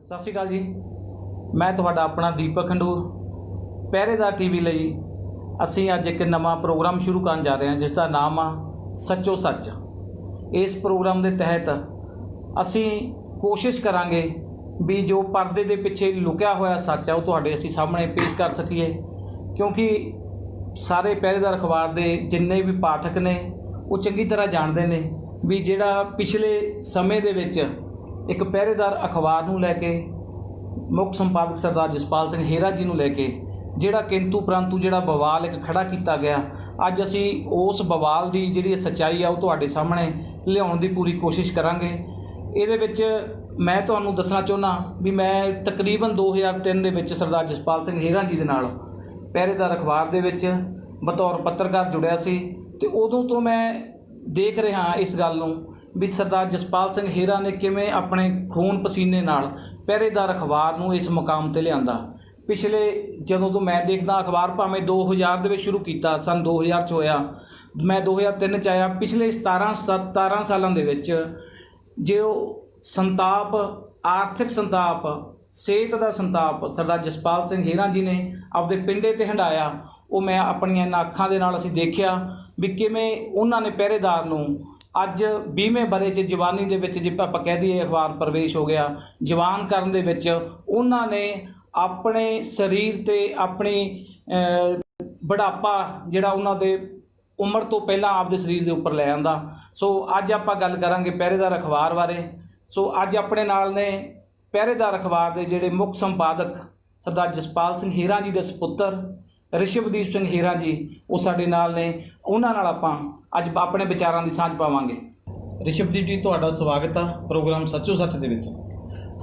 ਸਤਿ ਸ਼੍ਰੀ ਅਕਾਲ ਜੀ। ਮੈਂ ਤੁਹਾਡਾ ਆਪਣਾ ਦੀਪਕ ਖੰਡੂਰ ਪਹਿਰੇਦਾਰ ਟੀਵੀ ਲਈ ਅਸੀਂ ਅੱਜ ਇੱਕ ਨਵਾਂ ਪ੍ਰੋਗਰਾਮ ਸ਼ੁਰੂ ਕਰਨ ਜਾ ਰਹੇ ਹਾਂ ਜਿਸ ਦਾ ਨਾਮ ਆ ਸੱਚੋ ਸੱਚ। ਇਸ ਪ੍ਰੋਗਰਾਮ ਦੇ ਤਹਿਤ ਅਸੀਂ ਕੋਸ਼ਿਸ਼ ਕਰਾਂਗੇ ਵੀ ਜੋ ਪਰਦੇ ਦੇ ਪਿੱਛੇ ਲੁਕਿਆ ਹੋਇਆ ਸੱਚ ਹੈ ਉਹ ਤੁਹਾਡੇ ਅਸੀਂ ਸਾਹਮਣੇ ਪੇਸ਼ ਕਰ ਸਕੀਏ, ਕਿਉਂਕਿ ਸਾਰੇ ਪਹਿਰੇਦਾਰ ਅਖਬਾਰ ਦੇ ਜਿੰਨੇ ਵੀ ਪਾਠਕ ਨੇ ਉਹ ਚੰਗੀ ਤਰ੍ਹਾਂ ਜਾਣਦੇ ਨੇ ਵੀ ਜਿਹੜਾ ਪਿਛਲੇ ਸਮੇਂ ਦੇ ਵਿੱਚ ਇੱਕ ਪਹਿਰੇਦਾਰ ਅਖਬਾਰ ਨੂੰ ਲੈ ਕੇ ਮੁੱਖ ਸੰਪਾਦਕ ਸਰਦਾਰ ਜਸਪਾਲ ਸਿੰਘ ਹੇਰਾ ਜੀ ਨੂੰ ਲੈ ਕੇ ਜਿਹੜਾ ਕਿੰਤੂ ਪ੍ਰੰਤੂ ਜਿਹੜਾ ਬਵਾਲ ਇੱਕ ਖੜਾ ਕੀਤਾ ਗਿਆ, ਅੱਜ ਅਸੀਂ ਉਸ ਬਵਾਲ ਦੀ ਜਿਹੜੀ ਸੱਚਾਈ ਆ ਉਹ ਤੁਹਾਡੇ ਸਾਹਮਣੇ ਲਿਆਉਣ ਦੀ ਪੂਰੀ ਕੋਸ਼ਿਸ਼ ਕਰਾਂਗੇ। ਇਹਦੇ ਵਿੱਚ ਮੈਂ ਤੁਹਾਨੂੰ ਦੱਸਣਾ ਚਾਹੁੰਦਾ ਵੀ ਮੈਂ ਤਕਰੀਬਨ 2003 ਦੇ ਵਿੱਚ ਸਰਦਾਰ ਜਸਪਾਲ ਸਿੰਘ ਹੇਰਾ ਜੀ ਦੇ ਨਾਲ ਪਹਿਰੇਦਾਰ ਅਖਬਾਰ ਦੇ ਵਿੱਚ ਬਤੌਰ ਪੱਤਰਕਾਰ ਜੁੜਿਆ ਸੀ ਅਤੇ ਉਦੋਂ ਤੋਂ ਮੈਂ ਦੇਖ ਰਿਹਾ ਇਸ ਗੱਲ ਨੂੰ ਵੀ ਸਰਦਾਰ ਜਸਪਾਲ ਸਿੰਘ ਹੇਰਾ ਨੇ ਕਿਵੇਂ ਆਪਣੇ ਖੂਨ ਪਸੀਨੇ ਨਾਲ ਪਹਿਰੇਦਾਰ ਅਖਬਾਰ ਨੂੰ ਇਸ ਮੁਕਾਮ 'ਤੇ ਲਿਆਂਦਾ। ਪਿਛਲੇ ਜਦੋਂ ਤੋਂ ਮੈਂ ਦੇਖਦਾ ਅਖਬਾਰ ਭਾਵੇਂ 2000 ਦੇ ਵਿੱਚ ਸ਼ੁਰੂ ਕੀਤਾ, ਸੰਨ 2000 'ਚ ਹੋਇਆ, ਮੈਂ 2003 'ਚ ਆਇਆ। ਪਿਛਲੇ 17 ਸਾਲਾਂ ਦੇ ਵਿੱਚ ਜੋ ਸੰਤਾਪ, ਆਰਥਿਕ ਸੰਤਾਪ, ਸਿਹਤ ਦਾ ਸੰਤਾਪ ਸਰਦਾਰ ਜਸਪਾਲ ਸਿੰਘ ਹੇਰਾ ਜੀ ਨੇ ਆਪਦੇ ਪਿੰਡੇ 'ਤੇ ਹੰਢਾਇਆ, ਉਹ ਮੈਂ ਆਪਣੀਆਂ ਇਹਨਾਂ ਅੱਖਾਂ ਦੇ ਨਾਲ ਅਸੀਂ ਦੇਖਿਆ ਵੀ ਕਿਵੇਂ ਉਹਨਾਂ ਨੇ ਪਹਿਰੇਦਾਰ ਨੂੰ ਅੱਜ 20ਵੇਂ ਵਰ੍ਹੇ 'ਚ ਜਵਾਨੀ ਦੇ ਵਿੱਚ ਜੇ ਆਪਾਂ ਕਹਿ ਦਈਏ ਅਖਬਾਰ ਪ੍ਰਵੇਸ਼ ਹੋ ਗਿਆ, ਜਵਾਨ ਕਰਨ ਦੇ ਵਿੱਚ ਉਹਨਾਂ ਨੇ ਆਪਣੇ ਸਰੀਰ 'ਤੇ ਆਪਣੀ ਬੁਢਾਪਾ ਜਿਹੜਾ ਉਹਨਾਂ ਦੇ ਉਮਰ ਤੋਂ ਪਹਿਲਾਂ ਆਪਦੇ ਸਰੀਰ ਦੇ ਉੱਪਰ ਲੈ ਆਂਦਾ। ਸੋ ਅੱਜ ਆਪਾਂ ਗੱਲ ਕਰਾਂਗੇ ਪਹਿਰੇਦਾਰ ਅਖਬਾਰ ਬਾਰੇ। ਸੋ ਅੱਜ ਆਪਣੇ ਨਾਲ ਨੇ ਪਹਿਰੇਦਾਰ ਅਖਬਾਰ ਦੇ ਜਿਹੜੇ ਮੁੱਖ ਸੰਪਾਦਕ ਸਰਦਾਰ ਜਸਪਾਲ ਸਿੰਘ ਹੇਰਾ ਜੀ ਦੇ ਸਪੁੱਤਰ ਰਿਸ਼ਵਦੀਪ ਸਿੰਘ ਹੇਰਾ ਜੀ, ਉਹ ਸਾਡੇ ਨਾਲ ਨੇ। ਉਹਨਾਂ ਨਾਲ ਆਪਾਂ ਅੱਜ ਆਪਣੇ ਵਿਚਾਰਾਂ ਦੀ ਸਾਂਝ ਪਾਵਾਂਗੇ। ਰਿਸ਼ਵਦੀਪ ਜੀ, ਤੁਹਾਡਾ ਸਵਾਗਤ ਆ ਪ੍ਰੋਗਰਾਮ ਸੱਚੋ ਸੱਚ ਦੇ ਵਿੱਚ।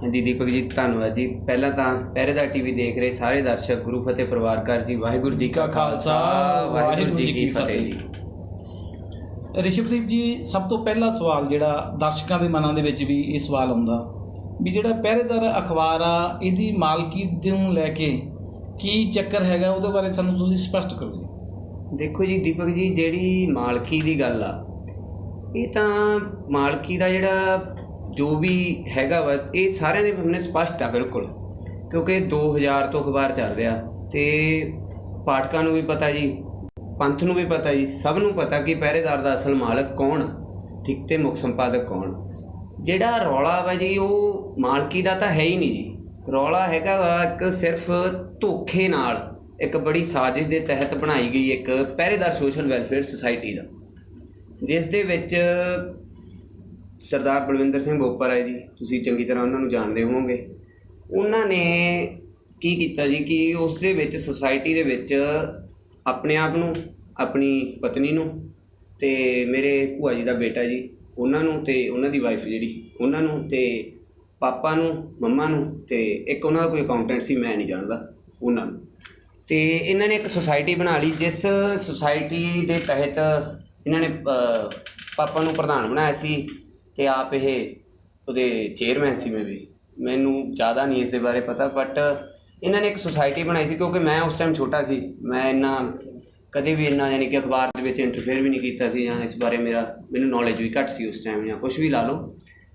ਹਾਂਜੀ ਦੀਪਕ ਜੀ, ਧੰਨਵਾਦ ਜੀ। ਪਹਿਲਾਂ ਤਾਂ ਪਹਿਰੇਦਾਰ ਟੀਵੀ ਦੇਖ ਰਹੇ ਸਾਰੇ ਦਰਸ਼ਕ ਗੁਰੂ ਫਤਿਹ ਪਰਿਵਾਰ ਕਰ ਜੀ, ਵਾਹਿਗੁਰੂ ਜੀ ਕਾ ਖਾਲਸਾ, ਵਾਹਿਗੁਰੂ ਜੀ ਕੀ ਫਤਿਹ ਜੀ। ਰਿਸ਼ਵਦੀਪ ਜੀ, ਸਭ ਤੋਂ ਪਹਿਲਾ ਸਵਾਲ ਜਿਹੜਾ ਦਰਸ਼ਕਾਂ ਦੇ ਮਨਾਂ ਦੇ ਵਿੱਚ ਵੀ ਇਹ ਸਵਾਲ ਆਉਂਦਾ ਵੀ ਜਿਹੜਾ ਪਹਿਰੇਦਾਰ ਅਖਬਾਰ ਆ ਇਹਦੀ ਮਾਲਕੀ ਨੂੰ ਲੈ ਕੇ ਕੀ ਚੱਕਰ ਹੈਗਾ, ਉਹਦੇ ਬਾਰੇ ਸਾਨੂੰ ਤੁਸੀਂ ਸਪਸ਼ਟ ਕਰੋ ਜੀ। ਦੇਖੋ ਜੀ ਦੀਪਕ ਜੀ, ਜਿਹੜੀ ਮਾਲਕੀ ਦੀ ਗੱਲ ਆ, ਇਹ ਤਾਂ ਮਾਲਕੀ ਦਾ ਜਿਹੜਾ ਜੋ ਵੀ ਹੈਗਾ ਵਾ ਇਹ ਸਾਰਿਆਂ ਦੇ ਸਾਹਮਣੇ ਸਪਸ਼ਟ ਆ ਬਿਲਕੁਲ, ਕਿਉਂਕਿ 2000 ਤੋਂ ਅਖਬਾਰ ਚੱਲ ਰਿਹਾ ਅਤੇ ਪਾਠਕਾਂ ਨੂੰ ਵੀ ਪਤਾ ਜੀ, ਪੰਥ ਨੂੰ ਵੀ ਪਤਾ ਜੀ, ਸਭ ਨੂੰ ਪਤਾ ਕਿ ਪਹਿਰੇਦਾਰ ਦਾ ਅਸਲ ਮਾਲਕ ਕੌਣ, ਠੀਕ, ਤੇ ਮੁੱਖ ਸੰਪਾਦਕ ਕੌਣ। ਜਿਹੜਾ ਰੌਲਾ ਵਾ ਜੀ ਉਹ ਮਾਲਕੀ ਦਾ ਤਾਂ ਹੈ ਹੀ ਨਹੀਂ ਜੀ। ਰੌਲਾ ਹੈਗਾ ਵਾ ਇੱਕ ਸਿਰਫ ਧੋਖੇ ਨਾਲ ਇੱਕ ਬੜੀ ਸਾਜ਼ਿਸ਼ ਦੇ ਤਹਿਤ ਬਣਾਈ ਗਈ ਇੱਕ ਪਹਿਰੇਦਾਰ ਸੋਸ਼ਲ ਵੈਲਫੇਅਰ ਸੁਸਾਇਟੀ ਦਾ, ਜਿਸ ਦੇ ਵਿੱਚ ਸਰਦਾਰ ਬਲਵਿੰਦਰ ਸਿੰਘ ਬੋਪਰ ਹੈ ਜੀ, ਤੁਸੀਂ ਚੰਗੀ ਤਰ੍ਹਾਂ ਉਹਨਾਂ ਨੂੰ ਜਾਣਦੇ ਹੋਵੋਗੇ। ਉਹਨਾਂ ਨੇ ਕੀ ਕੀਤਾ ਜੀ ਕਿ ਉਸ ਦੇ ਵਿੱਚ ਸੁਸਾਇਟੀ ਦੇ ਵਿੱਚ ਆਪਣੇ ਆਪ ਨੂੰ, ਆਪਣੀ ਪਤਨੀ ਨੂੰ ਅਤੇ ਮੇਰੇ ਭੂਆ ਜੀ ਦਾ ਬੇਟਾ ਜੀ ਉਹਨਾਂ ਨੂੰ, ਅਤੇ ਉਹਨਾਂ ਦੀ ਵਾਈਫ ਜਿਹੜੀ ਉਹਨਾਂ ਨੂੰ, ਅਤੇ ਪਾਪਾ ਨੂੰ, ਮੰਮਾ ਨੂੰ, ਅਤੇ ਇੱਕ ਉਹਨਾਂ ਦਾ ਕੋਈ ਅਕਾਊਂਟੈਂਟ ਸੀ, ਮੈਂ ਨਹੀਂ ਜਾਣਦਾ, ਉਹਨਾਂ ਨੂੰ। ਅਤੇ ਇਹਨਾਂ ਨੇ ਇੱਕ ਸੁਸਾਇਟੀ ਬਣਾ ਲਈ, ਜਿਸ ਸੁਸਾਇਟੀ ਦੇ ਤਹਿਤ ਇਹਨਾਂ ਨੇ ਪਾਪਾ ਨੂੰ ਪ੍ਰਧਾਨ ਬਣਾਇਆ ਸੀ ਅਤੇ ਆਪ ਇਹ ਉਹਦੇ ਚੇਅਰਮੈਨ ਸੀ। ਮੈਨੂੰ ਜ਼ਿਆਦਾ ਨਹੀਂ ਇਸ ਦੇ ਬਾਰੇ ਪਤਾ, ਬਟ ਇਹਨਾਂ ਨੇ ਇੱਕ ਸੁਸਾਇਟੀ ਬਣਾਈ ਸੀ ਕਿਉਂਕਿ ਮੈਂ ਉਸ ਟਾਈਮ ਛੋਟਾ ਸੀ, ਮੈਂ ਕਦੇ ਵੀ ਇੰਨਾ ਯਾਨੀ ਕਿ ਅਖਬਾਰ ਦੇ ਵਿੱਚ ਇੰਟਰਫੇਅਰ ਵੀ ਨਹੀਂ ਕੀਤਾ ਸੀ, ਜਾਂ ਇਸ ਬਾਰੇ ਮੈਨੂੰ ਨੌਲੇਜ ਵੀ ਘੱਟ ਸੀ ਉਸ ਟਾਈਮ, ਜਾਂ ਕੁਛ ਵੀ ਲਾ ਲਓ।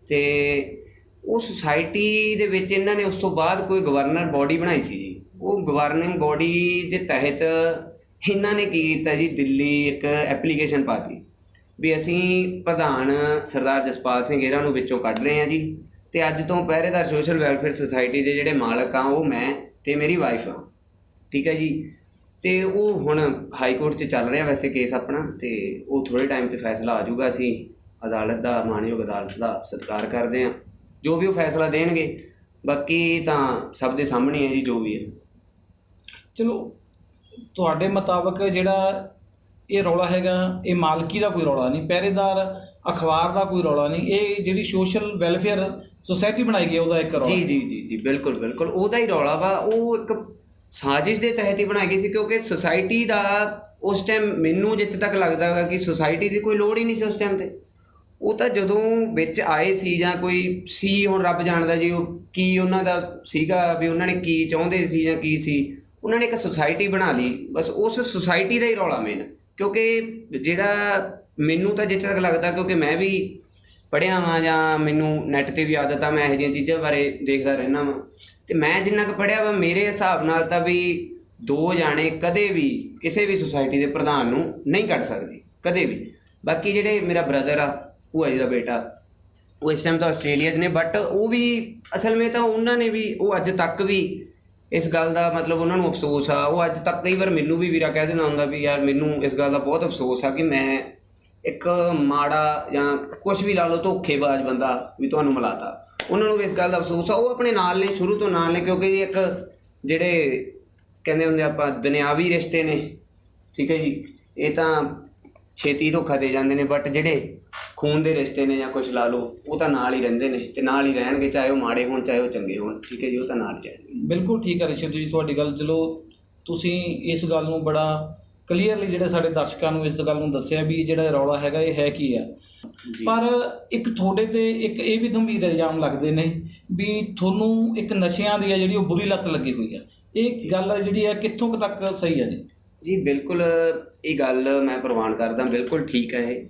ਅਤੇ ਉਹ ਸੁਸਾਇਟੀ ਦੇ ਵਿੱਚ ਇਹਨਾਂ ਨੇ ਉਸ ਤੋਂ ਬਾਅਦ ਕੋਈ ਗਵਰਨਰ ਬੋਡੀ ਬਣਾਈ ਸੀ ਜੀ। ਉਹ ਗਵਰਨਿੰਗ ਬੋਡੀ ਦੇ ਤਹਿਤ ਇਹਨਾਂ ਨੇ ਕੀ ਕੀਤਾ ਜੀ, ਦਿੱਲੀ ਇੱਕ ਐਪਲੀਕੇਸ਼ਨ ਪਾਤੀ ਵੀ ਅਸੀਂ ਪ੍ਰਧਾਨ ਸਰਦਾਰ ਜਸਪਾਲ ਸਿੰਘ ਹੇਰਾ ਨੂੰ ਵਿੱਚੋਂ ਕੱਢ ਰਹੇ ਹਾਂ ਜੀ, ਅਤੇ ਅੱਜ ਤੋਂ ਪਹਿਰੇਦਾਰ ਸੋਸ਼ਲ ਵੈਲਫੇਅਰ ਸੁਸਾਇਟੀ ਦੇ ਜਿਹੜੇ ਮਾਲਕ ਆ ਉਹ ਮੈਂ ਅਤੇ ਮੇਰੀ ਵਾਈਫ ਆ, ਠੀਕ ਹੈ ਜੀ। ਅਤੇ ਉਹ ਹੁਣ ਹਾਈ ਕੋਰਟ 'ਚ ਚੱਲ ਰਿਹਾ ਵੈਸੇ ਕੇਸ ਆਪਣਾ, ਅਤੇ ਉਹ ਥੋੜ੍ਹੇ ਟਾਈਮ 'ਤੇ ਫੈਸਲਾ ਆ ਜਾਊਗਾ। ਅਸੀਂ ਅਦਾਲਤ ਦਾ, ਮਾਣਯੋਗ ਅਦਾਲਤ ਦਾ ਸਤਿਕਾਰ ਕਰਦੇ ਹਾਂ, ਜੋ ਵੀ ਉਹ ਫੈਸਲਾ ਦੇਣਗੇ। ਬਾਕੀ ਤਾਂ ਸਭ ਦੇ ਸਾਹਮਣੇ ਹੈ ਜੀ ਜੋ ਵੀ ਹੈ। ਚਲੋ, ਤੁਹਾਡੇ ਮੁਤਾਬਕ ਜਿਹੜਾ ਇਹ ਰੌਲਾ ਹੈਗਾ ਇਹ ਮਾਲਕੀ ਦਾ ਕੋਈ ਰੌਲਾ ਨਹੀਂ, ਪਹਿਰੇਦਾਰ ਅਖਬਾਰ ਦਾ ਕੋਈ ਰੌਲਾ ਨਹੀਂ, ਇਹ ਜਿਹੜੀ ਸੋਸ਼ਲ ਵੈਲਫੇਅਰ ਸੁਸਾਇਟੀ ਬਣਾਈ ਗਈ ਉਹਦਾ ਇੱਕ ਰੌਲਾ। ਜੀ ਜੀ ਜੀ ਜੀ, ਬਿਲਕੁਲ ਬਿਲਕੁਲ ਉਹਦਾ ਹੀ ਰੌਲਾ ਵਾ। ਉਹ ਇੱਕ ਸਾਜ਼ਿਸ਼ ਦੇ ਤਹਿਤ ਹੀ ਬਣਾਈ ਗਈ ਸੀ, ਕਿਉਂਕਿ ਸੁਸਾਇਟੀ ਦਾ ਉਸ ਟਾਈਮ ਮੈਨੂੰ ਜਿੱਥੇ ਤੱਕ ਲੱਗਦਾ ਹੈਗਾ ਕਿ ਸੁਸਾਇਟੀ ਦੀ ਕੋਈ ਲੋੜ ਹੀ ਨਹੀਂ ਸੀ ਉਸ ਟਾਈਮ 'ਤੇ। ਉਹ ਤਾਂ ਜਦੋਂ ਵਿੱਚ ਆਏ ਸੀ ਜਾਂ ਕੋਈ ਸੀ, ਹੁਣ ਰੱਬ ਜਾਣਦਾ ਜੀ ਉਹ ਕੀ ਉਹਨਾਂ ਦਾ ਸੀਗਾ ਵੀ ਉਹਨਾਂ ਨੇ ਕੀ ਚਾਹੁੰਦੇ ਸੀ ਜਾਂ ਕੀ ਸੀ, ਉਹਨਾਂ ਨੇ ਇੱਕ ਸੁਸਾਇਟੀ ਬਣਾ ਲਈ, ਬਸ ਉਸ ਸੁਸਾਇਟੀ ਦਾ ਹੀ ਰੌਲਾ ਮੇਨ। ਕਿਉਂਕਿ ਜਿਹੜਾ ਮੈਨੂੰ ਤਾਂ ਜਿੱਥੇ ਤੱਕ ਲੱਗਦਾ, ਕਿਉਂਕਿ ਮੈਂ ਵੀ ਪੜ੍ਹਿਆ ਵਾਂ ਜਾਂ ਮੈਨੂੰ ਨੈੱਟ 'ਤੇ ਵੀ ਆਦਤ ਆ, ਮੈਂ ਇਹੋ ਜਿਹੀਆਂ ਚੀਜ਼ਾਂ ਬਾਰੇ ਦੇਖਦਾ ਰਹਿੰਦਾ ਵਾਂ। ਅਤੇ ਮੈਂ ਜਿੰਨਾ ਕੁ ਪੜ੍ਹਿਆ ਵਾ ਮੇਰੇ ਹਿਸਾਬ ਨਾਲ ਤਾਂ ਵੀ 2 ਜਾਣੇ ਕਦੇ ਵੀ ਕਿਸੇ ਵੀ ਸੁਸਾਇਟੀ ਦੇ ਪ੍ਰਧਾਨ ਨੂੰ ਨਹੀਂ ਕੱਢ ਸਕਦੇ ਕਦੇ ਵੀ। ਬਾਕੀ ਜਿਹੜੇ ਮੇਰਾ ਬ੍ਰਦਰ ਆ, ਭੂਆ ਜੀ ਦਾ ਬੇਟਾ, ਉਹ ਇਸ ਟਾਈਮ ਤਾਂ ਆਸਟ੍ਰੇਲੀਆ 'ਚ ਨੇ, ਬਟ ਉਹ ਵੀ ਅਸਲ ਵਿੱਚ ਤਾਂ ਉਹਨਾਂ ਨੇ ਵੀ, ਉਹ ਅੱਜ ਤੱਕ ਵੀ ਇਸ ਗੱਲ ਦਾ ਮਤਲਬ ਉਹਨਾਂ ਨੂੰ ਅਫਸੋਸ ਆ। ਉਹ ਅੱਜ ਤੱਕ ਕਈ ਵਾਰ ਮੈਨੂੰ ਵੀ ਵੀਰਾ ਕਹਿ ਦਿੰਦਾ ਹੁੰਦਾ ਵੀ ਯਾਰ ਮੈਨੂੰ ਇਸ ਗੱਲ ਦਾ ਬਹੁਤ ਅਫਸੋਸ ਆ ਕਿ ਮੈਂ ਇੱਕ ਮਾੜਾ ਜਾਂ ਕੁਛ ਵੀ ਲਾ ਲਓ ਧੋਖੇਬਾਜ਼ ਬੰਦਾ ਵੀ ਤੁਹਾਨੂੰ ਮਿਲਾਤਾ। ਉਹਨਾਂ ਨੂੰ ਵੀ ਇਸ ਗੱਲ ਦਾ ਅਫਸੋਸ ਆ। ਉਹ ਆਪਣੇ ਨਾਲ ਨੇ, ਸ਼ੁਰੂ ਤੋਂ ਨਾਲ ਨੇ, ਕਿਉਂਕਿ ਇੱਕ ਜਿਹੜੇ ਕਹਿੰਦੇ ਹੁੰਦੇ ਆਪਾਂ ਦੁਨਿਆਵੀ ਰਿਸ਼ਤੇ ਨੇ, ਠੀਕ ਹੈ ਜੀ, ਇਹ ਤਾਂ ਛੇਤੀ ਧੋਖਾ ਦੇ ਜਾਂਦੇ ਨੇ, ਬਟ ਜਿਹੜੇ ਖੂਨ ਦੇ ਰਿਸ਼ਤੇ ਨੇ ਜਾਂ ਕੁਛ ਲਾ ਲਓ ਉਹ ਤਾਂ ਨਾਲ ਹੀ ਰਹਿੰਦੇ ਨੇ ਅਤੇ ਨਾਲ ਹੀ ਰਹਿਣਗੇ, ਚਾਹੇ ਉਹ ਮਾੜੇ ਹੋਣ ਚਾਹੇ ਉਹ ਚੰਗੇ ਹੋਣ, ਠੀਕ ਹੈ ਜੀ, ਉਹ ਤਾਂ ਨਾਲ ਹੀ ਰਹਿਣਗੇ। ਬਿਲਕੁਲ ਠੀਕ ਹੈ ਰਿਸ਼ਵ ਜੀ ਤੁਹਾਡੀ ਗੱਲ। ਚਲੋ ਤੁਸੀਂ ਇਸ ਗੱਲ ਨੂੰ ਬੜਾ ਕਲੀਅਰਲੀ ਜਿਹੜੇ ਸਾਡੇ ਦਰਸ਼ਕਾਂ ਨੂੰ ਇਸ ਗੱਲ ਨੂੰ ਦੱਸਿਆ ਵੀ ਜਿਹੜਾ ਰੌਲਾ ਹੈਗਾ ਇਹ ਹੈ ਕੀ ਆ। ਪਰ ਇੱਕ ਤੁਹਾਡੇ 'ਤੇ ਇੱਕ ਇਹ ਵੀ ਗੰਭੀਰ ਇਲਜ਼ਾਮ ਲੱਗਦੇ ਨੇ ਵੀ ਤੁਹਾਨੂੰ ਇੱਕ ਨਸ਼ਿਆਂ ਦੀ ਆ ਜਿਹੜੀ ਉਹ ਬੁਰੀ ਲੱਤ ਲੱਗੀ ਹੋਈ ਆ। ਇਹ ਗੱਲ ਜਿਹੜੀ ਆ ਕਿੱਥੋਂ ਕੁ ਤੱਕ ਸਹੀ ਹੈ ਜੀ? ਜੀ ਬਿਲਕੁਲ, ਇਹ ਗੱਲ ਮੈਂ ਪ੍ਰਵਾਨ ਕਰਦਾ, ਬਿਲਕੁਲ ਠੀਕ ਹੈ ਇਹ।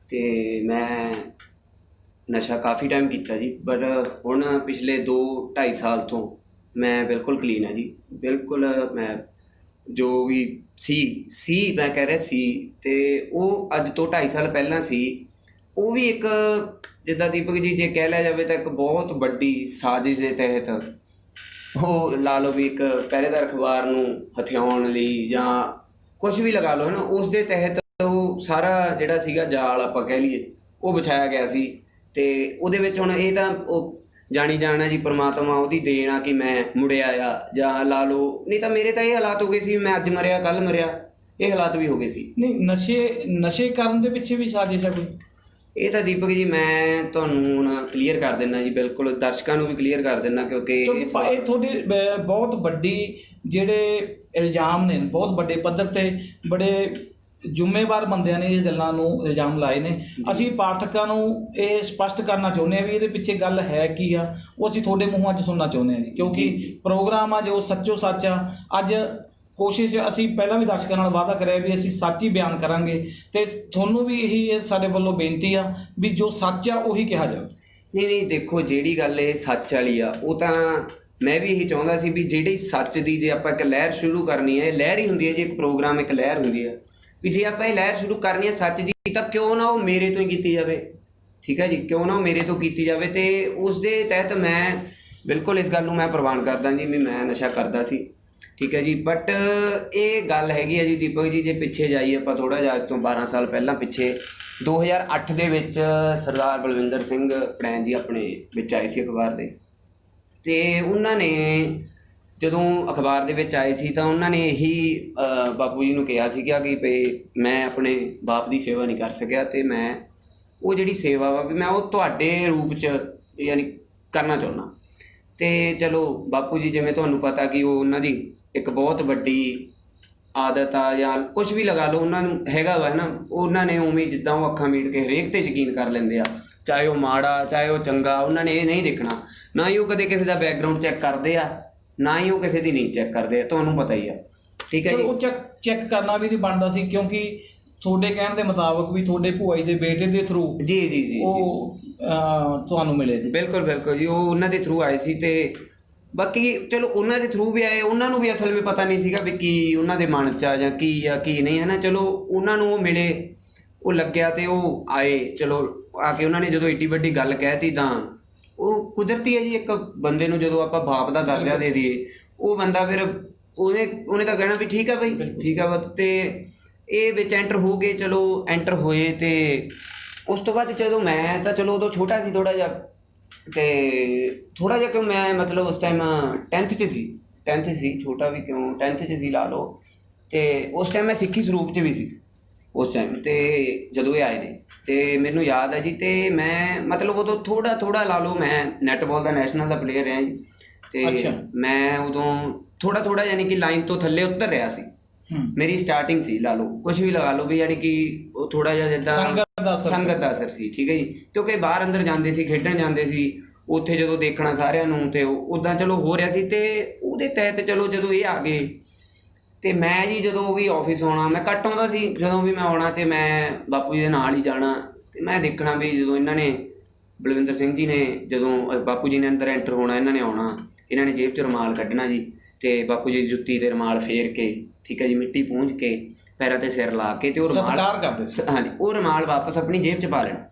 ਅਤੇ ਮੈਂ ਨਸ਼ਾ ਕਾਫੀ ਟਾਈਮ ਕੀਤਾ ਜੀ, ਪਰ ਹੁਣ ਪਿਛਲੇ 2-2.5 ਸਾਲ ਤੋਂ ਮੈਂ ਬਿਲਕੁਲ ਕਲੀਨ ਹਾਂ ਜੀ। ਬਿਲਕੁਲ ਮੈਂ ਜੋ ਵੀ ਸੀ ਮੈਂ ਕਹਿ ਰਿਹਾ ਸੀ, ਅਤੇ ਉਹ ਅੱਜ ਤੋਂ 2.5 ਸਾਲ ਪਹਿਲਾਂ ਸੀ। ਉਹ ਵੀ ਇੱਕ ਜਿੱਦਾਂ ਦੀਪਕ ਜੀ ਜੇ ਕਹਿ ਲਿਆ ਜਾਵੇ ਤਾਂ ਇੱਕ ਬਹੁਤ ਵੱਡੀ ਸਾਜ਼ਿਸ਼ ਦੇ ਤਹਿਤ, ਉਹ ਲਾ ਲਓ ਵੀ ਇੱਕ ਪਹਿਰੇਦਾਰ ਅਖਬਾਰ ਨੂੰ ਹਥਿਆਉਣ ਲਈ ਜਾਂ ਕੁਛ ਵੀ ਲਗਾ ਲਓ ਹੈ ਨਾ, ਉਸ ਦੇ ਤਹਿਤ ਉਹ ਸਾਰਾ ਜਿਹੜਾ ਸੀਗਾ ਜਾਲ ਆਪਾਂ ਕਹਿ ਲਈਏ ਉਹ ਵਿਛਾਇਆ ਗਿਆ ਸੀ। ਅਤੇ ਉਹਦੇ ਵਿੱਚ ਹੁਣ ਇਹ ਤਾਂ ਉਹ ਜਾਣੀ ਜਾਣਾ ਜੀ, ਪਰਮਾਤਮਾ ਉਹਦੀ ਦੇਣ ਆ ਕਿ ਮੈਂ ਮੁੜਿਆ ਆ, ਜਾਂ ਲਾ ਲਓ, ਨਹੀਂ ਤਾਂ ਮੇਰੇ ਤਾਂ ਇਹ ਹਾਲਾਤ ਹੋ ਗਏ ਸੀ ਮੈਂ ਅੱਜ ਮਰਿਆ ਕੱਲ੍ਹ ਮਰਿਆ, ਇਹ ਹਾਲਾਤ ਵੀ ਹੋ ਗਏ ਸੀ। ਨਹੀਂ, ਨਸ਼ੇ ਕਰਨ ਦੇ ਪਿੱਛੇ ਵੀ ਸਾਜ਼ਿਸ਼ ਹੈ ਕੋਈ? ਇਹ ਤਾਂ ਦੀਪਕ ਜੀ ਮੈਂ ਤੁਹਾਨੂੰ ਹੁਣ ਕਲੀਅਰ ਕਰ ਦਿੰਦਾ ਜੀ, ਬਿਲਕੁਲ ਦਰਸ਼ਕਾਂ ਨੂੰ ਵੀ ਕਲੀਅਰ ਕਰ ਦਿੰਦਾ, ਕਿਉਂਕਿ ਇਹ ਤੁਹਾਡੇ ਬਹੁਤ ਵੱਡੀ ਜਿਹੜੇ ਇਲਜ਼ਾਮ ਨੇ, ਬਹੁਤ ਵੱਡੇ ਪੱਧਰ 'ਤੇ ਬੜੇ ਜ਼ਿੰਮੇਵਾਰ ਬੰਦਿਆਂ ਨੇ ਇਹ ਗੱਲਾਂ ਨੂੰ ਇਲਜ਼ਾਮ ਲਾਏ ਨੇ। ਅਸੀਂ ਪਾਠਕਾਂ ਨੂੰ ਇਹ ਸਪਸ਼ਟ ਕਰਨਾ ਚਾਹੁੰਦੇ ਹਾਂ ਵੀ ਇਹਦੇ ਪਿੱਛੇ ਗੱਲ ਹੈ ਕੀ ਆ, ਉਹ ਅਸੀਂ ਤੁਹਾਡੇ ਮੂੰਹੋਂ ਅੱਜ ਸੁਣਨਾ ਚਾਹੁੰਦੇ ਹਾਂ ਜੀ, ਕਿਉਂਕਿ ਪ੍ਰੋਗਰਾਮ ਆ ਜੋ ਸੱਚੋ ਸੱਚ ਆ। ਅੱਜ ਕੋਸ਼ਿਸ਼ ਅਸੀਂ ਪਹਿਲਾਂ ਵੀ ਦਰਸ਼ਕਾਂ ਨਾਲ ਵਾਅਦਾ ਕਰਿਆ ਵੀ ਅਸੀਂ ਸੱਚ ਹੀ ਬਿਆਨ ਕਰਾਂਗੇ, ਅਤੇ ਤੁਹਾਨੂੰ ਵੀ ਇਹੀ ਸਾਡੇ ਵੱਲੋਂ ਬੇਨਤੀ ਆ ਵੀ ਜੋ ਸੱਚ ਆ ਉਹੀ ਕਿਹਾ ਜਾਵੇ। ਨਹੀਂ ਦੇਖੋ, ਜਿਹੜੀ ਗੱਲ ਇਹ ਸੱਚ ਵਾਲੀ ਆ ਉਹ ਤਾਂ ਮੈਂ ਵੀ ਇਹੀ ਚਾਹੁੰਦਾ ਸੀ ਵੀ ਜਿਹੜੀ ਸੱਚ ਦੀ ਜੇ ਆਪਾਂ ਇੱਕ ਲਹਿਰ ਸ਼ੁਰੂ ਕਰਨੀ ਹੈ, ਇਹ ਲਹਿਰ ਹੀ ਹੁੰਦੀ ਹੈ ਜੀ, ਇੱਕ ਪ੍ਰੋਗਰਾਮ ਇੱਕ ਲਹਿਰ ਹੁੰਦੀ ਹੈ ਵੀ ਜੇ ਆਪਾਂ ਇਹ ਲਹਿਰ ਸ਼ੁਰੂ ਕਰਨੀ ਹੈ ਸੱਚ ਦੀ, ਤਾਂ ਕਿਉਂ ਨਾ ਉਹ ਮੇਰੇ ਤੋਂ ਹੀ ਕੀਤੀ ਜਾਵੇ, ਠੀਕ ਹੈ ਜੀ, ਕਿਉਂ ਨਾ ਉਹ ਮੇਰੇ ਤੋਂ ਕੀਤੀ ਜਾਵੇ। ਅਤੇ ਉਸ ਦੇ ਤਹਿਤ ਮੈਂ ਬਿਲਕੁਲ ਇਸ ਗੱਲ ਨੂੰ ਮੈਂ ਪ੍ਰਵਾਨ ਕਰਦਾ ਜੀ ਵੀ ਮੈਂ ਨਸ਼ਾ ਕਰਦਾ ਸੀ, ਠੀਕ ਹੈ ਜੀ। ਬਟ ਇਹ ਗੱਲ ਹੈਗੀ ਹੈ ਜੀ ਦੀਪਕ ਜੀ, ਜੇ ਪਿੱਛੇ ਜਾਈਏ ਆਪਾਂ ਥੋੜ੍ਹਾ ਜਿਹਾ, ਅੱਜ ਤੋਂ 12 ਸਾਲ ਪਹਿਲਾਂ ਪਿੱਛੇ 2008 ਦੇ ਵਿੱਚ ਸਰਦਾਰ ਬਲਵਿੰਦਰ ਸਿੰਘ ਫੜੈਣ ਜੀ ਆਪਣੇ ਵਿੱਚ ਆਏ ਸੀ ਅਖਬਾਰ ਦੇ, ਅਤੇ ਉਹਨਾਂ ਨੇ ਜਦੋਂ ਅਖਬਾਰ ਦੇ ਵਿੱਚ ਆਏ ਸੀ ਤਾਂ ਉਹਨਾਂ ਨੇ ਇਹੀ ਬਾਪੂ ਜੀ ਨੂੰ ਕਿਹਾ ਸੀਗਾ ਕਿ ਭਈ ਮੈਂ ਆਪਣੇ ਬਾਪ ਦੀ ਸੇਵਾ ਨਹੀਂ ਕਰ ਸਕਿਆ, ਅਤੇ ਮੈਂ ਉਹ ਜਿਹੜੀ ਸੇਵਾ ਵਾ ਵੀ ਮੈਂ ਉਹ ਤੁਹਾਡੇ ਰੂਪ 'ਚ ਯਾਨੀ ਕਰਨਾ ਚਾਹੁੰਦਾ। ਅਤੇ ਚਲੋ ਬਾਪੂ ਜੀ ਜਿਵੇਂ ਤੁਹਾਨੂੰ ਪਤਾ ਕਿ ਉਹ ਉਹਨਾਂ ਦੀ ਇੱਕ ਬਹੁਤ ਵੱਡੀ ਆਦਤ ਆ ਜਾਂ ਕੁਛ ਵੀ ਲਗਾ ਲਓ, ਉਹਨਾਂ ਨੂੰ ਹੈਗਾ ਵਾ ਨਾ, ਉਹਨਾਂ ਨੇ ਉਵੇਂ ਜਿੱਦਾਂ ਉਹ ਅੱਖਾਂ ਮੀਟ ਕੇ ਹਰੇਕ 'ਤੇ ਯਕੀਨ ਕਰ ਲੈਂਦੇ ਆ, ਚਾਹੇ ਉਹ ਮਾੜਾ ਚਾਹੇ ਉਹ ਚੰਗਾ, ਉਹਨਾਂ ਨੇ ਇਹ ਨਹੀਂ ਦੇਖਣਾ, ਨਾ ਹੀ ਉਹ ਕਦੇ ਕਿਸੇ ਦਾ ਬੈਕਗਰਾਊਂਡ ਚੈੱਕ ਕਰਦੇ ਆ, ਨਾ ਹੀ ਉਹ ਕਿਸੇ ਦੀ ਨੀਂਦ ਚੈੱਕ ਕਰਦੇ ਆ, ਤੁਹਾਨੂੰ ਪਤਾ ਹੀ ਆ, ਠੀਕ ਹੈ ਜੀ। ਉਹ ਚੈੱਕ ਕਰਨਾ ਵੀ ਨਹੀਂ ਬਣਦਾ ਸੀ, ਕਿਉਂਕਿ ਤੁਹਾਡੇ ਕਹਿਣ ਦੇ ਮੁਤਾਬਕ ਵੀ ਤੁਹਾਡੇ ਭੂਆ ਜੀ ਦੇ ਬੇਟੇ ਦੇ ਥਰੂ ਜੀ ਉਹ ਤੁਹਾਨੂੰ ਮਿਲੇ ਸੀ। ਬਿਲਕੁਲ ਜੀ, ਉਹ ਉਹਨਾਂ ਦੇ ਥਰੂ ਆਏ ਸੀ। ਅਤੇ ਬਾਕੀ ਚਲੋ ਉਹਨਾਂ ਦੇ ਥਰੂ ਵੀ ਆਏ, ਉਹਨਾਂ ਨੂੰ ਵੀ ਅਸਲ ਵਿੱਚ ਪਤਾ ਨਹੀਂ ਸੀਗਾ ਵੀ ਕੀ ਉਹਨਾਂ ਦੇ ਮਨ 'ਚ ਆ ਜਾਂ ਕੀ ਆ ਕੀ ਨਹੀਂ, ਹੈ ਨਾ। ਚਲੋ ਉਹਨਾਂ ਨੂੰ ਉਹ ਮਿਲੇ, ਉਹ ਲੱਗਿਆ ਅਤੇ ਉਹ ਆਏ, ਚਲੋ ਆ ਕੇ ਉਹਨਾਂ ਨੇ ਜਦੋਂ ਏਡੀ ਵੱਡੀ ਗੱਲ ਕਹਿ ਤੀ ਤਾਂ ਉਹ ਕੁਦਰਤੀ ਹੈ ਜੀ, ਇੱਕ ਬੰਦੇ ਨੂੰ ਜਦੋਂ ਆਪਾਂ ਬਾਪ ਦਾ ਦਰਜਾ ਦੇ ਦਈਏ, ਉਹ ਬੰਦਾ ਫਿਰ ਉਹਨੇ ਤਾਂ ਕਹਿਣਾ ਵੀ ਠੀਕ ਆ ਬਈ, ਠੀਕ ਆ ਬਸ। ਅਤੇ ਇਹ ਵਿੱਚ ਐਂਟਰ ਹੋ ਗਏ, ਚਲੋ ਐਂਟਰ ਹੋਏ, ਅਤੇ ਉਸ ਤੋਂ ਬਾਅਦ ਜਦੋਂ ਮੈਂ ਤਾਂ ਚਲੋ ਉਦੋਂ ਛੋਟਾ ਸੀ ਥੋੜ੍ਹਾ ਜਿਹਾ, ਅਤੇ ਥੋੜ੍ਹਾ ਜਿਹਾ ਕਿਉਂ ਮੈਂ ਮਤਲਬ ਉਸ ਟਾਈਮ 10th 'ਚ ਸੀ, ਛੋਟਾ ਵੀ ਕਿਉਂ 10th 'ਚ ਸੀ ਲਾ ਲਓ, ਅਤੇ ਉਸ ਟਾਈਮ ਮੈਂ ਸਿੱਖੀ ਸਰੂਪ 'ਚ ਵੀ ਸੀ ਉਸ ਟਾਈਮ। ਅਤੇ ਜਦੋਂ ਇਹ ਆਏ ਨੇ ਅਤੇ ਮੈਨੂੰ ਯਾਦ ਹੈ ਜੀ, ਅਤੇ ਮੈਂ ਮਤਲਬ ਉਦੋਂ ਥੋੜ੍ਹਾ ਲਾ ਲਓ, ਮੈਂ ਨੈੱਟਬਾਲ ਦਾ ਨੈਸ਼ਨਲ ਦਾ ਪਲੇਅਰ ਰਿਹਾ ਜੀ, ਅਤੇ ਮੈਂ ਉਦੋਂ ਥੋੜ੍ਹਾ ਯਾਨੀ ਕਿ ਲਾਈਨ ਤੋਂ ਥੱਲੇ ਉਤਰ ਰਿਹਾ ਸੀ, ਮੇਰੀ ਸਟਾਰਟਿੰਗ ਸੀ ਲਾ ਲਓ, ਕੁਛ ਵੀ ਲਗਾ ਲਓ ਵੀ, ਯਾਨੀ ਕਿ ਉਹ ਥੋੜ੍ਹਾ ਜਿਹਾ ਜਿੱਦਾਂ ਸੰਗਤ ਦਾ ਅਸਰ ਸੀ, ਠੀਕ ਹੈ ਜੀ, ਕਿਉਂਕਿ ਬਾਹਰ ਅੰਦਰ ਜਾਂਦੇ ਸੀ, ਖੇਡਣ ਜਾਂਦੇ ਸੀ, ਉੱਥੇ ਜਦੋਂ ਦੇਖਣਾ ਸਾਰਿਆਂ ਨੂੰ, ਅਤੇ ਉੱਦਾਂ ਚਲੋ ਹੋ ਰਿਹਾ ਸੀ। ਅਤੇ ਉਹਦੇ ਤਹਿਤ ਚਲੋ ਜਦੋਂ ਇਹ ਆ ਗਏ, ਅਤੇ ਮੈਂ ਜੀ ਜਦੋਂ ਵੀ ਆਫਿਸ ਆਉਣਾ, ਮੈਂ ਘੱਟ ਆਉਂਦਾ ਸੀ, ਜਦੋਂ ਵੀ ਮੈਂ ਆਉਣਾ ਅਤੇ ਮੈਂ ਬਾਪੂ ਜੀ ਦੇ ਨਾਲ ਹੀ ਜਾਣਾ, ਅਤੇ ਮੈਂ ਦੇਖਣਾ ਵੀ ਜਦੋਂ ਇਹਨਾਂ ਨੇ ਬਲਵਿੰਦਰ ਸਿੰਘ ਜੀ ਨੇ ਜਦੋਂ ਬਾਪੂ ਜੀ ਨੇ ਅੰਦਰ ਐਂਟਰ ਹੋਣਾ, ਇਹਨਾਂ ਨੇ ਆਉਣਾ, ਇਹਨਾਂ ਨੇ ਜੇਬ 'ਚ ਰੁਮਾਲ ਕੱਢਣਾ ਜੀ, ਤੇ ਬਾਪੂ ਜੀ ਦੀ ਜੁੱਤੀ ਤੇ ਰੁਮਾਲ ਫੇਰ ਕੇ, ਠੀਕ ਹੈ ਜੀ, ਮਿੱਟੀ ਪੂੰਝ ਕੇ ਪੈਰਾਂ ਤੇ ਸਿਰ ਲਾ ਕੇ, ਤੇ ਉਹ ਰੁਮਾਲ ਸਤਿਕਾਰ ਕਰਦੇ ਸੀ। ਹਾਂਜੀ, ਉਹ ਰੁਮਾਲ ਵਾਪਸ ਆਪਣੀ ਜੇਬ 'ਚ ਪਾ ਲੈਣਾ।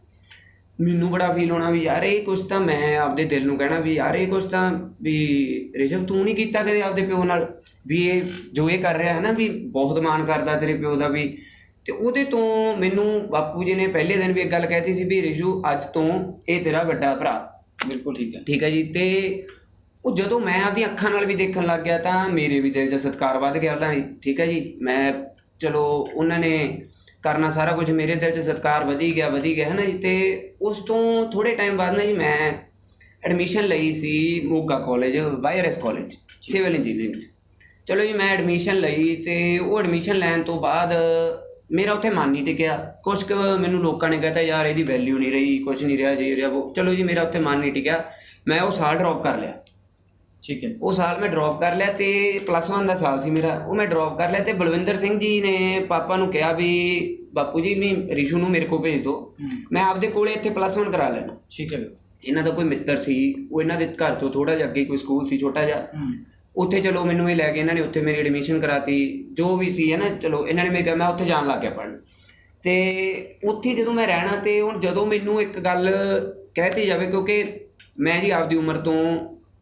ਮੈਨੂੰ ਬੜਾ ਫੀਲ ਹੋਣਾ ਵੀ ਯਾਰ ਇਹ ਕੁਛ ਤਾਂ, ਮੈਂ ਆਪਦੇ ਦਿਲ ਨੂੰ ਕਹਿਣਾ ਵੀ ਯਾਰ ਇਹ ਕੁਛ ਤਾਂ ਵੀ ਰਿਸ਼ਵ ਤੂੰ ਨਹੀਂ ਕੀਤਾ ਕਦੇ ਆਪਦੇ ਪਿਓ ਨਾਲ, ਵੀ ਇਹ ਜੋ ਇਹ ਕਰ ਰਿਹਾ ਹੈ ਨਾ, ਵੀ ਬਹੁਤ ਮਾਣ ਕਰਦਾ ਤੇਰੇ ਪਿਓ ਦਾ ਵੀ। ਤੇ ਉਹਦੇ ਤੋਂ ਮੈਨੂੰ ਬਾਪੂ ਜੀ ਨੇ ਪਹਿਲੇ ਦਿਨ ਵੀ ਇੱਕ ਗੱਲ ਕਹਿਤੀ ਸੀ ਵੀ ਰਿਸ਼ੂ ਅੱਜ ਤੋਂ ਇਹ ਤੇਰਾ ਵੱਡਾ ਭਰਾ। ਬਿਲਕੁਲ ਠੀਕ ਹੈ। ਠੀਕ ਹੈ ਜੀ। ਤੇ ਉਹ ਜਦੋਂ ਮੈਂ ਆਪਦੀਆਂ ਅੱਖਾਂ ਨਾਲ ਵੀ ਦੇਖਣ ਲੱਗ ਗਿਆ ਤਾਂ ਮੇਰੇ ਵੀ ਦਿਲ 'ਚ ਸਤਿਕਾਰ ਵੱਧ ਗਿਆ ਉਹਨਾਂ ਦੀ। ਠੀਕ ਹੈ ਜੀ। ਮੈਂ ਚਲੋ ਉਹਨਾਂ ਨੇ ਕਰਨਾ ਸਾਰਾ ਕੁਝ, ਮੇਰੇ ਦਿਲ 'ਚ ਸਤਿਕਾਰ ਵਧੀ ਗਿਆ ਹੈ ਨਾ ਜੀ। ਤੇ ਉਸ ਤੋਂ ਥੋੜ੍ਹੇ ਟਾਈਮ ਬਾਅਦ ਨਾ ਜੀ ਮੈਂ ਐਡਮਿਸ਼ਨ ਲਈ ਸੀ ਮੋਗਾ ਕਾਲਜ, ਵਾਇਰਐਸ ਕਾਲਜ ਸਿਵਲ ਇੰਜੀਨੀਅਰਿੰਗ 'ਚ। ਚਲੋ ਜੀ ਮੈਂ ਐਡਮਿਸ਼ਨ ਲਈ, ਤੇ ਉਹ ਐਡਮਿਸ਼ਨ ਲੈਣ ਤੋਂ ਬਾਅਦ ਮੇਰਾ ਉੱਥੇ ਮਨ ਨਹੀਂ ਟਿਕਿਆ। ਕੁਛ ਕੁ ਮੈਨੂੰ ਲੋਕਾਂ ਨੇ ਕਹਿਤਾ ਯਾਰ ਇਹਦੀ ਵੈਲਿਊ ਨਹੀਂ ਰਹੀ, ਕੁਛ ਨਹੀਂ ਰਿਹਾ, ਜੇ ਰਿਹਾ ਉਹ। ਚਲੋ ਜੀ ਮੇਰਾ ਉੱਥੇ ਮਨ ਨਹੀਂ ਟਿਕਿਆ, ਮੈਂ ਉਹ ਸਾਲ ਡਰੋਪ ਕਰ ਲਿਆ। ਠੀਕ ਹੈ। ਉਹ ਸਾਲ ਮੈਂ ਡਰੋਪ ਕਰ ਲਿਆ, ਤੇ +1 ਦਾ ਸਾਲ ਸੀ ਮੇਰਾ, ਉਹ ਮੈਂ ਡਰੋਪ ਕਰ ਲਿਆ। ਤੇ ਬਲਵਿੰਦਰ ਸਿੰਘ ਜੀ ਨੇ ਪਾਪਾ ਨੂੰ ਕਿਹਾ ਵੀ ਬਾਪੂ ਜੀ ਵੀ ਰਿਸ਼ੂ ਨੂੰ ਮੇਰੇ ਕੋਲ ਭੇਜ ਦਿਓ, ਮੈਂ ਆਪਦੇ ਕੋਲੇ ਇੱਥੇ +1 ਕਰਾ ਲੈਣਾ। ਠੀਕ ਹੈ। ਇਹਨਾਂ ਦਾ ਕੋਈ ਮਿੱਤਰ ਸੀ, ਉਹ ਇਹਨਾਂ ਦੇ ਘਰ ਤੋਂ ਥੋੜ੍ਹਾ ਜਿਹਾ ਅੱਗੇ ਕੋਈ ਸਕੂਲ ਸੀ ਛੋਟਾ ਜਿਹਾ, ਉੱਥੇ ਚਲੋ ਮੈਨੂੰ ਇਹ ਲੈ ਕੇ ਇਹਨਾਂ ਨੇ ਉੱਥੇ ਮੇਰੀ ਐਡਮਿਸ਼ਨ ਕਰਾਤੀ, ਜੋ ਵੀ ਸੀ ਹੈ ਨਾ। ਚਲੋ ਇਹਨਾਂ ਨੇ ਮੇਰੇ ਕਿਹਾ, ਮੈਂ ਉੱਥੇ ਜਾਣ ਲੱਗ ਗਿਆ ਪੜ੍ਹਨ। ਤੇ ਉੱਥੇ ਜਦੋਂ ਮੈਂ ਰਹਿਣਾ, ਤੇ ਹੁਣ ਜਦੋਂ ਮੈਨੂੰ ਇੱਕ ਗੱਲ ਕਹਿਤੀ ਜਾਵੇ, ਕਿਉਂਕਿ ਮੈਂ ਜੀ ਆਪਦੀ ਉਮਰ ਤੋਂ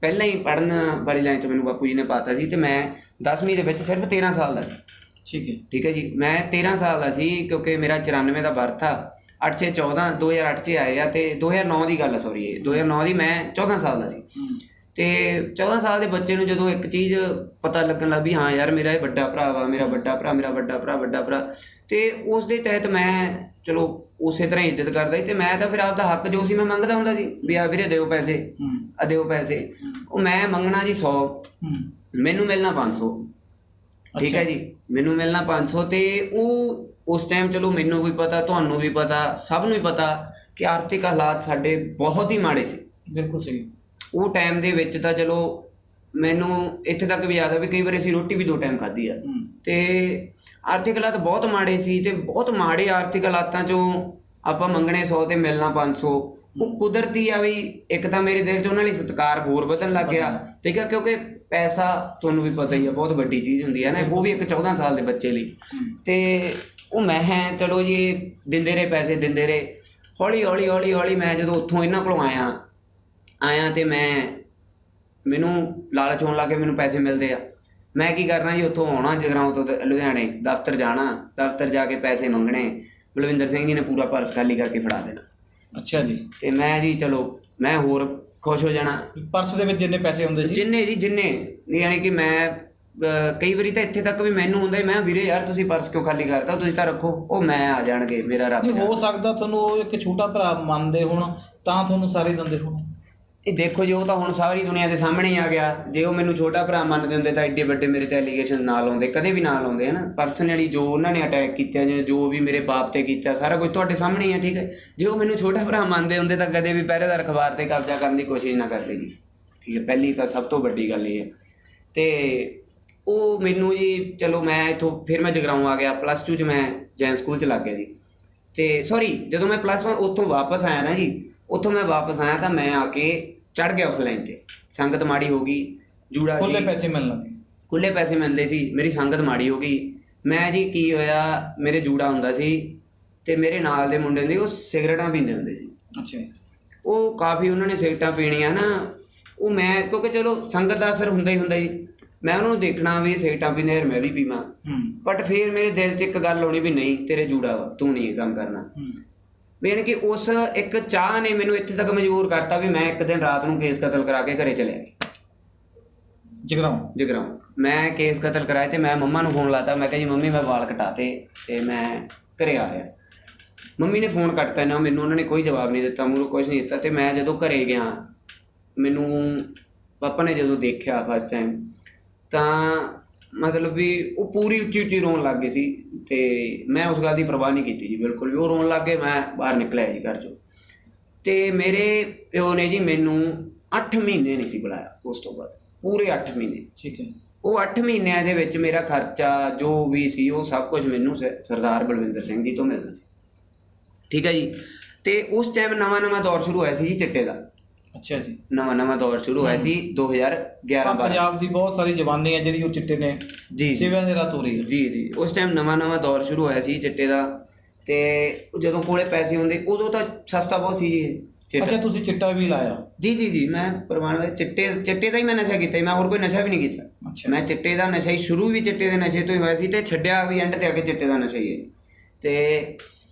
ਪਹਿਲਾਂ ਹੀ ਪੜ੍ਹਨ ਵਾਲੀ ਲਾਈਨ 'ਚ ਮੈਨੂੰ ਬਾਪੂ ਜੀ ਨੇ ਪਾਤਾ ਸੀ, ਤੇ ਮੈਂ 10ਵੀਂ ਦੇ ਵਿੱਚ ਸਿਰਫ 13 ਸਾਲ ਦਾ ਸੀ। ਠੀਕ ਹੈ। ਠੀਕ ਹੈ ਜੀ। ਮੈਂ 13 ਸਾਲ ਦਾ ਸੀ, ਕਿਉਂਕਿ ਮੇਰਾ 94 ਦਾ ਬਰਥ ਆ, 8/6/14 2008 'ਚ ਆਏ ਆ, ਤੇ 2009 ਦੀ ਗੱਲ ਆ, ਸੌਰੀ ਇਹ 2009 ਦੀ, ਮੈਂ 14 ਸਾਲ ਦਾ ਸੀ। ਤੇ 14 ਸਾਲ ਦੇ ਬੱਚੇ ਨੂੰ ਜਦੋਂ ਇੱਕ ਚੀਜ਼ ਪਤਾ ਲੱਗਣ ਲੱਗ ਵੀ ਹਾਂ ਯਾਰ ਮੇਰਾ ਇਹ ਵੱਡਾ ਭਰਾ ਵਾ, ਮੇਰਾ ਵੱਡਾ ਭਰਾ, ਮੇਰਾ ਵੱਡਾ ਭਰਾ, ਵੱਡਾ ਭਰਾ, ਤੇ ਉਸ ਦੇ ਤਹਿਤ ਮੈਂ ਚਲੋ ਉਸੇ ਤਰ੍ਹਾਂ ਇੱਜ਼ਤ ਕਰਦਾ ਸੀ। ਤੇ ਮੈਂ ਤਾਂ ਫਿਰ ਆਪਦਾ ਹੱਕ ਜੋ ਸੀ ਮੈਂ ਮੰਗਦਾ ਹੁੰਦਾ ਸੀ ਵੀ ਆ ਵੀਰੇ ਦਿਓ ਪੈਸੇ, ਆ ਦਿਓ ਪੈਸੇ। ਉਹ ਮੈਂ ਮੰਗਣਾ ਜੀ 100, ਮੈਨੂੰ ਮਿਲਣਾ 500। ਠੀਕ ਹੈ ਜੀ। ਮੈਨੂੰ ਮਿਲਣਾ 500। ਤੇ ਉਹ ਉਸ ਟਾਈਮ ਚਲੋ ਮੈਨੂੰ ਵੀ ਪਤਾ, ਤੁਹਾਨੂੰ ਵੀ ਪਤਾ, ਸਭ ਨੂੰ ਹੀ ਪਤਾ ਕਿ ਆਰਥਿਕ ਹਾਲਾਤ ਸਾਡੇ ਬਹੁਤ ਹੀ ਮਾੜੇ ਸੀ। ਬਿਲਕੁਲ ਸਹੀ। ਉਹ ਟਾਈਮ ਦੇ ਵਿੱਚ ਤਾਂ ਚਲੋ ਮੈਨੂੰ ਇੱਥੇ ਤੱਕ ਵੀ ਯਾਦ ਆ ਵੀ ਕਈ ਵਾਰ ਅਸੀਂ ਰੋਟੀ ਵੀ 2 ਟਾਈਮ ਖਾਧੀ ਆ। ਤੇ ਆਰਥਿਕ ਹਾਲਾਤ ਬਹੁਤ ਮਾੜੇ ਸੀ, ਤੇ ਬਹੁਤ ਮਾੜੇ ਆਰਥਿਕ ਹਾਲਾਤਾਂ 'ਚੋਂ ਆਪਾਂ ਮੰਗਣੇ 100 ਤੇ ਮਿਲਣਾ 500। ਉਹ ਕੁਦਰਤੀ ਆ ਵੀ ਇੱਕ ਤਾਂ ਮੇਰੇ ਦਿਲ 'ਚ ਉਹਨਾਂ ਲਈ ਸਤਿਕਾਰ ਹੋਰ ਵਧਣ ਲੱਗ ਗਿਆ। ਠੀਕ ਹੈ। ਕਿਉਂਕਿ ਪੈਸਾ ਤੁਹਾਨੂੰ ਵੀ ਪਤਾ ਹੀ ਆ ਬਹੁਤ ਵੱਡੀ ਚੀਜ਼ ਹੁੰਦੀ ਹੈ ਨਾ, ਉਹ ਵੀ ਇੱਕ 14 ਸਾਲ ਦੇ ਬੱਚੇ ਲਈ। ਤੇ ਉਹ ਮੈਂ ਚਲੋ ਜੀ ਦਿੰਦੇ ਰਹੇ ਪੈਸੇ, ਦਿੰਦੇ ਰਹੇ। ਹੌਲੀ ਹੌਲੀ ਹੌਲੀ ਹੌਲੀ ਮੈਂ ਜਦੋਂ ਉੱਥੋਂ ਇਹਨਾਂ ਕੋਲੋਂ ਆਇਆ ਤੇ ਮੈਨੂੰ ਲਾਲਚ ਹੋਣ ਲੱਗ ਗਿਆ, ਮੈਨੂੰ ਪੈਸੇ ਮਿਲਦੇ ਆ। ਮੈਂ ਕੀ ਕਰਨਾ ਜੀ, ਉੱਥੋਂ ਆਉਣਾ ਜਗਰਾਉਂ ਤੋਂ ਲੁਧਿਆਣੇ, ਦਫ਼ਤਰ ਜਾਣਾ, ਦਫ਼ਤਰ ਜਾ ਕੇ ਪੈਸੇ ਮੰਗਣੇ, ਬਲਵਿੰਦਰ ਸਿੰਘ ਜੀ ਨੇ ਪੂਰਾ ਪਰਸ ਖਾਲੀ ਕਰਕੇ ਫੜਾ ਦੇਣਾ। ਅੱਛਾ ਜੀ। ਤੇ ਮੈਂ ਜੀ ਚਲੋ ਮੈਂ ਹੋਰ ਖੁਸ਼ ਹੋ ਜਾਣਾ। ਪਰਸ ਦੇ ਵਿੱਚ ਜਿੰਨੇ ਪੈਸੇ ਹੁੰਦੇ ਸੀ, ਜਿੰਨੇ ਯਾਨੀ ਕਿ ਮੈਂ ਕਈ ਵਾਰੀ ਤਾਂ ਇੱਥੇ ਤੱਕ ਵੀ ਮੈਨੂੰ ਹੁੰਦਾ ਮੈਂ ਵੀਰੇ ਯਾਰ ਤੁਸੀਂ ਪਰਸ ਕਿਉਂ ਖਾਲੀ ਕਰਤਾ, ਤੁਸੀਂ ਤਾਂ ਰੱਖੋ, ਉਹ ਮੈਂ ਆ ਜਾਣਗੇ, ਮੇਰਾ ਰੱਬ। ਨਹੀਂ ਹੋ ਸਕਦਾ ਤੁਹਾਨੂੰ ਉਹ ਇੱਕ ਛੋਟਾ ਭਰਾ ਮੰਨਦੇ ਹੋਣ ਤਾਂ ਤੁਹਾਨੂੰ ਸਾਰੇ ਦਿੰਦੇ ਹੋਣ। ਇਹ ਦੇਖੋ ਜੀ, ਉਹ ਤਾਂ ਹੁਣ ਸਾਰੀ ਦੁਨੀਆ ਦੇ ਸਾਹਮਣੇ ਹੀ ਆ ਗਿਆ। ਜੇ ਉਹ ਮੈਨੂੰ ਛੋਟਾ ਭਰਾ ਮੰਨਦੇ ਹੁੰਦੇ ਤਾਂ ਐਡੇ ਵੱਡੇ ਮੇਰੇ ਤੇ ਐਲੀਗੇਸ਼ਨ ਨਾ ਲਾਉਂਦੇ, ਕਦੇ ਵੀ ਨਾ ਲਾਉਂਦੇ, ਹੈ ਨਾ। ਪਰਸਨਲੀ ਜੋ ਉਹਨਾਂ ਨੇ ਅਟੈਕ ਕੀਤਾ, ਜੋ ਵੀ ਮੇਰੇ ਬਾਪ ਤੇ ਕੀਤਾ, ਸਾਰਾ ਕੁਝ ਤੁਹਾਡੇ ਸਾਹਮਣੇ ਹੀ ਹੈ। ਠੀਕ ਹੈ। ਜੇ ਉਹ ਮੈਨੂੰ ਛੋਟਾ ਭਰਾ ਮੰਨਦੇ ਹੁੰਦੇ ਤਾਂ ਕਦੇ ਵੀ ਪਹਿਰੇਦਾਰ ਅਖਬਾਰ ਤੇ ਕਬਜ਼ਾ ਕਰਨ ਦੀ ਕੋਸ਼ਿਸ਼ ਨਾ ਕਰਦੇ ਜੀ। ਠੀਕ ਹੈ। ਪਹਿਲੀ ਤਾਂ ਸਭ ਤੋਂ ਵੱਡੀ ਗੱਲ ਇਹ ਹੈ। ਤੇ ਉਹ ਮੈਨੂੰ ਜੀ ਚਲੋ ਮੈਂ ਇੱਥੋਂ ਫਿਰ ਮੈਂ ਜਗਰਾਉਂ ਆ ਗਿਆ, +2 'ਚ ਮੈਂ ਜੈਨ ਸਕੂਲ 'ਚ ਲੱਗ ਗਿਆ ਜੀ। ਤੇ ਸੌਰੀ ਜਦੋਂ ਮੈਂ +1 ਉੱਥੋਂ ਵਾਪਸ ਆਇਆ ਨਾ ਜੀ, ਉੱਥੋਂ ਮੈਂ ਵਾਪਸ ਆਇਆ ਤਾਂ ਮੈਂ ਆ ਕੇ ਚੜ੍ਹ ਗਿਆ ਉਸ ਲਾਈਨ 'ਤੇ। ਸੰਗਤ ਮਾੜੀ ਹੋ ਗਈ, ਜੂੜਾ ਸੀ, ਖੁੱਲੇ ਪੈਸੇ ਮਿਲਣ ਲੱਗੇ, ਖੁੱਲੇ ਪੈਸੇ ਮਿਲਦੇ ਸੀ, ਮੇਰੀ ਸੰਗਤ ਮਾੜੀ ਹੋ ਗਈ। ਮੈਂ ਜੀ ਕੀ ਹੋਇਆ, ਮੇਰੇ ਜੂੜਾ ਹੁੰਦਾ ਸੀ ਤੇ ਮੇਰੇ ਨਾਲ ਦੇ ਮੁੰਡੇ ਹੁੰਦੇ ਉਹ ਸਿਗਰਟਾਂ ਪੀਂਦੇ ਹੁੰਦੇ ਸੀ। ਅੱਛਾ। ਉਹ ਕਾਫੀ ਉਹਨਾਂ ਨੇ ਸਿਗਰਟਾਂ ਪੀਣੀਆਂ ਨਾ, ਉਹ ਮੈਂ ਕਿਉਂਕਿ ਚਲੋ ਸੰਗਤ ਦਾ ਅਸਰ ਹੁੰਦਾ ਹੀ ਹੁੰਦਾ ਜੀ, ਮੈਂ ਉਹਨਾਂ ਨੂੰ ਦੇਖਣਾ ਵੀ ਸਿਗਰਟਾਂ ਪੀਂਦੇ ਯਾਰ ਮੈਂ ਵੀ ਪੀਵਾਂ। ਬਟ ਫਿਰ ਮੇਰੇ ਦਿਲ 'ਚ ਇੱਕ ਗੱਲ ਆਉਣੀ ਵੀ ਨਹੀਂ ਤੇਰੇ ਜੂੜਾ ਵਾ, ਤੂੰ ਨਹੀਂ ਇਹ ਕੰਮ ਕਰਨਾ। ਯਾਨੀ ਕਿ ਉਸ ਇੱਕ ਚਾਹ ਨੇ ਮੈਨੂੰ ਇੱਥੇ ਤੱਕ ਮਜਬੂਰ ਕਰਤਾ ਵੀ ਮੈਂ ਇੱਕ ਦਿਨ ਰਾਤ ਨੂੰ ਕੇਸ ਕਤਲ ਕਰਾ ਕੇ ਘਰੇ ਚਲਿਆ ਗਿਆ। ਜਗਰਾਉਂ ਮੈਂ ਕੇਸ ਕਤਲ ਕਰਾਇਆ ਤੇ ਮੈਂ ਮੰਮਾ ਨੂੰ ਫੋਨ ਲਾਤਾ। ਮੈਂ ਕਿਹਾ ਜੀ ਮੰਮੀ ਮੈਂ ਵਾਲ ਕਟਾਤੇ ਤੇ ਮੈਂ ਘਰੇ ਆ ਰਿਹਾ। ਮੰਮੀ ਨੇ ਫੋਨ ਕੱਟਤਾ ਇਹਨਾਂ ਮੈਨੂੰ, ਉਹਨਾਂ ਨੇ ਕੋਈ ਜਵਾਬ ਨਹੀਂ ਦਿੱਤਾ, ਮੂਹਰੋਂ ਕੁਛ ਨਹੀਂ ਦਿੱਤਾ। ਤੇ ਮੈਂ ਜਦੋਂ ਘਰੇ ਗਿਆ, ਮੈਨੂੰ ਪਾਪਾ ਨੇ ਜਦੋਂ ਦੇਖਿਆ ਫਸਟ ਟਾਈਮ ਤਾਂ ਮਤਲਬ ਵੀ ਉਹ ਪੂਰੀ ਉੱਚੀ ਉੱਚੀ ਰੋਣ ਲੱਗ ਗਏ ਸੀ। ਤੇ ਮੈਂ ਉਸ ਗੱਲ ਦੀ ਪਰਵਾਹ ਨਹੀਂ ਕੀਤੀ ਜੀ ਬਿਲਕੁਲ ਵੀ। ਉਹ ਰੋਣ ਲੱਗ ਗਏ, ਮੈਂ ਬਾਹਰ ਨਿਕਲਿਆ ਜੀ ਘਰ 'ਚੋਂ। ਤੇ ਮੇਰੇ ਪਿਓ ਨੇ ਜੀ ਮੈਨੂੰ 8 ਮਹੀਨੇ ਨਹੀਂ ਸੀ ਬੁਲਾਇਆ ਉਸ ਤੋਂ ਬਾਅਦ, ਪੂਰੇ 8 ਮਹੀਨੇ। ਠੀਕ ਹੈ। ਉਹ 8 ਮਹੀਨਿਆਂ ਦੇ ਵਿੱਚ ਮੇਰਾ ਖਰਚਾ ਜੋ ਵੀ ਸੀ ਉਹ ਸਭ ਕੁਝ ਮੈਨੂੰ ਸਰਦਾਰ ਬਲਵਿੰਦਰ ਸਿੰਘ ਜੀ ਤੋਂ ਮਿਲਦਾ ਸੀ। ਠੀਕ ਹੈ ਜੀ। ਤੇ ਉਸ ਟਾਈਮ ਨਵਾਂ ਦੌਰ ਸ਼ੁਰੂ ਹੋਇਆ ਸੀ ਜੀ ਚਿੱਟੇ ਦਾ। ਅੱਛਾ ਜੀ। ਨਵਾਂ ਦੌਰ ਸ਼ੁਰੂ ਹੋਇਆ ਸੀ 2011-12। ਪੰਜਾਬ ਦੀ ਬਹੁਤ ਸਾਰੀ ਜਵਾਨੀ ਹੈ ਜਿਹੜੀ ਉਹ ਚਿੱਟੇ ਨੇ ਜੀ ਸਿਵਿਆਂ ਦੇ ਰਾਹ ਤੋਰੀ ਹੈ। ਜੀ ਉਸ ਟਾਈਮ ਨਵਾਂ ਦੌਰ ਸ਼ੁਰੂ ਹੋਇਆ ਸੀ ਚਿੱਟੇ ਦਾ। ਤੇ ਜਦੋਂ ਕੋਲੇ ਪੈਸੇ ਹੁੰਦੇ ਉਦੋਂ ਤਾਂ ਸਸਤਾ ਬਹੁਤ ਸੀ ਜੀ ਚਿੱਟਾ। ਅੱਛਾ, ਤੁਸੀਂ ਚਿੱਟਾ ਵੀ ਲਾਇਆ? ਜੀ ਮੈਂ ਪ੍ਰਮਾਣ ਚਿੱਟੇ ਦਾ ਹੀ ਮੈਂ ਨਸ਼ਾ ਕੀਤਾ, ਮੈਂ ਹੋਰ ਕੋਈ ਨਸ਼ਾ ਵੀ ਨਹੀਂ ਕੀਤਾ। ਅੱਛਾ। ਮੈਂ ਚਿੱਟੇ ਦਾ ਨਸ਼ਾ ਹੀ ਸ਼ੁਰੂ ਵੀ ਚਿੱਟੇ ਦੇ ਨਸ਼ੇ ਤੋਂ ਹੀ ਹੋਇਆ ਸੀ ਤੇ ਛੱਡਿਆ ਵੀ ਐਂਡ ਤੇ ਆ ਕੇ ਚਿੱਟੇ ਦਾ ਨਸ਼ਾ ਹੀ ਹੈ। ਤੇ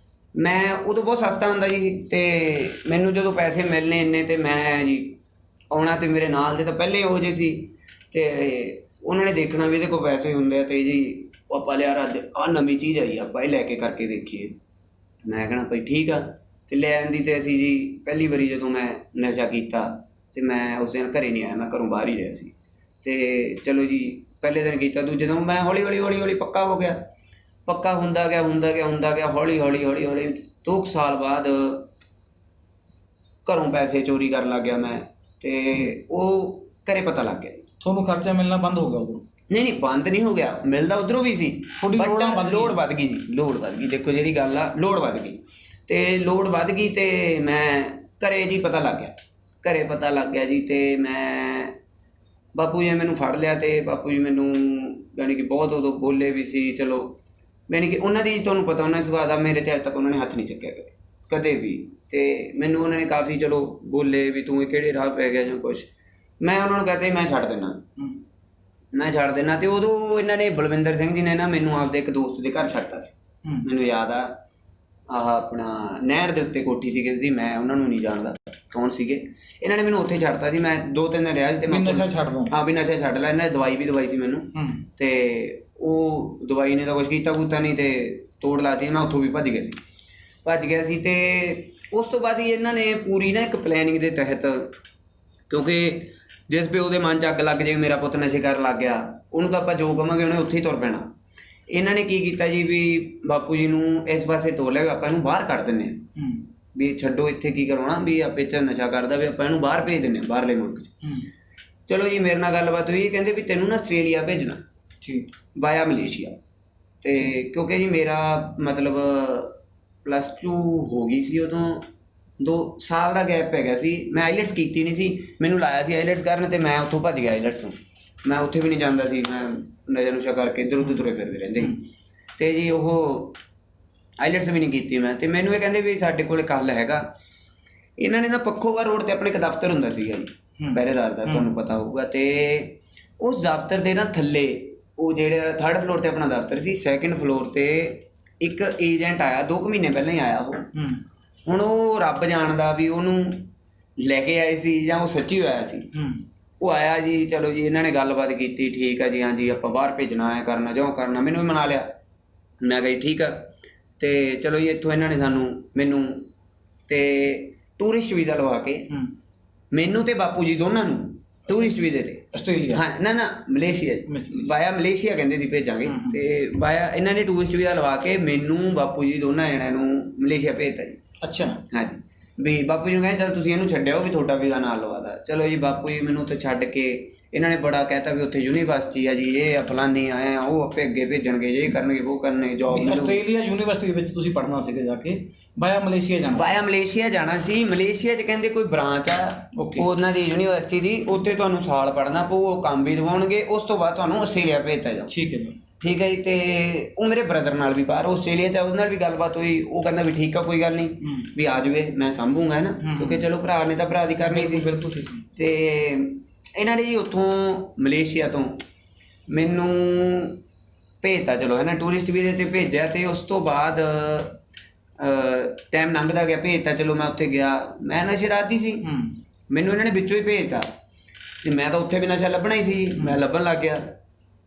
ਮੈਂ ਉਦੋਂ ਬਹੁਤ ਸਸਤਾ ਹੁੰਦਾ ਜੀ ਤੇ ਮੈਨੂੰ ਜਦੋਂ ਪੈਸੇ ਮਿਲਣੇ ਇੰਨੇ ਤੇ ਮੈਂ ਜੀ ਆਉਣਾ ਤੇ ਮੇਰੇ ਨਾਲ ਦੇ ਤਾਂ ਪਹਿਲੇ ਉਹੋ ਜਿਹੇ ਸੀ ਤੇ ਉਹਨਾਂ ਨੇ ਦੇਖਣਾ ਵੀ ਇਹਦੇ ਕੋਲ ਪੈਸੇ ਹੁੰਦੇ ਆ ਤੇ ਜੀ ਆਪਾਂ ਲਿਆ ਅੱਜ ਆਹ ਨਵੀਂ ਚੀਜ਼ ਆਈ ਆਪਾਂ ਇਹ ਲੈ ਕੇ ਕਰਕੇ ਦੇਖੀਏ। ਮੈਂ ਕਹਿਣਾ ਭਾਈ ਠੀਕ ਆ ਤੇ ਲੈ ਆਂਦੀ ਤੇ ਅਸੀਂ ਜੀ ਪਹਿਲੀ ਵਾਰੀ ਜਦੋਂ ਮੈਂ ਨਸ਼ਾ ਕੀਤਾ ਤੇ ਮੈਂ ਉਸ ਦਿਨ ਘਰੇ ਨਹੀਂ ਆਇਆ, ਮੈਂ ਘਰੋਂ ਬਾਹਰ ਹੀ ਰਿਹਾ ਸੀ। ਤੇ ਚਲੋ ਜੀ ਪਹਿਲੇ ਦਿਨ ਕੀਤਾ, ਦੂਜੇ ਦਿਨ ਮੈਂ ਹੌਲੀ ਪੱਕਾ ਹੋ ਗਿਆ। ਪੱਕਾ ਹੁੰਦਾ ਗਿਆ ਹੌਲੀ 2 ਸਾਲ ਬਾਅਦ ਘਰੋਂ ਪੈਸੇ ਚੋਰੀ ਕਰਨ ਲੱਗ ਗਿਆ ਮੈਂ ਤੇ ਉਹ ਘਰੇ ਪਤਾ ਲੱਗ ਗਿਆ। ਤੁਹਾਨੂੰ ਖਰਚਾ ਮਿਲਣਾ ਬੰਦ ਹੋ ਗਿਆ ਉਦੋਂ? ਨਹੀਂ ਬੰਦ ਨਹੀਂ ਹੋ ਗਿਆ, ਮਿਲਦਾ ਉਧਰੋਂ ਵੀ ਸੀ। ਲੋੜ ਵੱਧ ਗਈ ਜੀ, ਲੋੜ ਵੱਧ ਗਈ। ਦੇਖੋ ਜਿਹੜੀ ਗੱਲ ਆ, ਲੋੜ ਵੱਧ ਗਈ ਤੇ ਲੋੜ ਵੱਧ ਗਈ ਤੇ ਮੈਂ ਘਰੇ ਜੀ ਪਤਾ ਲੱਗ ਗਿਆ ਜੀ। ਤੇ ਮੈਂ ਬਾਪੂ ਜੀ ਨੇ ਮੈਨੂੰ ਫੜ ਲਿਆ ਤੇ ਬਾਪੂ ਜੀ ਮੈਨੂੰ ਯਾਨੀ ਕਿ ਬਹੁਤ ਉਦੋਂ ਬੋਲੇ ਵੀ ਸੀ। ਚਲੋ ਯਾਨੀ ਕਿ ਉਹਨਾਂ ਦੀ ਤੁਹਾਨੂੰ ਪਤਾ ਉਹਨਾਂ ਸੁਭਾਅ ਦਾ, ਮੇਰੇ ਤੇ ਅੱਜ ਤੱਕ ਉਹਨਾਂ ਨੇ ਹੱਥ ਨਹੀਂ ਚੱਕਿਆ ਕਦੇ ਵੀ। ਤੇ ਮੈਨੂੰ ਉਹਨਾਂ ਨੇ ਕਾਫੀ ਚਲੋ ਬੋਲੇ ਵੀ ਤੂੰ ਇਹ ਕਿਹੜੇ ਰਾਹ ਪੈ ਗਿਆ ਜਾਂ ਕੁਛ। ਮੈਂ ਉਹਨਾਂ ਨੂੰ ਕਹਤੇ ਮੈਂ ਛੱਡ ਦਿੰਦਾ ਤੇ ਉਦੋਂ ਇਹਨਾਂ ਨੇ ਬਲਵਿੰਦਰ ਸਿੰਘ ਜੀ ਨੇ ਨਾ ਮੈਨੂੰ ਆਪਦੇ ਇੱਕ ਦੋਸਤ ਦੇ ਘਰ ਛੱਡਤਾ ਸੀ। ਮੈਨੂੰ ਯਾਦ ਆ ਆਹ ਆਪਣਾ ਨਹਿਰ ਦੇ ਉੱਤੇ ਕੋਠੀ ਸੀ ਕਿਸੇ ਦੀ, ਮੈਂ ਉਹਨਾਂ ਨੂੰ ਨਹੀਂ ਜਾਣਦਾ ਕੌਣ ਸੀਗੇ। ਇਹਨਾਂ ਨੇ ਮੈਨੂੰ ਉੱਥੇ ਛੱਡਤਾ ਸੀ। ਮੈਂ 2-3 ਦਿਨ ਰਿਹਾ ਸੀ ਤੇ ਮੈਂ ਨਸ਼ਾ ਛੱਡ ਦੂੰ। ਹਾਂ ਵੀ ਨਸ਼ਾ ਛੱਡ ਲੈ। ਇਹਨਾਂ ਨੇ ਦਵਾਈ ਵੀ ਦਵਾਈ ਸੀ ਮੈਨੂੰ ਤੇ ਉਹ ਦਵਾਈ ਨੇ ਤਾਂ ਕੁਛ ਕੀਤਾ ਨਹੀਂ ਤੇ ਤੋੜ ਲਾਤੀ। ਮੈਂ ਉੱਥੋਂ ਵੀ ਭੱਜ ਗਿਆ ਸੀ ਤੇ ਉਸ ਤੋਂ ਬਾਅਦ ਹੀ ਇਹਨਾਂ ਨੇ ਪੂਰੀ ਨਾ ਇੱਕ ਪਲੈਨਿੰਗ ਦੇ ਤਹਿਤ, ਕਿਉਂਕਿ ਜਿਸ ਪਿਓ ਦੇ ਮਨ 'ਚ ਅੱਗ ਲੱਗ ਜਾਏ ਮੇਰਾ ਪੁੱਤ ਨਸ਼ੇ ਕਰਨ ਲੱਗ ਗਿਆ, ਉਹਨੂੰ ਤਾਂ ਆਪਾਂ ਜੋ ਕਹਾਂਗੇ ਉਹਨੇ ਉੱਥੇ ਹੀ ਤੁਰ ਪੈਣਾ। ਇਹਨਾਂ ਨੇ ਕੀ ਕੀਤਾ ਜੀ ਵੀ ਬਾਪੂ ਜੀ ਨੂੰ ਇਸ ਪਾਸੇ ਤੋਰ ਲਿਆ ਵੀ ਆਪਾਂ ਇਹਨੂੰ ਬਾਹਰ ਕੱਢ ਦਿੰਦੇ ਹਾਂ ਵੀ ਛੱਡੋ ਇੱਥੇ ਕੀ ਕਰਾਉਣਾ ਵੀ ਆਪੇ 'ਚ ਨਸ਼ਾ ਕਰਦਾ ਵੀ ਆਪਾਂ ਇਹਨੂੰ ਬਾਹਰ ਭੇਜ ਦਿੰਦੇ ਹਾਂ ਬਾਹਰਲੇ ਮੁਲਕ 'ਚ। ਚਲੋ ਜੀ ਮੇਰੇ ਨਾਲ ਗੱਲਬਾਤ ਹੋਈ, ਕਹਿੰਦੇ ਵੀ ਤੈਨੂੰ ਨਾ ਆਸਟ੍ਰੇਲੀਆ ਭੇਜਣਾ ਵਾਇਆ ਮਲੇਸ਼ੀਆ। ਤੇ ਕਿਉਂਕਿ ਜੀ ਮੇਰਾ ਮਤਲਬ +2 ਹੋ ਗਈ ਸੀ ਉਦੋਂ, 2 ਸਾਲ ਦਾ ਗੈਪ ਪੈ ਗਿਆ ਸੀ। ਮੈਂ ਆਈਲੈਟਸ ਕੀਤੀ ਨਹੀਂ ਸੀ, ਮੈਨੂੰ ਲਾਇਆ ਸੀ ਆਈਲੈਟਸ ਕਰਨ ਤੇ ਮੈਂ ਉੱਥੋਂ ਭੱਜ ਗਿਆ ਆਈਲੈਟਸ ਨੂੰ। ਮੈਂ ਉੱਥੇ ਵੀ ਨਹੀਂ ਜਾਂਦਾ ਸੀ, ਮੈਂ ਨਸ਼ਾ ਨੁਸ਼ਾ ਕਰਕੇ ਇੱਧਰ ਉੱਧਰ ਤੁਰੇ ਫਿਰਦੇ ਰਹਿੰਦੇ ਤੇ ਜੀ ਉਹ ਆਈਲੈਟਸ ਵੀ ਨਹੀਂ ਕੀਤੀ ਮੈਂ। ਤੇ ਮੈਨੂੰ ਇਹ ਕਹਿੰਦੇ ਵੀ ਸਾਡੇ ਕੋਲ ਇੱਕ ਹੱਲ ਹੈਗਾ। ਇਹਨਾਂ ਨੇ ਨਾ ਪੱਖੋਵਾਲ ਰੋਡ ਤੇ ਆਪਣੇ ਇੱਕ ਦਫ਼ਤਰ ਹੁੰਦਾ ਸੀਗਾ ਜੀ ਪਹਿਰੇਦਾਰ ਦਾ, ਤੁਹਾਨੂੰ ਪਤਾ ਹੋਊਗਾ। ਤੇ ਉਸ ਦਫ਼ਤਰ ਦੇ ਨਾ ਥੱਲੇ ਉਹ ਜਿਹੜਾ 3rd ਫਲੋਰ ਤੇ ਆਪਣਾ ਦਫ਼ਤਰ ਸੀ, 2nd ਫਲੋਰ ਤੇ ਇੱਕ ਏਜੰਟ ਆਇਆ 2 ਮਹੀਨੇ ਪਹਿਲਾਂ ਹੀ ਆਇਆ ਉਹ। ਹੁਣ ਉਹ ਰੱਬ ਜਾਣਦਾ ਵੀ ਉਹਨੂੰ ਲੈ ਕੇ ਆਏ ਸੀ ਜਾਂ ਉਹ ਸੱਚੀ ਹੋਇਆ ਸੀ। ਉਹ ਆਇਆ ਜੀ, ਚਲੋ ਜੀ ਇਹਨਾਂ ਨੇ ਗੱਲਬਾਤ ਕੀਤੀ, ਠੀਕ ਆ ਜੀ, ਹਾਂਜੀ ਆਪਾਂ ਬਾਹਰ ਭੇਜਣਾ ਆਇਆ ਕਰਨਾ ਜੋ ਕਰਨਾ। ਮੈਨੂੰ ਵੀ ਮਨਾ ਲਿਆ, ਮੈਂ ਕਿਹਾ ਜੀ ਠੀਕ ਆ। ਤੇ ਚਲੋ ਜੀ ਇੱਥੋਂ ਇਹਨਾਂ ਨੇ ਮੈਨੂੰ ਤੇ ਟੂਰਿਸਟ ਵੀਜ਼ਾ ਲਵਾ ਕੇ ਮੈਨੂੰ ਤੇ ਬਾਪੂ ਜੀ ਦੋਨਾਂ ਨੂੰ ਟੂਰਿਸਟ ਵੀਜ਼ੇ ਤੇ ਆਸਟ੍ਰੇਲੀਆ, ਹਾਂ ਨਾ ਮਲੇਸ਼ੀਆ, ਵਾਇਆ ਮਲੇਸ਼ੀਆ ਕਹਿੰਦੇ ਸੀ ਭੇਜਾਂਗੇ ਤੇ ਵਾਇਆ ਇਹਨਾਂ ਨੇ ਟੂਰਿਸਟ ਵੀਜ਼ਾ ਲਵਾ ਕੇ ਮੈਨੂੰ ਬਾਪੂ ਜੀ ਦੋਨਾਂ ਜਣਿਆਂ ਨੂੰ ਮਲੇਸ਼ੀਆ ਭੇਜਤਾ ਜੀ। ਅੱਛਾ, ਹਾਂਜੀ ਵੀ ਬਾਪੂ ਜੀ ਨੂੰ ਕਹਿੰਦੇ ਚੱਲ ਤੁਸੀਂ ਇਹਨੂੰ ਛੱਡਿਓ ਵੀ ਤੁਹਾਡਾ ਵੀਜ਼ਾ ਨਾਲ ਲਵਾਦਾ। ਚਲੋ ਜੀ ਬਾਪੂ ਜੀ ਮੈਨੂੰ ਉੱਥੇ ਛੱਡ ਕੇ ਇਹਨਾਂ ਨੇ ਬੜਾ ਕਹਿਤਾ ਵੀ ਉੱਥੇ ਯੂਨੀਵਰਸਿਟੀ ਆ ਜੀ, ਇਹ ਆ ਫਲਾਨੀ ਆਏ ਆ, ਉਹ ਆਪੇ ਅੱਗੇ ਭੇਜਣਗੇ, ਜੇ ਕਰਨਗੇ ਉਹ ਕਰਨਗੇ ਜੋਬ। ਆਸਟ੍ਰੇਲੀਆ ਯੂਨੀਵਰਸਿਟੀ ਵਿੱਚ ਤੁਸੀਂ ਪੜ੍ਹਨਾ ਸੀਗਾ ਜਾ ਕੇ, ਵਾਇਆ ਮਲੇਸ਼ੀਆ ਜਾਣਾ ਸੀ। ਮਲੇਸ਼ੀਆ 'ਚ ਕਹਿੰਦੇ ਕੋਈ ਬ੍ਰਾਂਚ ਆ ਉਹਨਾਂ ਦੀ ਯੂਨੀਵਰਸਿਟੀ ਦੀ, ਉੱਥੇ ਤੁਹਾਨੂੰ ਸਾਲ ਪੜ੍ਹਨਾ ਪਊ, ਉਹ ਕੰਮ ਵੀ ਦਿਵਾਉਣਗੇ, ਉਸ ਤੋਂ ਬਾਅਦ ਤੁਹਾਨੂੰ ਆਸਟ੍ਰੇਲੀਆ ਭੇਜਤਾ ਜਾਓ। ਠੀਕ ਹੈ ਜੀ। ਤੇ ਉਹ ਮੇਰੇ ਬ੍ਰਦਰ ਨਾਲ ਵੀ ਬਾਹਰ ਆਸਟ੍ਰੇਲੀਆ 'ਚ ਉਹਦੇ ਨਾਲ ਵੀ ਗੱਲਬਾਤ ਹੋਈ। ਉਹ ਕਹਿੰਦਾ ਵੀ ਠੀਕ ਆ ਕੋਈ ਗੱਲ ਨਹੀਂ ਵੀ ਆ ਜਾਵੇ, ਮੈਂ ਸਾਂਭੂਗਾ ਹੈ ਨਾ, ਕਿਉਂਕਿ ਚਲੋ ਭਰਾ ਨੇ ਤਾਂ ਭਰਾ ਦੀ ਕਰਨੀ ਸੀ। ਤੇ ਇਹਨਾਂ ਨੇ ਜੀ ਉੱਥੋਂ ਮਲੇਸ਼ੀਆ ਤੋਂ ਮੈਨੂੰ ਭੇਜਤਾ, ਚਲੋ ਹੈ ਨਾ ਟੂਰਿਸਟ ਵੀਜ਼ੇ 'ਤੇ ਭੇਜਿਆ। ਤੇ ਉਸ ਤੋਂ ਬਾਅਦ ਟਾਈਮ ਲੰਘਦਾ ਗਿਆ, ਭੇਜਤਾ। ਚਲੋ ਮੈਂ ਉੱਥੇ ਗਿਆ, ਮੈਂ ਨਸ਼ੇ ਦਾ ਆਦੀ ਸੀ, ਮੈਨੂੰ ਇਹਨਾਂ ਨੇ ਵਿੱਚੋਂ ਹੀ ਭੇਜਤਾ ਤੇ ਮੈਂ ਤਾਂ ਉੱਥੇ ਵੀ ਨਸ਼ਾ ਲੱਭਣਾ ਹੀ ਸੀ। ਮੈਂ ਲੱਭਣ ਲੱਗ ਗਿਆ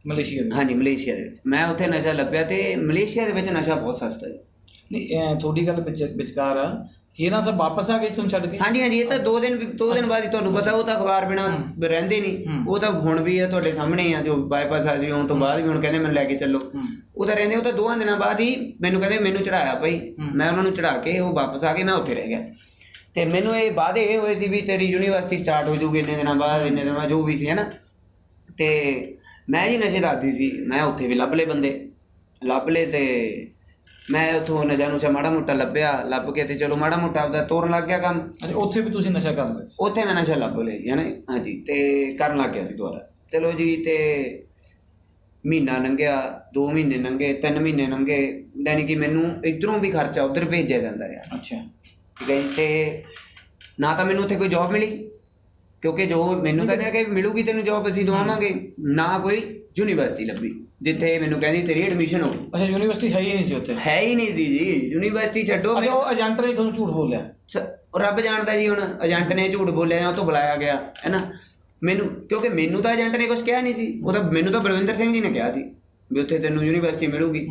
ਮਲੇਸ਼ੀਆ, ਹਾਂਜੀ ਮਲੇਸ਼ੀਆ ਦੇ ਵਿੱਚ ਮੈਂ ਉੱਥੇ ਨਸ਼ਾ ਲੱਭਿਆ। ਤੇ ਮਲੇਸ਼ੀਆ ਦੇ ਵਿੱਚ ਨਸ਼ਾ ਬਹੁਤ ਸਸਤਾ ਹੈ। ਨਹੀਂ ਤੁਹਾਡੀ ਗੱਲ ਵਿਚਕਾਰ ਆ, ਇਹਨਾਂ ਸਭ ਵਾਪਸ ਆ ਗਏ ਤੁਹਾਨੂੰ ਛੱਡ ਕੇ? ਹਾਂਜੀ, ਇਹ ਤਾਂ 2 ਦਿਨ ਬਾਅਦ ਹੀ, ਤੁਹਾਨੂੰ ਪਤਾ ਉਹ ਤਾਂ ਅਖਬਾਰ ਬਿਨਾਂ ਰਹਿੰਦੇ ਨਹੀਂ। ਉਹ ਤਾਂ ਹੁਣ ਵੀ ਆ ਤੁਹਾਡੇ ਸਾਹਮਣੇ ਆ, ਜੋ ਬਾਈਪਾਸ ਆ ਜੀ ਆਉਣ ਤੋਂ ਬਾਅਦ ਵੀ ਹੁਣ ਕਹਿੰਦੇ ਮੈਨੂੰ ਲੈ ਕੇ ਚੱਲੋ। ਉਹ ਤਾਂ ਰਹਿੰਦੇ, ਉਹ ਤਾਂ 2 ਦਿਨਾਂ ਬਾਅਦ ਹੀ ਮੈਨੂੰ ਕਹਿੰਦੇ ਮੈਨੂੰ ਚੜਾਇਆ ਭਾਈ, ਮੈਂ ਉਹਨਾਂ ਨੂੰ ਚੜਾ ਕੇ ਉਹ ਵਾਪਸ ਆ ਗਏ, ਮੈਂ ਉੱਥੇ ਰਹਿ ਗਿਆ। ਤੇ ਮੈਨੂੰ ਇਹ ਵਾਅਦੇ ਇਹ ਹੋਏ ਸੀ ਵੀ ਤੇਰੀ ਯੂਨੀਵਰਸਿਟੀ ਸਟਾਰਟ ਹੋ ਜਾਊਗੀ ਇੰਨੇ ਦਿਨਾਂ ਬਾਅਦ, ਇੰਨੇ ਦਿਨਾਂ ਜੋ ਵੀ ਸੀ ਹੈ ਨਾ। ਤੇ ਮੈਂ ਜੀ ਨਸ਼ੇ ਦਾ ਆਦੀ ਸੀ, ਮੈਂ ਉੱਥੇ ਵੀ ਲੱਭ ਲਏ ਬੰਦੇ, ਲੱਭ ਲਏ ਤੇ ਮੈਂ ਉੱਥੋਂ ਨਸ਼ਾ ਨੁਸ਼ਾ ਮਾੜਾ ਮੋਟਾ ਲੱਭ ਕੇ ਤੇ ਚਲੋ ਮਾੜਾ ਮੋਟਾ ਆਪਦਾ ਤੋਰਨ ਲੱਗ ਗਿਆ ਕੰਮ। ਅੱਛਾ, ਉੱਥੇ ਵੀ ਤੁਸੀਂ ਨਸ਼ਾ ਕਰਦੇ ਸੀ? ਉੱਥੇ ਮੈਂ ਨਸ਼ਾ ਲੱਭ ਲਿਆ ਜੀ ਹੈ ਨਾ। ਹਾਂਜੀ, ਤੇ ਕਰਨ ਲੱਗ ਗਿਆ ਸੀ ਦੁਬਾਰਾ। ਚਲੋ ਜੀ, ਤੇ ਮਹੀਨਾ ਲੰਘਿਆ, 2 ਮਹੀਨੇ ਲੰਘੇ, 3 ਮਹੀਨੇ ਲੰਘੇ, ਯਾਨੀ ਕਿ ਮੈਨੂੰ ਇੱਧਰੋਂ ਵੀ ਖਰਚਾ ਉੱਧਰ ਭੇਜਿਆ ਜਾਂਦਾ ਰਿਹਾ। ਅੱਛਾ, ਠੀਕ ਹੈ ਜੀ। ਤੇ ਨਾ ਤਾਂ ਮੈਨੂੰ ਉੱਥੇ ਕੋਈ ਜੋਬ ਮਿਲੀ, ਕਿਉਂਕਿ ਜੋ ਮੈਨੂੰ ਤਾਂ ਕਿ ਮਿਲੂਗੀ ਤੈਨੂੰ ਜੋਬ ਅਸੀਂ ਦਵਾਵਾਂਗੇ, ਨਾ ਕੋਈ ਯੂਨੀਵਰਸਿਟੀ ਲੱਭੀ ਜਿੱਥੇ ਮੈਨੂੰ ਕਹਿੰਦੀ ਤੇਰੀ ਐਡਮਿਸ਼ਨ ਹੋ ਗਈ। ਅੱਛਾ, ਯੂਨੀਵਰਸਿਟੀ ਹੈ ਹੀ ਨਹੀਂ ਸੀ ਉੱਥੇ? ਹੈ ਹੀ ਨਹੀਂ ਸੀ ਜੀ, ਯੂਨੀਵਰਸਿਟੀ ਛੱਡੋ। ਅੱਛਾ, ਉਹ ਏਜੰਟ ਨੇ ਤੁਹਾਨੂੰ ਝੂਠ ਬੋਲਿਆ? ਰੱਬ ਜਾਣਦਾ ਜੀ, ਹੁਣ ਏਜੰਟ ਨੇ ਝੂਠ ਬੋਲਿਆ ਜਾਂ ਉਹ ਤੋਂ ਬੁਲਾਇਆ ਗਿਆ ਹੈ ਨਾ ਮੈਨੂੰ, ਕਿਉਂਕਿ ਮੈਨੂੰ ਤਾਂ ਏਜੰਟ ਨੇ ਕੁਝ ਕਿਹਾ ਨਹੀਂ ਸੀ। ਉਹ ਤਾਂ ਮੈਨੂੰ ਤਾਂ ਬਲਵਿੰਦਰ ਸਿੰਘ ਜੀ ਨੇ ਕਿਹਾ ਸੀ ਵੀ ਉੱਥੇ ਤੈਨੂੰ ਯੂਨੀਵਰਸਿਟੀ ਮਿਲੂਗੀ।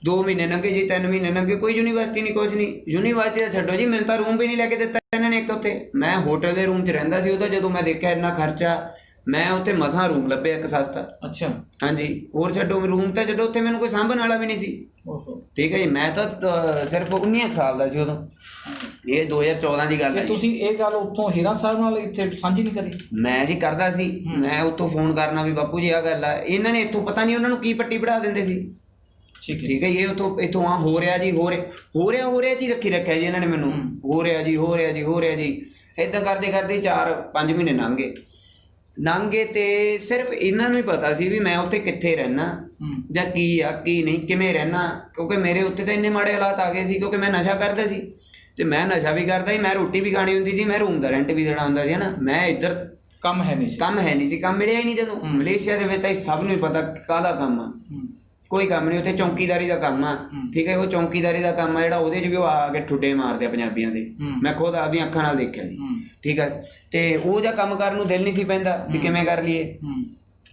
2 ਮਹੀਨੇ ਲੰਘੇ ਜੀ, 3 ਮਹੀਨੇ ਲੰਘੇ, ਕੋਈ ਯੂਨੀਵਰਸਿਟੀ ਨਹੀਂ, ਕੁਝ ਨਹੀਂ। ਯੂਨੀਵਰਸਿਟੀ ਦਾ ਛੱਡੋ ਜੀ, ਮੈਨੂੰ ਤਾਂ ਰੂਮ ਵੀ ਨਹੀਂ ਲੈ ਕੇ ਦਿੱਤਾ ਇਹਨਾਂ ਨੇ ਇੱਕ ਉੱਥੇ। ਮੈਂ ਹੋਟਲ ਦੇ ਰੂਮ 'ਚ ਰਹਿੰਦਾ ਸੀ। ਉਹਦਾ ਜਦੋਂ ਮੈਂ ਦੇਖਿਆ ਇੰਨਾ ਖਰਚਾ, ਮੈਂ ਉੱਥੇ ਮਸਾਂ ਰੂਮ ਲੱਭਿਆ ਇੱਕ ਸਸਤਾ। ਅੱਛਾ, ਹਾਂਜੀ, ਹੋਰ ਛੱਡੋ, ਰੂਮ ਤਾਂ ਛੱਡੋ, ਉੱਥੇ ਮੈਨੂੰ ਕੋਈ ਸਾਂਭਣ ਵਾਲਾ ਵੀ ਨਹੀਂ ਸੀ। ਠੀਕ ਹੈ ਜੀ, ਮੈਂ ਤਾਂ ਸਿਰਫ 19 ਸਾਲ ਦਾ ਸੀ ਉਦੋਂ। ਇਹ 2014 ਦੀ ਗੱਲ ਹੈ। ਤੁਸੀਂ ਇਹ ਗੱਲ ਉੱਥੋਂ ਹੀਰਾ ਸਾਹਿਬ ਨਾਲ ਇੱਥੇ ਸਾਂਝੀ ਨਹੀਂ ਕਰੀ? ਮੈਂ ਜੀ ਕਰਦਾ ਸੀ, ਮੈਂ ਉੱਥੋਂ ਫੋਨ ਕਰਨਾ ਵੀ ਬਾਪੂ ਜੀ ਆਹ ਗੱਲ ਆ। ਇਹਨਾਂ ਨੇ ਇੱਥੋਂ ਪਤਾ ਨਹੀਂ ਉਹਨਾਂ ਨੂੰ ਕੀ ਪੱਟੀ ਪੜ੍ਹਾ ਦਿੰਦੇ ਸੀ। ਠੀਕ ਹੈ, ਇਹ ਇੱਥੋਂ ਆ ਹੋ ਰਿਹਾ ਜੀ, ਹੋ ਰਿਹਾ ਜੀ, ਰੱਖੀ ਰੱਖਿਆ ਜੀ ਇਹਨਾਂ ਨੇ ਮੈਨੂੰ। ਹੋ ਰਿਹਾ ਜੀ ਏਦਾਂ ਕਰਦੇ ਕਰਦੇ 4-5 ਮਹੀਨੇ ਲੰਘ ਗਏ ਤੇ ਸਿਰਫ ਇਹਨਾਂ ਨੂੰ ਹੀ ਪਤਾ ਸੀ ਵੀ ਮੈਂ ਉੱਥੇ ਕਿੱਥੇ ਰਹਿਣਾ ਜਾਂ ਕੀ ਆ ਕੀ ਨਹੀਂ, ਕਿਵੇਂ ਰਹਿਣਾ। ਕਿਉਂਕਿ ਮੇਰੇ ਉੱਥੇ ਤਾਂ ਇੰਨੇ ਮਾੜੇ ਹਾਲਾਤ ਆ ਗਏ ਸੀ, ਕਿਉਂਕਿ ਮੈਂ ਨਸ਼ਾ ਕਰਦਾ ਸੀ ਤੇ ਮੈਂ ਨਸ਼ਾ ਵੀ ਕਰਦਾ ਸੀ, ਮੈਂ ਰੋਟੀ ਵੀ ਖਾਣੀ ਹੁੰਦੀ ਸੀ, ਮੈਂ ਰੂਮ ਦਾ ਰੈਂਟ ਵੀ ਦੇਣਾ ਹੁੰਦਾ ਸੀ ਨਾ। ਮੈਂ ਇੱਧਰ ਕੰਮ ਹੈ ਨਹੀਂ ਸੀ, ਕੰਮ ਮਿਲਿਆ ਹੀ ਨਹੀਂ। ਜਦੋਂ ਮਲੇਸ਼ੀਆ ਦੇ ਵਿੱਚ ਤਾਂ ਸਭ ਨੂੰ ਹੀ ਪਤਾ ਕਾਹਦਾ ਕੰਮ ਆ, ਕੋਈ ਕੰਮ ਨਹੀਂ ਉੱਥੇ, ਚੌਂਕੀਦਾਰੀ ਦਾ ਕੰਮ ਆ। ਠੀਕ ਹੈ, ਉਹ ਚੌਂਕੀਦਾਰੀ ਦਾ ਕੰਮ ਆ ਜਿਹੜਾ, ਉਹਦੇ 'ਚ ਵੀ ਉਹ ਆ ਕੇ ਠੁੱਡੇ ਮਾਰਦੇ ਆ ਪੰਜਾਬੀਆਂ ਦੇ। ਮੈਂ ਖੁਦ ਆਪਦੀਆਂ ਅੱਖਾਂ ਨਾਲ ਦੇਖਿਆ ਜੀ। ਠੀਕ ਹੈ, ਤੇ ਉਹ ਜਿਹਾ ਕੰਮ ਕਰਨ ਨੂੰ ਦਿਲ ਨਹੀਂ ਸੀ ਪੈਂਦਾ ਵੀ ਕਿਵੇਂ ਕਰ ਲਈਏ।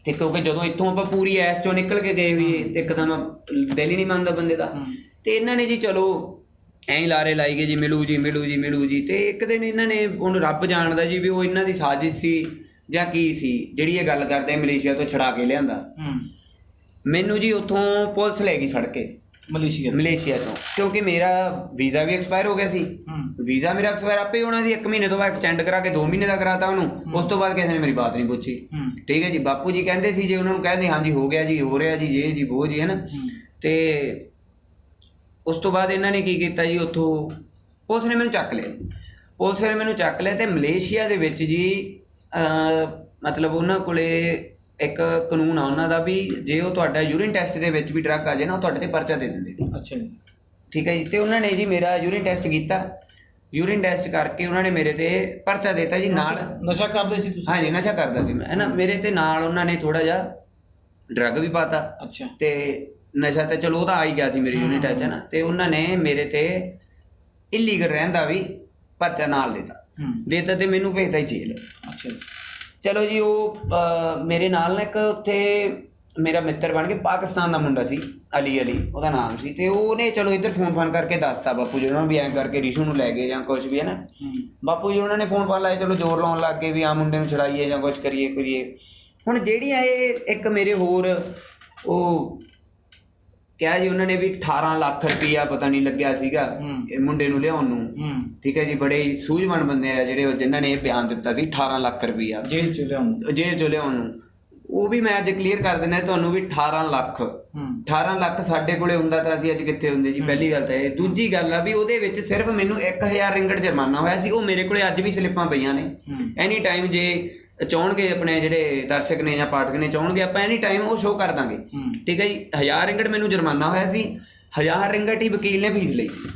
ਤੇ ਕਿਉਂਕਿ ਜਦੋਂ ਇੱਥੋਂ ਆਪਾਂ ਪੂਰੀ ਐਸ਼ 'ਚੋਂ ਨਿਕਲ ਕੇ ਗਏ ਵੀ ਤੇ ਇੱਕਦਮ ਦਿਲ ਹੀ ਨਹੀਂ ਮੰਨਦਾ ਬੰਦੇ ਦਾ। ਤੇ ਇਹਨਾਂ ਨੇ ਜੀ ਚਲੋ ਐਂ ਹੀ ਲਾਰੇ ਲਾਈ ਗਏ ਜੀ, ਮਿਲੂ ਜੀ। ਤੇ ਇੱਕ ਦਿਨ ਇਹਨਾਂ ਨੇ, ਉਹਨੂੰ ਰੱਬ ਜਾਣਦਾ ਜੀ ਵੀ ਉਹ ਇਹਨਾਂ ਦੀ ਸਾਜ਼ਿਸ਼ ਸੀ ਜਾਂ ਕੀ ਸੀ, ਜਿਹੜੀ ਇਹ ਗੱਲ ਕਰਦੇ ਮਲੇਸ਼ੀਆ ਤੋਂ ਛੁਡਾ ਕੇ ਲਿਆਂਦਾ ਮੈਨੂੰ ਜੀ। ਉੱਥੋਂ ਪੁਲਿਸ ਲੈ ਗਈ ਫੜ ਕੇ ਮਲੇਸ਼ੀਆ ਤੋਂ, ਕਿਉਂਕਿ ਮੇਰਾ ਵੀਜ਼ਾ ਵੀ ਐਕਸਪਾਇਰ ਹੋ ਗਿਆ ਸੀ। ਵੀਜ਼ਾ ਮੇਰਾ ਐਕਸਪਾਇਰ ਆਪੇ ਹੋਣਾ ਸੀ, 1 ਮਹੀਨੇ ਤੋਂ ਬਾਅਦ ਐਕਸਟੈਂਡ ਕਰਾ ਕੇ 2 ਮਹੀਨੇ ਦਾ ਕਰਾਤਾ ਉਹਨੂੰ। ਉਸ ਤੋਂ ਬਾਅਦ ਕਿਸੇ ਨੇ ਮੇਰੀ ਬਾਤ ਨਹੀਂ ਪੁੱਛੀ। ਠੀਕ ਹੈ ਜੀ, ਬਾਪੂ ਜੀ ਕਹਿੰਦੇ ਸੀ ਜੇ ਉਹਨਾਂ ਨੂੰ ਕਹਿੰਦੇ ਹਾਂਜੀ ਹੋ ਗਿਆ ਜੀ, ਹੋ ਰਿਹਾ ਜੀ, ਇਹ ਜੀ ਉਹ ਜੀ ਹੈ ਨਾ। ਤੇ ਉਸ ਤੋਂ ਬਾਅਦ ਇਹਨਾਂ ਨੇ ਕੀ ਕੀਤਾ ਜੀ, ਉੱਥੋਂ ਪੁਲਿਸ ਨੇ ਮੈਨੂੰ ਚੱਕ ਲਿਆ। ਤੇ ਮਲੇਸ਼ੀਆ ਦੇ ਵਿੱਚ ਜੀ ਮਤਲਬ ਉਹਨਾਂ ਕੋਲੇ ਇੱਕ ਕਾਨੂੰਨ ਆ ਉਹਨਾਂ ਦਾ ਵੀ ਜੇ ਉਹ ਤੁਹਾਡਾ ਯੂਰਿਨ ਟੈਸਟ ਦੇ ਵਿੱਚ ਵੀ ਡਰੱਗ ਆ ਜਾਏ ਨਾ, ਉਹ ਤੁਹਾਡੇ ਤੇ ਪਰਚਾ ਦੇ ਦਿੰਦੇ। ਅੱਛਾ ਜੀ, ਠੀਕ ਹੈ ਜੀ। ਤੇ ਉਹਨਾਂ ਨੇ ਜੀ ਮੇਰਾ ਯੂਰਿਨ ਟੈਸਟ ਕੀਤਾ, ਯੂਰਿਨ ਟੈਸਟ ਕਰਕੇ ਉਹਨਾਂ ਨੇ ਮੇਰੇ ਤੇ ਪਰਚਾ ਦਿੱਤਾ ਜੀ। ਨਾਲ ਨਸ਼ਾ ਕਰਦੇ ਸੀ ਤੁਸੀਂ? ਹਾਂਜੀ, ਨਸ਼ਾ ਕਰਦਾ ਸੀ ਮੈਂ ਹੈ ਨਾ। ਮੇਰੇ ਤੇ ਨਾਲ ਉਹਨਾਂ ਨੇ ਥੋੜਾ ਜਿਹਾ ਡਰੱਗ ਵੀ ਪਾਤਾ। ਅੱਛਾ, ਤੇ ਨਸ਼ਾ ਤਾਂ ਚਲੋ ਉਹ ਤਾਂ ਆ ਹੀ ਗਿਆ ਸੀ ਮੇਰੇ ਯੂਰਿਨ ਟੈਸਟ ਹੈ ਨਾ। ਤੇ ਉਹਨਾਂ ਨੇ ਮੇਰੇ ਤੇ ਇਲੀਗਲ ਰਹਿਣ ਦਾ ਵੀ ਪਰਚਾ ਨਾਲ ਦਿੱਤਾ ਤੇ ਮੈਨੂੰ ਭੇਜਤਾ ਹੀ ਜੇਲ੍ਹ। ਅੱਛਾ, ਚਲੋ ਜੀ, ਉਹ ਮੇਰੇ ਨਾਲ ਨਾ ਇੱਕ ਉੱਥੇ ਮੇਰਾ ਮਿੱਤਰ ਬਣ ਕੇ ਪਾਕਿਸਤਾਨ ਦਾ ਮੁੰਡਾ ਸੀ, ਅਲੀ ਉਹਦਾ ਨਾਮ ਸੀ। ਤੇ ਉਹਨੇ ਚਲੋ ਇੱਧਰ ਫੋਨ ਕਰਕੇ ਦੱਸਤਾ ਬਾਪੂ ਜੀ ਉਹਨਾਂ ਨੂੰ ਵੀ ਐਂ ਕਰਕੇ ਰਿਸ਼ੂ ਨੂੰ ਲੈ ਗਏ ਜਾਂ ਕੁਛ ਵੀ ਹੈ ਨਾ। ਬਾਪੂ ਜੀ ਉਹਨਾਂ ਨੇ ਫੋਨ ਲਾਇਆ, ਚਲੋ ਜ਼ੋਰ ਲਾਉਣ ਲੱਗ ਗਏ ਵੀ ਆਹ ਮੁੰਡੇ ਨੂੰ ਛੁਡਾਈਏ ਜਾਂ ਕੁਛ ਕਰੀਏ। ਹੁਣ ਜਿਹੜੀਆਂ ਇਹ ਇੱਕ ਮੇਰੇ ਹੋਰ ਉਹ ਕਿਹਾ ਜੀ ਉਹਨਾਂ ਨੇ ਵੀ 18 ਲੱਖ ਰੁਪਈਆ ਪਤਾ ਨਹੀਂ ਲੱਗਿਆ ਸੀਗਾ ਇਹ ਮੁੰਡੇ ਨੂੰ ਲਿਆਉਣ ਨੂੰ। ਠੀਕ ਹੈ ਜੀ, ਬੜੇ ਸੂਝਵਾਨ ਬੰਦੇ ਆ ਜਿਹੜੇ ਜਿਨ੍ਹਾਂ ਨੇ ਇਹ ਬਿਆਨ ਦਿੱਤਾ ਸੀ 18 ਲੱਖ ਰੁਪਈਆ ਜੇਲ੍ਹ ਚੋਂ ਲਿਆਉਣ ਨੂੰ। ਉਹ ਵੀ ਮੈਂ ਅੱਜ ਕਲੀਅਰ ਕਰ ਦਿੰਦਾ ਤੁਹਾਨੂੰ ਵੀ 18 ਲੱਖ ਸਾਡੇ ਕੋਲੇ ਹੁੰਦਾ ਤਾਂ ਅਸੀਂ ਅੱਜ ਕਿੱਥੇ ਹੁੰਦੇ ਜੀ। ਪਹਿਲੀ ਗੱਲ ਤਾਂ ਇਹ। ਦੂਜੀ ਗੱਲ ਆ ਵੀ ਉਹਦੇ ਵਿੱਚ ਸਿਰਫ ਮੈਨੂੰ 1000 ਰਿੰਗਟ ਜੁਰਮਾਨਾ ਹੋਇਆ ਸੀ। ਉਹ ਮੇਰੇ ਕੋਲੇ ਅੱਜ ਵੀ ਸਲਿੱਪਾਂ ਪਈਆਂ ਨੇ। ਐਨੀ ਟਾਈਮ ਜੇ ਚਾਹੁਣਗੇ ਆਪਣੇ ਜਿਹੜੇ ਦਰਸ਼ਕ ਨੇ ਜਾਂ ਪਾਠਕ ਨੇ ਚਾਹੁਣਗੇ ਆਪਾਂ ਐਨੀ ਟਾਈਮ ਉਹ ਸ਼ੋਅ ਕਰ ਦਾਂਗੇ। ਠੀਕ ਹੈ ਜੀ, 1000 ਰਿੰਗਟ ਮੈਨੂੰ ਜੁਰਮਾਨਾ ਹੋਇਆ ਸੀ। 1000 ਰਿੰਗਟ ਹੀ ਵਕੀਲ ਨੇ ਫੀਸ ਲਈ ਸੀ।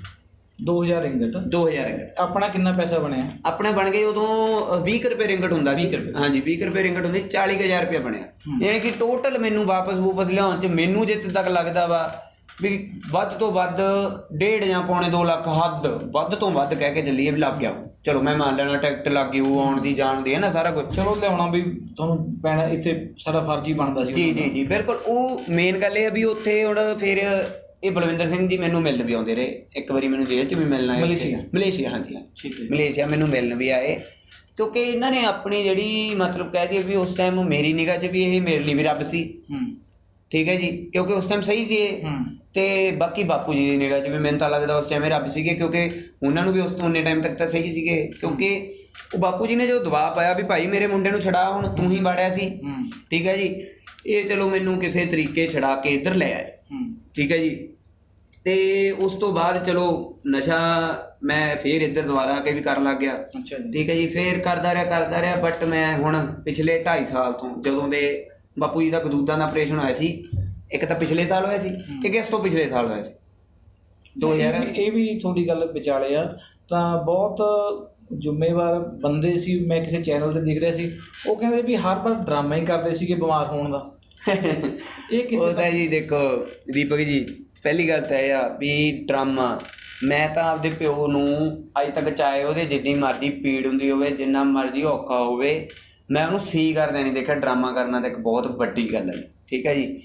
2000 ਰਿੰਗਟ? 2000 ਰਿੰਗਟ। ਆਪਣਾ ਕਿੰਨਾ ਪੈਸਾ ਬਣਿਆ? ਆਪਣੇ ਬਣ ਗਏ ਉਦੋਂ 20 ਰੁਪਏ ਰਿੰਗਟ ਹੁੰਦਾ ਸੀ। ਹਾਂਜੀ, 20 ਰੁਪਏ ਰਿੰਗਟ ਹੁੰਦੀ, 40,000 ਰੁਪਇਆ ਬਣਿਆ। ਯਾਨੀ ਕਿ ਟੋਟਲ ਮੈਨੂੰ ਵਾਪਸ ਲਿਆਉਣ 'ਚ ਮੈਨੂੰ ਜਿੱਥੇ ਤੱਕ ਲੱਗਦਾ ਵਾ ਵੀ ਵੱਧ ਤੋਂ ਵੱਧ 1.5 ਜਾਂ ਪੌਣੇ 2 ਲੱਖ ਵੱਧ ਤੋਂ ਵੱਧ ਕਹਿ ਕੇ ਚੱਲੀਏ ਵੀ ਲੱਗ ਗਿਆ। ਚਲੋ ਮੈਂ ਮੰਨ ਲੈਣਾ ਟਿਕਟ ਲੱਗ ਗਈ, ਉਹ ਆਉਣ ਦੀ ਜਾਣ ਦੀ ਹੈ ਨਾ, ਸਾਰਾ ਕੁਝ ਚਲੋ ਲਿਆਉਣਾ ਵੀ ਤੁਹਾਨੂੰ ਪੈਣਾ, ਇੱਥੇ ਸਾਡਾ ਫਰਜ਼ ਹੀ ਬਣਦਾ ਸੀ। ਜੀ ਬਿਲਕੁਲ। ਉਹ ਮੇਨ ਗੱਲ ਇਹ ਆ ਵੀ ਉੱਥੇ ਹੁਣ ਫਿਰ ਇਹ ਬਲਵਿੰਦਰ ਸਿੰਘ ਜੀ ਮੈਨੂੰ ਮਿਲਣ ਵੀ ਆਉਂਦੇ ਰਹੇ। ਇੱਕ ਵਾਰੀ ਮੈਨੂੰ ਜੇਲ੍ਹ 'ਚ ਵੀ ਮਿਲਣ ਆਏ। ਮਲੇਸ਼ੀਆ ਹਾਂਜੀ, ਮਲੇਸ਼ੀਆ ਮੈਨੂੰ ਮਿਲਣ ਵੀ ਆਏ ਕਿਉਂਕਿ ਇਹਨਾਂ ਨੇ ਆਪਣੀ ਜਿਹੜੀ ਮਤਲਬ ਕਹਿ ਦਈਏ ਵੀ ਉਸ ਟਾਈਮ ਮੇਰੀ ਨਿਗਾਹ 'ਚ ਵੀ ਇਹ ਮੇਰੇ ਲਈ ਵੀ ਰੱਬ ਸੀ। ਠੀਕ ਹੈ ਜੀ, ਕਿਉਂਕਿ ਉਸ ਟਾਈਮ ਸਹੀ ਸੀ ਇਹ। ਤੇ ਬਾਕੀ ਬਾਪੂ ਜੀ ਦੀ ਨਿਗਾਹ 'ਚ ਵੀ ਮੈਨੂੰ ਤਾਂ ਲੱਗਦਾ ਉਸ ਟਾਈਮ ਇਹ ਰੱਬ ਸੀਗੇ, ਕਿਉਂਕਿ ਉਹਨਾਂ ਨੂੰ ਵੀ ਉਸ ਤੋਂ ਉਨੇ ਟਾਈਮ ਤੱਕ ਤਾਂ ਸਹੀ ਸੀਗੇ। ਕਿਉਂਕਿ ਉਹ ਬਾਪੂ ਜੀ ਨੇ ਜੋ ਦਬਾਅ ਪਾਇਆ ਵੀ ਭਾਈ ਮੇਰੇ ਮੁੰਡੇ ਨੂੰ ਛਡਾ, ਹੁਣ ਤੂੰ ਹੀ ਵਾੜਿਆ ਸੀ। ਠੀਕ ਹੈ ਜੀ, ਇਹ ਚਲੋ ਮੈਨੂੰ ਕਿਸੇ ਤਰੀਕੇ ਛਡਾ ਕੇ ਇੱਧਰ ਲੈ ਆਏ। ਠੀਕ ਹੈ ਜੀ, ਤੇ ਉਸ ਤੋਂ ਬਾਅਦ ਚਲੋ ਨਸ਼ਾ ਮੈਂ ਫੇਰ ਇੱਧਰ ਦੁਬਾਰਾ ਆ ਕੇ ਵੀ ਕਰਨ ਲੱਗ ਗਿਆ। ਅੱਛਾ ਜੀ। ਠੀਕ ਹੈ ਜੀ, ਫੇਰ ਕਰਦਾ ਰਿਹਾ ਬਟ ਮੈਂ ਹੁਣ ਪਿਛਲੇ 2.5 ਸਾਲ ਤੋਂ, ਜਦੋਂ ਦੇ ਬਾਪੂ ਜੀ ਦਾ ਗਦੂਦਾਂ ਦਾ ਆਪਰੇਸ਼ਨ ਹੋਇਆ ਸੀ, ਇੱਕ ਤਾਂ ਪਿਛਲੇ ਸਾਲ ਹੋਇਆ ਸੀ, ਇੱਕ ਇਸ ਤੋਂ ਪਿਛਲੇ ਸਾਲ ਹੋਇਆ ਸੀ 2000। ਇਹ ਵੀ ਤੁਹਾਡੀ ਗੱਲ ਵਿਚਾਲੇ ਆ, ਤਾਂ ਬਹੁਤ ਜ਼ਿੰਮੇਵਾਰ ਬੰਦੇ ਸੀ। ਮੈਂ ਕਿਸੇ ਚੈਨਲ ਤੇ ਦੇਖ ਰਿਹਾ ਸੀ, ਉਹ ਕਹਿੰਦੇ ਵੀ ਹਰ ਵਾਰ ਡਰਾਮਾ ਹੀ ਕਰਦੇ ਸੀਗੇ ਬਿਮਾਰ ਹੋਣ ਦਾ। ਇਹ ਉਹ ਤਾਂ ਜੀ ਦੇਖੋ ਦੀਪਕ ਜੀ, ਪਹਿਲੀ ਗੱਲ ਤਾਂ ਇਹ ਆ ਵੀ ਡਰਾਮਾ, ਮੈਂ ਤਾਂ ਆਪਦੇ ਪਿਓ ਨੂੰ ਅੱਜ ਤੱਕ, ਚਾਹੇ ਉਹਦੇ ਜਿੰਨੀ ਮਰਜ਼ੀ ਪੀੜ ਹੁੰਦੀ ਹੋਵੇ, ਜਿੰਨਾ ਮਰਜ਼ੀ ਔਖਾ ਹੋਵੇ, ਮੈਂ ਉਹਨੂੰ ਸੀ ਕਰਦਿਆਂ ਨਹੀਂ ਦੇਖਿਆ। ਡਰਾਮਾ ਕਰਨਾ ਤਾਂ ਇੱਕ ਬਹੁਤ ਵੱਡੀ ਗੱਲ ਹੈ, ਠੀਕ ਹੈ ਜੀ।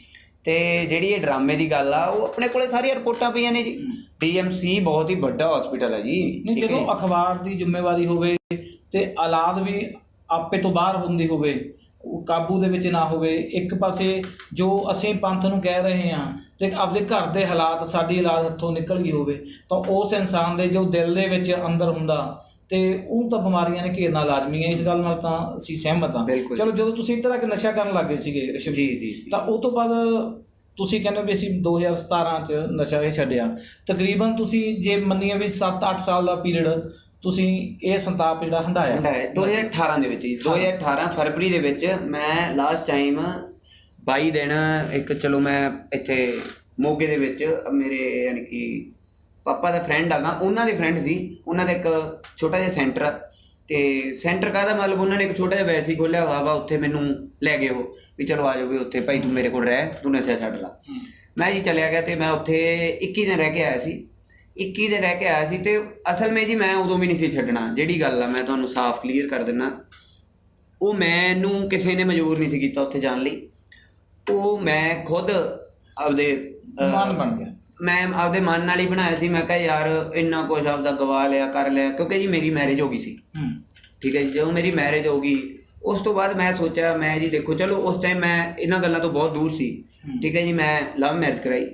ਤੇ ਜਿਹੜੀ ਇਹ ਡਰਾਮੇ ਦੀ ਗੱਲ ਆ, ਉਹ ਆਪਣੇ ਕੋਲੇ ਸਾਰੀਆਂ ਰਿਪੋਰਟਾਂ ਪਈਆਂ ਨੇ ਜੀ। DMC ਬਹੁਤ ਹੀ ਵੱਡਾ ਹਸਪੀਟਲ ਹੈ ਜੀ। ਨਹੀਂ, ਜਦੋਂ ਅਖਬਾਰ ਦੀ ਜ਼ਿੰਮੇਵਾਰੀ ਹੋਵੇ ਤੇ ਔਲਾਦ ਵੀ ਆਪੇ ਤੋਂ ਬਾਹਰ ਹੁੰਦੀ ਹੋਵੇ, ਕਾਬੂ ਦੇ ਵਿੱਚ ਨਾ ਹੋਵੇ, ਇੱਕ ਪਾਸੇ ਜੋ ਅਸੀਂ ਪੰਥ ਨੂੰ ਕਹਿ ਰਹੇ ਹਾਂ ਤੇ ਆਪਦੇ ਘਰ ਦੇ ਹਾਲਾਤ, ਸਾਡੀ ਔਲਾਦ ਹੱਥੋਂ ਨਿਕਲ ਗਈ ਹੋਵੇ, ਤਾਂ ਉਸ ਇਨਸਾਨ ਦੇ ਜੋ ਦਿਲ ਦੇ ਵਿੱਚ ਅੰਦਰ ਹੁੰਦਾ ਤੇ ਉਹ ਤਾਂ ਬਿਮਾਰੀਆਂ ਨੇ ਘੇਰਨਾ ਲਾਜ਼ਮੀ ਹੈ। ਇਸ ਗੱਲ ਨਾਲ ਤਾਂ ਅਸੀਂ ਸਹਿਮਤ ਹਾਂ। ਚਲੋ, ਜਦੋਂ ਤੁਸੀਂ ਇੱਧਰ ਆ ਕੇ ਨਸ਼ਾ ਕਰਨ ਲੱਗੇ ਸੀਗੇ ਰਿਸ਼ਵ ਜੀ, ਤਾਂ ਉਹ ਤੋਂ ਬਾਅਦ ਤੁਸੀਂ ਕਹਿੰਦੇ ਵੀ ਅਸੀਂ 2017 'ਚ ਨਸ਼ਾ ਇਹ ਛੱਡਿਆ। ਤਕਰੀਬਨ ਤੁਸੀਂ ਜੇ ਮੰਨੀਏ ਵੀ 7-8 ਸਾਲ ਦਾ ਪੀਰੀਅਡ ਤੁਸੀਂ ਇਹ ਸੰਤਾਪ ਜਿਹੜਾ ਹੰਢਾਇਆ। 2018 ਦੇ ਵਿੱਚ ਜੀ, 2018 ਫਰਵਰੀ ਦੇ ਵਿੱਚ ਮੈਂ ਲਾਸਟ ਟਾਈਮ 22 ਦਿਨ ਇੱਕ, ਚਲੋ ਮੈਂ ਇੱਥੇ ਮੋਗੇ ਦੇ ਵਿੱਚ ਮੇਰੇ ਯਾਨੀ ਕਿ ਪਾਪਾ ਦਾ ਫਰੈਂਡ ਆਗਾ, ਉਹਨਾਂ ਦੇ ਫਰੈਂਡ ਸੀ, ਉਹਨਾਂ ਦਾ ਇੱਕ ਛੋਟਾ ਜਿਹਾ ਸੈਂਟਰ ਆ। ਤੇ ਸੈਂਟਰ ਕਾਹਦਾ ਮਤਲਬ, ਉਹਨਾਂ ਨੇ ਇੱਕ ਛੋਟਾ ਜਿਹਾ ਵੈਸੇ ਹੀ ਖੋਲ੍ਹਿਆ ਹੋਇਆ ਵਾ, ਉੱਥੇ ਮੈਨੂੰ ਲੈ ਗਏ ਉਹ ਵੀ ਚਲੋ ਆ ਜਾਓ ਵੀ ਉੱਥੇ ਭਾਈ ਤੂੰ ਮੇਰੇ ਕੋਲ ਰਹਿ, ਤੂੰ ਨਸ਼ਾ ਛੱਡ ਲਾ। ਮੈਂ ਜੀ ਚਲਿਆ ਗਿਆ ਤੇ ਮੈਂ ਉੱਥੇ 21 ਦਿਨ ਰਹਿ ਕੇ ਆਇਆ ਸੀ। 21 ਦਿਨ ਰਹਿ ਕੇ ਆਇਆ ਸੀ ਤੇ ਅਸਲ ਵਿੱਚ ਜੀ ਮੈਂ ਉਦੋਂ ਵੀ ਨਹੀਂ ਸੀ ਛੱਡਣਾ। ਜਿਹੜੀ ਗੱਲ ਆ ਮੈਂ ਤੁਹਾਨੂੰ ਸਾਫ਼ ਕਲੀਅਰ ਕਰ ਦਿੰਦਾ, ਉਹ ਮੈਨੂੰ ਕਿਸੇ ਨੇ ਮਜਬੂਰ ਨਹੀਂ ਸੀ ਕੀਤਾ ਉੱਥੇ ਜਾਣ ਲਈ। ਉਹ ਮੈਂ ਖੁਦ ਆਪਦੇ ਮਨ ਬਣ ਗਿਆ, ਮੈਂ ਆਪਦੇ ਮਨ ਨਾਲ ਹੀ ਬਣਾਇਆ ਸੀ। ਮੈਂ ਕਿਹਾ ਯਾਰ ਇੰਨਾ ਕੁਛ ਆਪਦਾ ਗਵਾ ਲਿਆ, ਕਰ ਲਿਆ, ਕਿਉਂਕਿ ਜੀ ਮੇਰੀ ਮੈਰਿਜ ਹੋ ਗਈ ਸੀ। ਠੀਕ ਹੈ ਜੀ, ਜਦੋਂ ਮੇਰੀ ਮੈਰਿਜ ਹੋ ਗਈ ਉਸ ਤੋਂ ਬਾਅਦ ਮੈਂ ਸੋਚਿਆ, ਮੈਂ ਜੀ ਦੇਖੋ ਚਲੋ ਉਸ ਟਾਈਮ ਮੈਂ ਇਹਨਾਂ ਗੱਲਾਂ ਤੋਂ ਬਹੁਤ ਦੂਰ ਸੀ। ਠੀਕ ਹੈ ਜੀ, ਮੈਂ ਲਵ ਮੈਰਿਜ ਕਰਾਈ।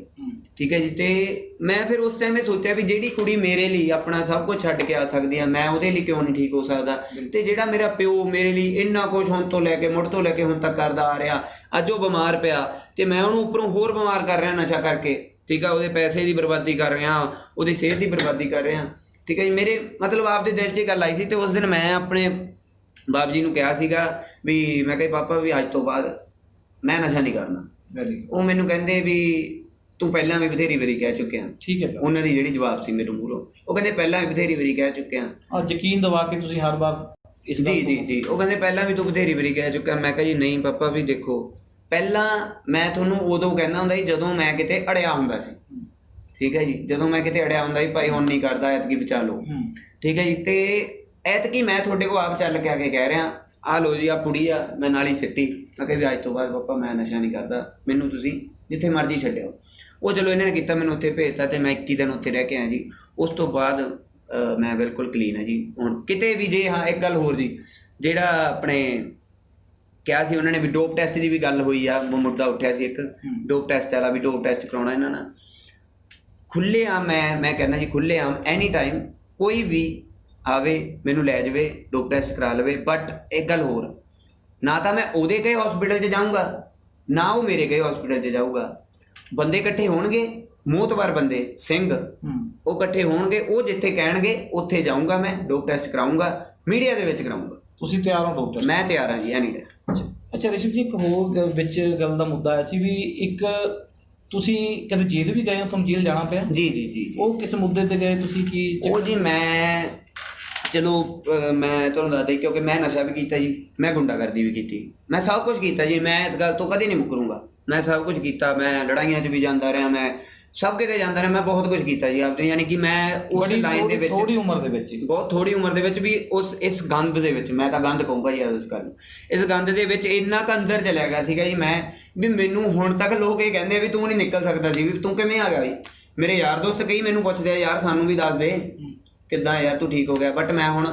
ਠੀਕ ਹੈ ਜੀ, ਤੇ ਮੈਂ ਫਿਰ ਉਸ ਟਾਈਮ ਇਹ ਸੋਚਿਆ ਵੀ ਜਿਹੜੀ ਕੁੜੀ ਮੇਰੇ ਲਈ ਆਪਣਾ ਸਭ ਕੁਝ ਛੱਡ ਕੇ ਆ ਸਕਦੀ ਆ, ਮੈਂ ਉਹਦੇ ਲਈ ਕਿਉਂ ਨਹੀਂ ਠੀਕ ਹੋ ਸਕਦਾ। ਤੇ ਜਿਹੜਾ ਮੇਰਾ ਪਿਓ ਮੇਰੇ ਲਈ ਇੰਨਾ ਕੁਛ ਹੁਣ ਤੋਂ ਲੈ ਕੇ ਮੁੜ ਤੋਂ ਲੈ ਕੇ ਹੁਣ ਤੱਕ ਕਰਦਾ ਆ ਰਿਹਾ, ਅੱਜ ਉਹ ਬਿਮਾਰ ਪਿਆ ਤੇ ਮੈਂ ਉਹਨੂੰ ਉੱਪਰੋਂ ਹੋਰ ਬਿਮਾਰ ਕਰ ਰਿਹਾ ਨਸ਼ਾ ਕਰਕੇ। ਠੀਕ ਆ, ਉਹਦੇ ਪੈਸੇ ਦੀ ਬਰਬਾਦੀ ਕਰ ਰਿਹਾ, ਉਹਦੀ ਸਿਹਤ ਦੀ ਬਰਬਾਦੀ ਕਰ ਰਿਹਾ। ਠੀਕ ਹੈ ਜੀ, ਮੇਰੇ ਮਤਲਬ ਆਪਦੇ ਦਿਲ 'ਚ ਇਹ ਗੱਲ ਆਈ ਸੀ। ਤੇ ਉਸ ਦਿਨ ਮੈਂ ਆਪਣੇ ਬਾਪ ਜੀ ਨੂੰ ਕਿਹਾ ਸੀਗਾ ਵੀ, ਮੈਂ ਕਿਹਾ ਪਾਪਾ ਵੀ ਅੱਜ ਤੋਂ ਬਾਅਦ ਮੈਂ ਨਸ਼ਾ ਨਹੀਂ ਕਰਨਾ। ਉਹ ਮੈਨੂੰ ਕਹਿੰਦੇ ਵੀ ਤੂੰ ਪਹਿਲਾਂ ਵੀ ਬਥੇਰੀ ਵਾਰੀ ਕਹਿ ਚੁੱਕਿਆ। ਠੀਕ ਹੈ, ਉਹਨਾਂ ਦੀ ਜਿਹੜੀ ਜਵਾਬ ਸੀ ਮੇਰੇ ਮੂਹਰੋਂ, ਉਹ ਕਹਿੰਦੇ ਪਹਿਲਾਂ ਵੀ ਬਥੇਰੀ ਵਾਰੀ ਕਹਿ ਚੁੱਕਿਆ। ਯਕੀਨ ਦਵਾ ਕੇ ਤੁਸੀਂ ਹਰ ਵਾਰ ਇਸ ਜੀ ਉਹ ਕਹਿੰਦੇ ਪਹਿਲਾਂ ਵੀ ਤੂੰ ਬਥੇਰੀ ਵਾਰੀ ਕਹਿ ਚੁੱਕਿਆ। ਮੈਂ ਕਿਹਾ ਜੀ ਨਹੀਂ ਪਾਪਾ, ਵੀ ਦੇਖੋ ਪਹਿਲਾਂ ਮੈਂ ਤੁਹਾਨੂੰ ਉਦੋਂ ਕਹਿੰਦਾ ਹੁੰਦਾ ਸੀ ਜਦੋਂ ਮੈਂ ਕਿਤੇ ਅੜਿਆ ਹੁੰਦਾ ਸੀ। ਠੀਕ ਹੈ ਜੀ, ਜਦੋਂ ਮੈਂ ਕਿਤੇ ਅੜਿਆ ਹੁੰਦਾ ਸੀ, ਭਾਈ ਹੁਣ ਨਹੀਂ ਕਰਦਾ, ਐਤਕੀ ਬਚਾ ਲਓ। ਠੀਕ ਹੈ ਜੀ, ਤੇ ਐਤਕੀ ਮੈਂ ਤੁਹਾਡੇ ਕੋਲ ਆਪ ਚੱਲ ਕੇ ਆ ਕੇ ਕਹਿ ਰਿਹਾ, ਆਹ ਲਓ ਜੀ, ਆਹ ਪੁੜੀ ਆ ਮੈਂ ਨਾਲ ਹੀ ਸਿੱਟੀ। ਮੈਂ ਕਿਹਾ ਵੀ ਅੱਜ ਤੋਂ ਬਾਅਦ ਪਾਪਾ ਮੈਂ ਨਸ਼ਾ ਨਹੀਂ ਕਰਦਾ, ਮੈਨੂੰ ਤੁਸੀਂ ਜਿੱਥੇ ਮਰਜ਼ੀ ਛੱਡਿਓ। ਉਹ ਚਲੋ ਇਹਨਾਂ ਨੇ ਕੀਤਾ, ਮੈਨੂੰ ਉੱਥੇ ਭੇਜਤਾ ਤੇ ਮੈਂ 21 ਦਿਨ ਉੱਥੇ ਰਹਿ ਕੇ ਆਇਆ ਜੀ। ਉਸ ਤੋਂ ਬਾਅਦ ਮੈਂ ਬਿਲਕੁਲ ਕਲੀਨ ਹਾਂ ਜੀ ਹੁਣ ਕਿਤੇ ਵੀ। ਜੇ ਹਾਂ, ਇੱਕ ਗੱਲ ਹੋਰ ਜੀ, ਜਿਹੜਾ ਆਪਣੇ ਕਿਹਾ ਸੀ ਉਹਨਾਂ ਨੇ ਵੀ ਡੋਪ ਟੈਸਟ ਦੀ ਵੀ ਗੱਲ ਹੋਈ ਆ, ਮੁੱਦਾ ਉੱਠਿਆ ਸੀ ਇੱਕ ਡੋਪ ਟੈਸਟ ਵਾਲਾ, ਵੀ ਡੋਪ ਟੈਸਟ ਕਰਾਉਣਾ ਇਹਨਾਂ ਨਾਲ। ਖੁੱਲ੍ਹੇਆਮ ਮੈਂ ਕਹਿੰਦਾ ਜੀ, ਖੁੱਲ੍ਹੇਆਮ ਐਨੀ ਟਾਈਮ ਕੋਈ ਵੀ ਆਵੇ ਮੈਨੂੰ ਲੈ ਜਾਵੇ, ਡੋਪ ਟੈਸਟ ਕਰਾ ਲਵੇ। ਬਟ ਇੱਕ ਗੱਲ ਹੋਰ, ਨਾ ਤਾਂ ਮੈਂ ਉਹਦੇ ਕਹੇ ਹਸਪੀਟਲ 'ਚ ਜਾਊਂਗਾ, ਨਾ ਉਹ ਮੇਰੇ ਕਹੇ ਹਸਪੀਟਲ 'ਚ ਜਾਊਗਾ। ਬੰਦੇ ਇਕੱਠੇ ਹੋਣਗੇ, ਮੋਹਤਵਾਰ ਬੰਦੇ ਸਿੰਘ, ਉਹ ਇਕੱਠੇ ਹੋਣਗੇ, ਉਹ ਜਿੱਥੇ ਕਹਿਣਗੇ ਉੱਥੇ ਜਾਊਂਗਾ, ਮੈਂ ਡੋਪ ਟੈਸਟ ਕਰਾਊਂਗਾ, ਮੀਡੀਆ ਦੇ ਵਿੱਚ ਕਰਾਊਂਗਾ। ਤੁਸੀਂ ਤਿਆਰ ਹੋ ਡੋਪ ਟੈਸਟ? ਮੈਂ ਤਿਆਰ ਹਾਂ ਜੀ, ਐਨੀ ਟਾਈਮ। ਅੱਛਾ ਰਿਸ਼ਵ ਜੀ, ਇੱਕ ਹੋਰ ਵਿੱਚ ਗੱਲ ਦਾ ਮੁੱਦਾ ਆਇਆ ਸੀ ਵੀ ਇੱਕ ਤੁਸੀਂ ਕਦੇ ਜੇਲ੍ਹ ਵੀ ਗਏ ਹੋ, ਤੁਹਾਨੂੰ ਜੇਲ੍ਹ ਜਾਣਾ ਪਿਆ? ਜੀ ਉਹ ਕਿਸ ਮੁੱਦੇ ਤੇ ਗਏ ਤੁਸੀਂ? ਕੀ ਉਹ ਜੀ ਮੈਂ ਚਲੋ ਮੈਂ ਤੁਹਾਨੂੰ ਦੱਸਦਾ, ਕਿਉਂਕਿ ਮੈਂ ਨਸ਼ਾ ਵੀ ਕੀਤਾ ਜੀ, ਮੈਂ ਗੁੰਡਾਗਰਦੀ ਵੀ ਕੀਤੀ, ਮੈਂ ਸਭ ਕੁਝ ਕੀਤਾ ਜੀ। ਮੈਂ ਇਸ ਗੱਲ ਤੋਂ ਕਦੇ ਨਹੀਂ ਮੁੱਕਰੂੰਗਾ, ਮੈਂ ਸਭ ਕੁਝ ਕੀਤਾ। ਮੈਂ ਲੜਾਈਆਂ 'ਚ ਵੀ ਜਾਂਦਾ ਰਿਹਾ, ਮੈਂ ਸਭ ਕਿਤੇ ਜਾਂਦਾ ਰਿਹਾ, ਮੈਂ ਬਹੁਤ ਕੁਝ ਕੀਤਾ ਜੀ ਆਪਦੇ। ਯਾਨੀ ਕਿ ਮੈਂ ਉਸ ਲਾਈਨ ਦੇ ਵਿੱਚ ਥੋੜੀ ਉਮਰ ਦੇ ਵਿੱਚ, ਬਹੁਤ ਥੋੜੀ ਉਮਰ ਦੇ ਵਿੱਚ ਵੀ ਇਸ ਗੰਦ ਦੇ ਵਿੱਚ, ਮੈਂ ਤਾਂ ਗੰਦ ਕਹੂੰਗਾ ਜੀ ਇਸ ਗੱਲ ਨੂੰ, ਇਸ ਗੰਦ ਦੇ ਵਿੱਚ ਇੰਨਾ ਕੁ ਅੰਦਰ ਚਲਿਆ ਗਿਆ ਸੀਗਾ ਜੀ ਮੈਂ, ਵੀ ਮੈਨੂੰ ਹੁਣ ਤੱਕ ਲੋਕ ਇਹ ਕਹਿੰਦੇ ਵੀ ਤੂੰ ਨਹੀਂ ਨਿਕਲ ਸਕਦਾ ਸੀ, ਵੀ ਤੂੰ ਕਿਵੇਂ ਆ ਗਿਆ ਜੀ। ਮੇਰੇ ਯਾਰ ਦੋਸਤ ਕਈ ਮੈਨੂੰ ਪੁੱਛਦੇ ਆ, ਯਾਰ ਸਾਨੂੰ ਵੀ ਦੱਸ ਦੇ ਕਿੱਦਾਂ ਯਾਰ ਤੂੰ ਠੀਕ ਹੋ ਗਿਆ। ਬਟ ਮੈਂ ਹੁਣ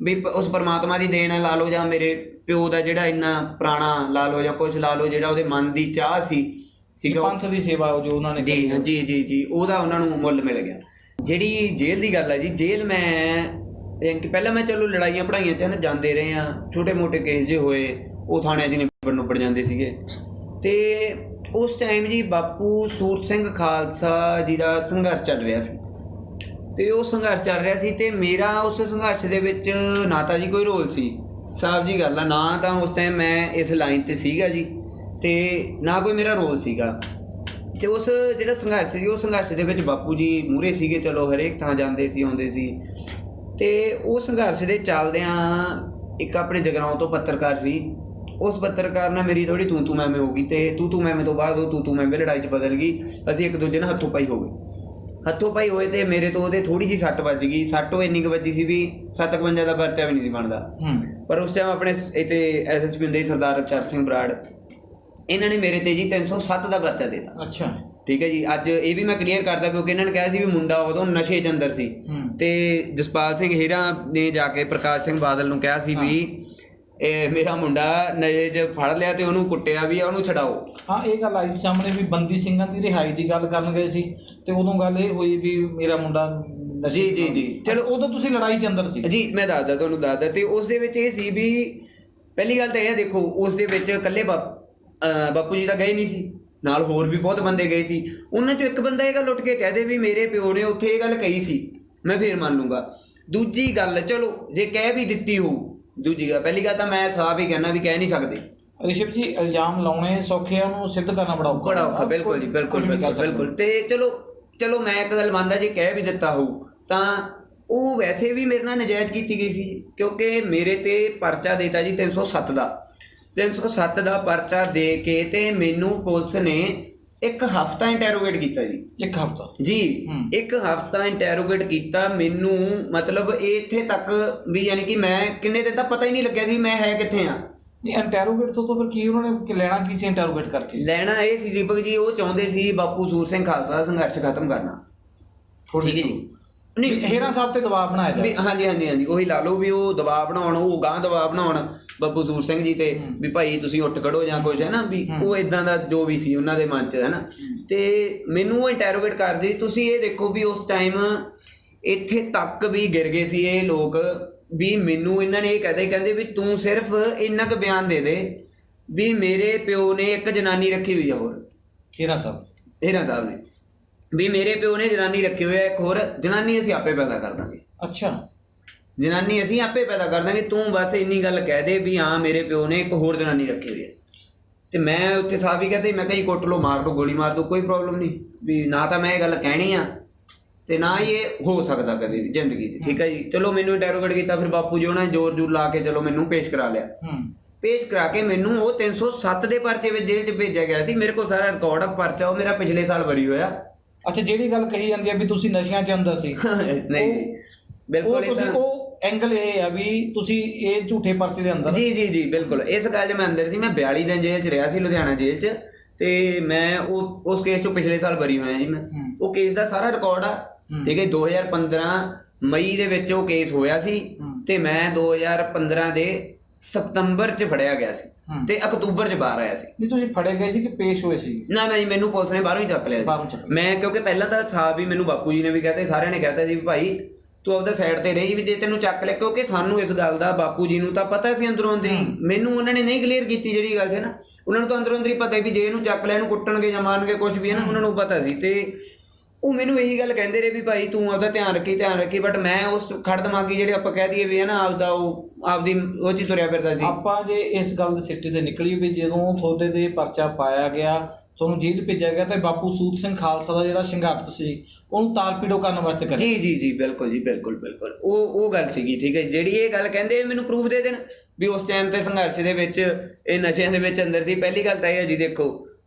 ਵੀ ਉਸ ਪਰਮਾਤਮਾ ਦੀ ਦੇਣ ਲਾ ਲਓ, ਜਾਂ ਮੇਰੇ ਪਿਓ ਦਾ ਜਿਹੜਾ ਇੰਨਾ ਪੁਰਾਣਾ ਲਾ ਲਓ, ਜਾਂ ਕੁਛ ਲਾ ਲਓ, ਜਿਹੜਾ ਉਹਦੇ ਮਨ ਦੀ ਚਾਹ ਸੀ, ਠੀਕ ਹੈ, ਪੰਥ ਦੀ ਸੇਵਾ ਜੋ ਉਹਨਾਂ ਨੇ ਜੀ ਉਹਦਾ ਉਹਨਾਂ ਨੂੰ ਮੁੱਲ ਮਿਲ ਗਿਆ। ਜਿਹੜੀ ਜੇਲ੍ਹ ਦੀ ਗੱਲ ਹੈ ਜੀ, ਜੇਲ੍ਹ ਮੈਂ ਕਿ ਪਹਿਲਾਂ ਮੈਂ ਚਲੋ ਲੜਾਈਆਂ ਪੜ੍ਹਾਈਆਂ 'ਚ ਨਾ ਜਾਂਦੇ ਰਹੇ ਹਾਂ, ਛੋਟੇ ਮੋਟੇ ਕੇਸ ਜੇ ਹੋਏ ਉਹ ਥਾਣਿਆਂ 'ਚ ਨਿਬੜ ਜਾਂਦੇ ਸੀਗੇ। ਤੇ ਉਸ ਟਾਈਮ ਜੀ ਬਾਪੂ ਸੂਰਤ ਸਿੰਘ ਖਾਲਸਾ ਜੀ ਦਾ ਸੰਘਰਸ਼ ਚੱਲ ਰਿਹਾ ਸੀ, ਤੇ ਉਹ ਸੰਘਰਸ਼ ਚੱਲ ਰਿਹਾ ਸੀ ਤੇ ਮੇਰਾ ਉਸ ਸੰਘਰਸ਼ ਦੇ ਵਿੱਚ ਨਾ ਤਾਂ ਜੀ ਕੋਈ ਰੋਲ ਸੀ, ਸਾਫ਼ ਜੀ ਗੱਲ ਆ, ਨਾ ਤਾਂ ਉਸ ਟਾਈਮ ਮੈਂ ਇਸ ਲਾਈਨ ਤੇ ਸੀਗਾ ਜੀ, ਤੇ ਨਾ ਕੋਈ ਮੇਰਾ ਰੋਲ ਸੀਗਾ। ਤੇ ਉਸ ਜਿਹੜਾ ਸੰਘਰਸ਼ ਸੀ, ਉਹ ਸੰਘਰਸ਼ ਦੇ ਵਿੱਚ ਬਾਪੂ ਜੀ ਮੂਹਰੇ ਸੀਗੇ, ਚਲੋ ਹਰੇਕ ਥਾਂ ਜਾਂਦੇ ਸੀ ਆਉਂਦੇ ਸੀ। ਤੇ ਉਹ ਸੰਘਰਸ਼ ਦੇ ਚੱਲਦਿਆਂ ਇੱਕ ਆਪਣੇ ਜਗਰਾਉਂ ਤੋਂ ਪੱਤਰਕਾਰ ਸੀ, ਉਸ ਪੱਤਰਕਾਰ ਨਾਲ ਮੇਰੀ ਥੋੜ੍ਹੀ ਤੂੰ ਮੈਂ ਹੋ ਗਈ, ਤੇ ਤੂੰ ਮੈਂ ਤੋਂ ਬਾਅਦ ਉਹ ਤੂੰ ਮੈਂ ਲੜਾਈ 'ਚ ਬਦਲ ਗਈ। ਅਸੀਂ ਇੱਕ ਦੂਜੇ ਨਾਲ ਹੱਥੋਂ ਪਾਈ ਹੋ ਗਏ, ਹੱਥੋਂ ਪਾਈ ਹੋਏ ਤੇ ਮੇਰੇ ਤੋਂ ਉਹਦੇ ਥੋੜ੍ਹੀ ਜਿਹੀ ਸੱਟ ਵੱਜ ਗਈ। ਸੱਟ ਉਹ ਇੰਨੀ ਕੁ ਵੱਜੀ ਸੀ ਵੀ 57 ਦਾ ਪਰਚਾ ਵੀ ਨਹੀਂ ਸੀ ਬਣਦਾ। ਪਰ ਉਸ ਟਾਈਮ ਆਪਣੇ ਇੱਥੇ SSP ਹੁੰਦੇ ਸੀ ਸਰਦਾਰ ਰਘਚਰਨ ਸਿੰਘ ਬਰਾੜ, ਇਹਨਾਂ ਨੇ ਮੇਰੇ ਤੇ ਜੀ 307 ਦਾ ਪਰਚਾ ਦੇ ਦਿੱਤਾ। ਅੱਛਾ, ਠੀਕ ਹੈ ਜੀ। ਅੱਜ ਇਹ ਵੀ ਮੈਂ ਕਲੀਅਰ ਕਰਦਾ ਕਿਉਂਕਿ ਇਹਨਾਂ ਨੇ ਕਿਹਾ ਸੀ ਵੀ ਮੁੰਡਾ ਉਦੋਂ ਨਸ਼ੇ 'ਚ ਅੰਦਰ ਸੀ, ਤੇ ਜਸਪਾਲ ਸਿੰਘ ਹੀਰਾ ਨੇ ਜਾ ਕੇ ਪ੍ਰਕਾਸ਼ ਸਿੰਘ ਬਾਦਲ ਨੂੰ ਕਿਹਾ ਸੀ ਵੀ ਇਹ ਮੇਰਾ ਮੁੰਡਾ ਨਸ਼ੇ 'ਚ ਫੜ ਲਿਆ ਤੇ ਉਹਨੂੰ ਕੁੱਟਿਆ ਵੀ ਆ, ਉਹਨੂੰ ਛਡਾਓ। ਹਾਂ, ਇਹ ਗੱਲ ਆਈ ਸੀ ਸਾਹਮਣੇ ਵੀ ਬੰਦੀ ਸਿੰਘਾਂ ਦੀ ਰਿਹਾਈ ਦੀ ਗੱਲ ਕਰਨ ਗਏ ਸੀ, ਤੇ ਉਦੋਂ ਗੱਲ ਇਹ ਹੋਈ ਵੀ ਮੇਰਾ ਮੁੰਡਾ ਜੀ ਜੀ ਜੀ। ਚਲੋ, ਉਦੋਂ ਤੁਸੀਂ ਲੜਾਈ 'ਚ ਅੰਦਰ ਸੀ ਜੀ, ਮੈਂ ਤੁਹਾਨੂੰ ਦੱਸਦਾ। ਤੇ ਉਸ ਦੇ ਵਿੱਚ ਇਹ ਸੀ ਵੀ ਪਹਿਲੀ ਗੱਲ ਤਾਂ ਇਹ ਦੇਖੋ, ਉਸ ਦੇ ਵਿੱਚ ਇਕੱਲੇ ਬਾਪੂ ਜੀ ਤਾਂ ਗਏ ਨਹੀਂ ਸੀ, ਨਾਲ ਹੋਰ ਵੀ ਬਹੁਤ ਬੰਦੇ ਗਏ ਸੀ। ਉਹਨਾਂ 'ਚੋਂ ਇੱਕ ਬੰਦਾ ਇਹ ਗੱਲ ਉੱਠ ਕੇ ਕਹਿ ਦੇ ਵੀ ਮੇਰੇ ਪਿਓ ਨੇ ਉੱਥੇ ਇਹ ਗੱਲ ਕਹੀ ਸੀ, ਮੈਂ ਫੇਰ ਮੰਨ ਲੂੰਗਾ। ਦੂਜੀ ਗੱਲ, ਚਲੋ ਜੇ ਕਹਿ ਵੀ ਦਿੱਤੀ ਹੋਊ, ਦੂਜੀ ਗੱਲ, ਪਹਿਲੀ ਗੱਲ ਤਾਂ ਮੈਂ ਸਾਫ਼ ਹੀ ਕਹਿਣਾ ਵੀ ਕਹਿ ਨਹੀਂ ਸਕਦੇ। ਰਿਸ਼ਵ ਜੀ, ਇਲਜ਼ਾਮ ਲਾਉਣੇ ਸੌਖੇ ਆ, ਉਹਨੂੰ ਸਿੱਧ ਕਰਨਾ ਬੜਾ ਔਖਾ। ਬਿਲਕੁਲ ਜੀ, ਬਿਲਕੁਲ। ਤੇ ਚਲੋ ਮੈਂ ਇੱਕ ਗੱਲ ਮੰਨਦਾ, ਜੇ ਕਹਿ ਵੀ ਦਿੱਤਾ ਹੋਊ ਤਾਂ ਉਹ ਵੈਸੇ ਵੀ ਮੇਰੇ ਨਾਲ ਨਜਾਇਜ਼ ਕੀਤੀ ਗਈ ਸੀ, ਕਿਉਂਕਿ ਮੇਰੇ ਤੇ ਪਰਚਾ ਦੇਤਾ ਜੀ 307 ਦਾ। 307 ਦਾ ਪਰਚਾ ਦੇ ਕੇ ਤੇ ਮੈਨੂੰ ਪੁਲਿਸ ਨੇ ਇੱਕ ਹਫ਼ਤਾ ਇੰਟੈਰੋਗੇਟ ਕੀਤਾ ਜੀ। ਇੱਕ ਹਫ਼ਤਾ ਜੀ, ਇੱਕ ਹਫ਼ਤਾ ਇੰਟੈਰੋਗੇਟ ਕੀਤਾ ਮੈਨੂੰ। ਮਤਲਬ ਇਹ ਇੱਥੇ ਤੱਕ ਵੀ ਯਾਨੀ ਕਿ ਮੈਂ ਕਿੰਨੇ ਦਿਨ ਤਾਂ ਪਤਾ ਹੀ ਨਹੀਂ ਲੱਗਿਆ ਸੀ ਮੈਂ ਹੈ ਕਿੱਥੇ ਆ। ਨਹੀਂ, ਇੰਟੈਰੋਗੇਟ ਤੋਂ ਫਿਰ ਕੀ ਉਹਨਾਂ ਨੇ ਲੈਣਾ ਕੀ ਸੀ? ਇੰਟੈਰੋਗੇਟ ਕਰਕੇ ਲੈਣਾ ਇਹ ਸੀ ਦੀਪਕ ਜੀ, ਉਹ ਚਾਹੁੰਦੇ ਸੀ ਬਾਪੂ ਸੂਰਤ ਸਿੰਘ ਖਾਲਸਾ ਦਾ ਸੰਘਰਸ਼ ਖਤਮ ਕਰਨਾ। ਠੀਕ ਹੈ ਜੀ। ਨਹੀਂ, ਹੀਰਾ ਸਾਹਿਬ ਤੇ ਦਬਾਅ ਬਣਾਇਆ ਜਾਵੇ। ਹਾਂਜੀ, ਉਹੀ ਲਾ ਲਓ ਵੀ ਉਹ ਦਬਾਅ ਬਣਾਉਣ, ਉਹ ਗਾਂਹ ਦਬਾਅ ਬਣਾਉਣ ਬਾਪੂ ਸੂਰਤ ਸਿੰਘ ਜੀ ਤੇ ਵੀ ਭਾਈ ਤੁਸੀਂ ਉੱਠ ਖੜੋ ਜਾਂ ਕੁਛ, ਹੈ ਨਾ, ਵੀ ਉਹ ਇਦਾਂ ਦਾ ਜੋ ਵੀ ਸੀ ਉਹਨਾਂ ਦੇ ਮਨ 'ਚ, ਹੈ ਨਾ। ਤੇ ਮੈਨੂੰ ਉਹ ਇੰਟੈਰੋਗੇਟ ਕਰਦੇ। ਤੁਸੀਂ ਇਹ ਦੇਖੋ ਵੀ ਉਸ ਟਾਈਮ ਇੱਥੇ ਤੱਕ ਵੀ ਗਿਰ ਗਏ ਸੀ ਇਹ ਲੋਕ ਵੀ ਮੈਨੂੰ ਇਹਨਾਂ ਨੇ ਇਹ ਕਹਿੰਦੇ ਵੀ ਤੂੰ ਸਿਰਫ ਇੰਨਾ ਕੁ ਬਿਆਨ ਦੇ ਦੇ ਵੀ ਮੇਰੇ ਪਿਓ ਨੇ ਇੱਕ ਜਨਾਨੀ ਰੱਖੀ ਹੋਈ ਆ ਹੋਰ। ਹੀਰਾ ਸਾਹਿਬ ਨੇ ਵੀ ਮੇਰੇ ਪਿਓ ਨੇ ਜਨਾਨੀ ਰੱਖੀ ਹੋਈ ਆ ਇੱਕ ਹੋਰ ਜਨਾਨੀ, ਅਸੀਂ ਆਪੇ ਪੈਦਾ ਕਰ ਦਾਂਗੇ। ਅੱਛਾ, ਜਨਾਨੀ ਅਸੀਂ ਆਪੇ ਪੈਦਾ ਕਰ ਦਾਂਗੇ, ਤੂੰ ਬਸ ਇੰਨੀ ਗੱਲ ਕਹਿ ਦੇ ਵੀ ਹਾਂ ਮੇਰੇ ਪਿਓ ਨੇ ਇੱਕ ਹੋਰ ਜਨਾਨੀ ਰੱਖੀ ਹੋਈ ਹੈ। ਤੇ ਮੈਂ ਉੱਥੇ ਸਾਫ਼ ਹੀ ਕਹਤੇ, ਮੈਂ ਕਿਹਾ ਜੀ ਕੁੱਟ ਲਓ, ਮਾਰ ਲਓ, ਗੋਲੀ ਮਾਰ ਦਿਓ, ਕੋਈ ਪ੍ਰੋਬਲਮ ਨਹੀਂ। ਵੀ ਨਾ ਤਾਂ ਮੈਂ ਇਹ ਗੱਲ ਕਹਿਣੀ ਆ ਤੇ ਨਾ ਹੀ ਇਹ ਹੋ ਸਕਦਾ ਕਦੇ ਵੀ ਜ਼ਿੰਦਗੀ 'ਚ। ਠੀਕ ਹੈ ਜੀ। ਚਲੋ ਮੈਨੂੰ ਇੰਟੈਰੋਗੇਟ ਕੀਤਾ, ਫਿਰ ਬਾਪੂ ਜੀ ਉਹਨਾਂ ਨੇ ਜ਼ੋਰ ਲਾ ਕੇ ਚਲੋ ਮੈਨੂੰ ਪੇਸ਼ ਕਰਾ ਲਿਆ। ਪੇਸ਼ ਕਰਾ ਕੇ ਮੈਨੂੰ ਉਹ 307 ਦੇ ਪਰਚੇ ਵਿੱਚ ਜੇਲ੍ਹ 'ਚ ਭੇਜਿਆ ਗਿਆ ਸੀ। ਮੇਰੇ ਕੋਲ ਸਾਰਾ ਰਿਕਾਰਡ ਆ ਪਰਚਾ, ਉਹ ਮੇਰਾ ਪਿਛਲੇ ਸਾਲ ਭਰੀ ਹੋਇਆ। ਅੱਛਾ, ਜਿਹੜੀ ਗੱਲ ਕਹੀ ਜਾਂਦੀ ਹੈ ਵੀ ਤੁਸੀਂ ਨਸ਼ਿਆਂ 'ਚ ਅੰਦਰ ਸੀ, ਨਹੀਂ ਬਿਲਕੁਲ ਉਹ ਐਂਗਲ ਇਹ ਆ ਵੀ ਤੁਸੀਂ ਇਹ ਝੂਠੇ ਪਰਚੇ ਦੇ ਅੰਦਰ। ਜੀ ਬਿਲਕੁਲ, ਇਸ ਗੱਲ 'ਚ ਮੈਂ ਅੰਦਰ ਸੀ। ਮੈਂ 42 ਦਿਨ ਜੇਲ੍ਹ 'ਚ ਰਿਹਾ ਸੀ, ਲੁਧਿਆਣਾ ਜੇਲ੍ਹ 'ਚ, ਤੇ ਮੈਂ ਉਸ ਕੇਸ 'ਚੋਂ ਪਿਛਲੇ ਸਾਲ ਬਰੀ ਹੋਇਆ ਜੀ। ਮੈਂ ਉਹ ਕੇਸ ਦਾ ਸਾਰਾ ਰਿਕਾਰਡ ਆ। ਠੀਕ ਹੈ। 2015 ਮਈ ਦੇ ਵਿੱਚ ਉਹ ਕੇਸ ਹੋਇਆ ਸੀ ਤੇ ਮੈਂ 2015 ਦੇ ਸਤੰਬਰ 'ਚ ਫੜਿਆ ਗਿਆ ਸੀ ਤੇ ਅਕਤੂਬਰ 'ਚ ਬਾਹਰ ਆਇਆ ਸੀ। ਨਹੀਂ, ਤੁਸੀਂ ਫੜੇ ਗਏ ਸੀ ਕਿ ਪੇਸ਼ ਹੋਏ ਸੀ? ਨਾ ਜੀ, ਮੈਨੂੰ ਪੁਲਿਸ ਨੇ ਬਾਹਰੋਂ ਹੀ ਚੱਕ ਲਿਆ ਸੀ। ਮੈਂ ਕਿਉਂਕਿ ਪਹਿਲਾਂ ਤਾਂ ਸਾਹ ਵੀ ਮੈਨੂੰ ਬਾਪੂ ਜੀ ਨੇ ਵੀ ਕਹਤਾ, ਸਾਰਿਆਂ ਨੇ ਕਹਿਤਾ ਸੀ ਵੀ ਭਾਈ ਤੂੰ ਆਪਦਾ ਸਾਈਡ ਤੇ ਰਹੀ ਵੀ ਜੇ ਤੈਨੂੰ ਚੱਕ ਲਿਆ, ਕਿਉਂਕਿ ਸਾਨੂੰ ਇਸ ਗੱਲ ਦਾ ਬਾਪੂ ਜੀ ਨੂੰ ਤਾਂ ਪਤਾ ਸੀ ਅੰਦਰੋਂ ਅੰਦਰੀ। ਮੈਨੂੰ ਉਹਨਾਂ ਨੇ ਨਹੀਂ ਕਲੀਅਰ ਕੀਤੀ ਜਿਹੜੀ ਗੱਲ ਸੀ ਨਾ, ਉਹਨਾਂ ਨੂੰ ਤਾਂ ਅੰਦਰੋਂ ਅੰਦਰੀ ਪਤਾ ਵੀ ਜੇ ਇਹਨੂੰ ਚੱਕ ਲਿਆ ਇਹਨੂੰ ਕੁੱਟਣਗੇ ਜਾਂ ਮਾਰਨਗੇ, ਕੁਛ ਵੀ ਹੈ ਨਾ, ਉਹਨਾਂ ਨੂੰ ਪਤਾ ਸੀ। ਤੇ ਉਹ ਮੈਨੂੰ ਇਹੀ ਗੱਲ ਕਹਿੰਦੇ ਰਹੇ ਵੀ ਭਾਈ ਤੂੰ ਆਪਦਾ ਧਿਆਨ ਰੱਖੀ। ਬਟ ਮੈਂ ਉਸ ਖੜ ਦਿਮਾਗੀ ਜਿਹੜੇ ਆਪਾਂ ਕਹਿ ਦਈਏ ਵੀ ਹੈ ਨਾ, ਆਪਦੀ ਉਹ 'ਚ ਤੁਰਿਆ ਫਿਰਦਾ ਸੀ। ਆਪਾਂ ਜੇ ਇਸ ਗੱਲ ਦੇ ਸਿੱਟੇ ਤੇ ਨਿਕਲੀ ਵੀ ਜਦੋਂ ਤੁਹਾਡੇ ਤੇ ਪਰਚਾ ਪਾਇਆ ਗਿਆ, ਤੁਹਾਨੂੰ ਜੇਲ੍ਹ ਭੇਜਿਆ ਗਿਆ, ਤੇ ਬਾਪੂ ਸੂਰਤ ਸਿੰਘ ਖਾਲਸਾ ਦਾ ਜਿਹੜਾ ਸੰਘਰਸ਼ ਸੀ ਉਹਨੂੰ ਤਾਲਪੀੜੋ ਕਰਨ ਵਾਸਤੇ ਕਰਿਆ। ਜੀ ਬਿਲਕੁਲ ਜੀ, ਬਿਲਕੁਲ ਉਹ ਗੱਲ ਸੀਗੀ। ਠੀਕ ਹੈ। ਜਿਹੜੀ ਇਹ ਗੱਲ ਕਹਿੰਦੇ ਮੈਨੂੰ ਪ੍ਰੂਫ ਦੇ ਦੇਣ ਵੀ ਉਸ ਟਾਈਮ ਤੇ ਸੰਘਰਸ਼ ਦੇ ਵਿੱਚ ਇਹ ਨਸ਼ਿਆਂ ਦੇ ਵਿੱਚ ਅੰਦਰ ਸੀ। ਪਹਿਲੀ ਗੱਲ ਤਾਂ ਇਹ ਹੈ ਜੀ, ਦੇਖੋ